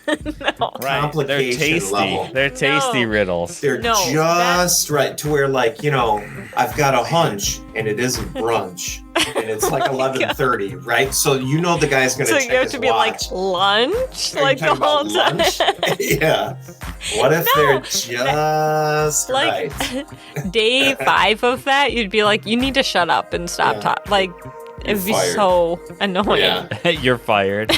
Right. They're complication tasty. level. They're tasty No. riddles. They're No, just right to where, like, I've got a hunch, and it isn't brunch, and it's like 11:30, right? So the guy's gonna So check you have his to be watch. like lunch, Are you like the talking whole about time. lunch? Yeah. What if they're just Like right? day 5 of that, you'd be like, you need to shut up and stop Yeah. talking. Like, it'd be fired. so annoying. Yeah. You're fired.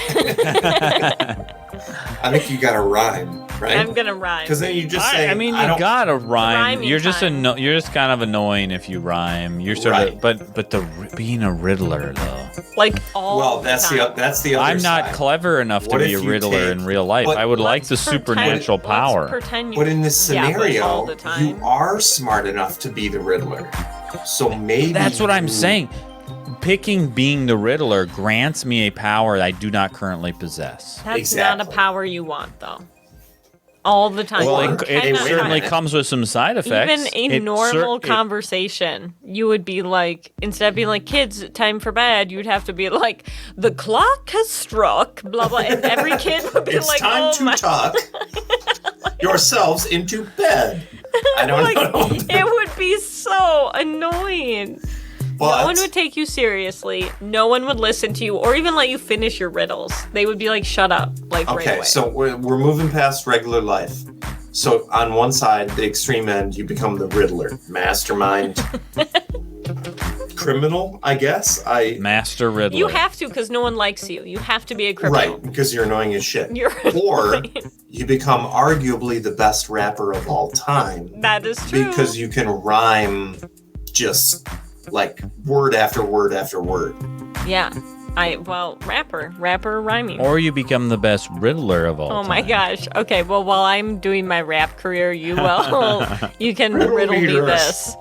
I think you got to rhyme, right? I'm gonna rhyme. Because then you just say, I mean, I you don't- gotta rhyme. Rhyming You're just time. you're just kind of annoying if you rhyme. You're sort Right. of, but being a riddler though. Like all Well, the that's time. that's the other I'm not side. clever enough to What be if a you riddler take- in real life. but I would like Let's the pretend- supernatural let's power. pretend you- But in this Yeah, but scenario, all the time. you are smart enough to be the Riddler. So maybe That's what I'm you- saying. Picking being the Riddler grants me a power I do not currently possess. That's Exactly. not a power you want, though. All the time. Well, Or- it Hey, wait a certainly minute. comes with some side effects. Even a It normal cer- it- conversation, you would be like, instead of being like, kids, time for bed, you'd have to be like, the clock has struck, blah, blah. And every kid would be It's like, time oh to my. tuck yourselves into bed. I don't Like, know. it would be so annoying. But No one would take you seriously. No one would listen to you or even let you finish your riddles. They would be like, shut up, like right okay, away. so we're moving past regular life. So on one side, the extreme end, you become the Riddler, mastermind, criminal. I guess Master Riddler. You have to because no one likes you. You have to be a criminal. right because you're annoying as shit. You're Or annoying. you become arguably the best rapper of all time. That is true. Because you can rhyme just like word after word after word. Yeah. Rapper rhyming. Or you become the best Riddler of all Oh time. my gosh. Okay, well, while I'm doing my rap career, you can Riddle riddle me me yours. this.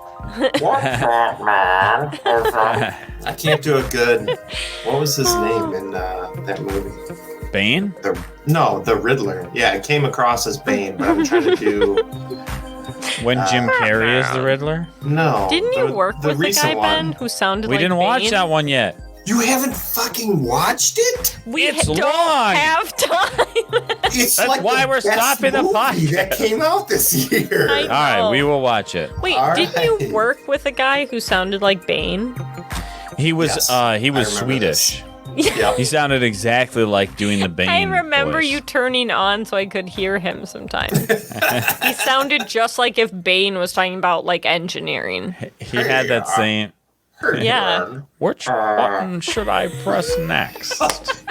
What's that, man? I can't do a good. What was his name in that movie? Bane? The Riddler. Yeah, it came across as Bane, but I'm trying to do. When Jim Carrey is the Riddler? No. Didn't you work with the guy, Ben, who sounded like We didn't watch that one yet. You haven't fucking watched it? It's don't long. have time. It's That's like why the we're best stopping the movie podcast. that came out this year. I All right, know. we will watch it. Wait, All didn't right. you work with a guy who sounded like Bane? He was Yes, I remember Swedish. Yep. He sounded exactly like doing the Bane I remember voice. you turning on so I could hear him sometimes. He sounded just like if Bane was talking about like engineering. He had that same. Yeah. Which button should I press next?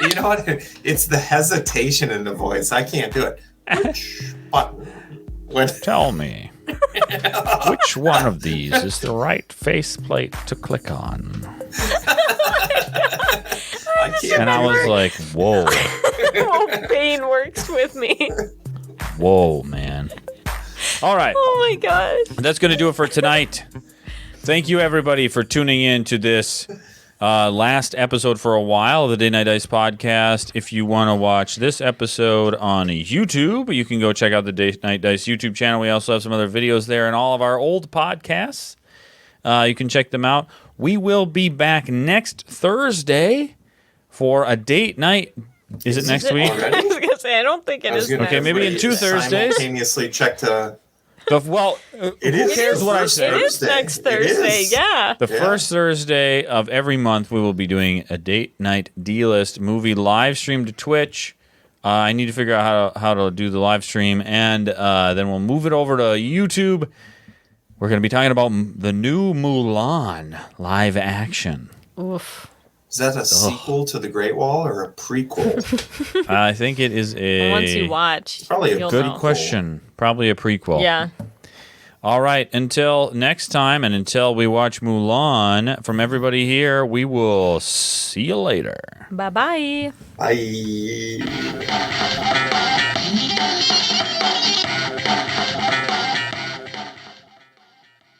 You know what? It's the hesitation in the voice. I can't do it. Which button? When Tell me, which one of these is the right faceplate to click on? I can't. And I do was it. like, whoa, Oh, Bane works with me. whoa, man. All right. Oh my god. That's going to do it for tonight. Thank you, everybody, for tuning in to this last episode for a while of the Day Night Dice podcast. If you want to watch this episode on YouTube, you can go check out the Day Night Dice YouTube channel. We also have some other videos there and all of our old podcasts. You can check them out. We will be back next Thursday for a date night. Is it next week? already? I was gonna say I don't think it is. Okay, maybe in 2 Thursdays. Simultaneously check to. Well, It who is cares what I first say? It is Thursday. next It Thursday. is. Yeah. The Yeah. first Thursday of every month, we will be doing a date night D-list movie live stream to Twitch. I need to figure out how to do the live stream, and then we'll move it over to YouTube. We're going to be talking about the new Mulan live action. Oof. Is that a sequel to The Great Wall or a prequel? I think it is a Once you watch, Probably a you'll good know. question. Probably a prequel. Yeah. All right. Until next time, and until we watch Mulan, from everybody here, we will see you later. Bye-bye. Bye.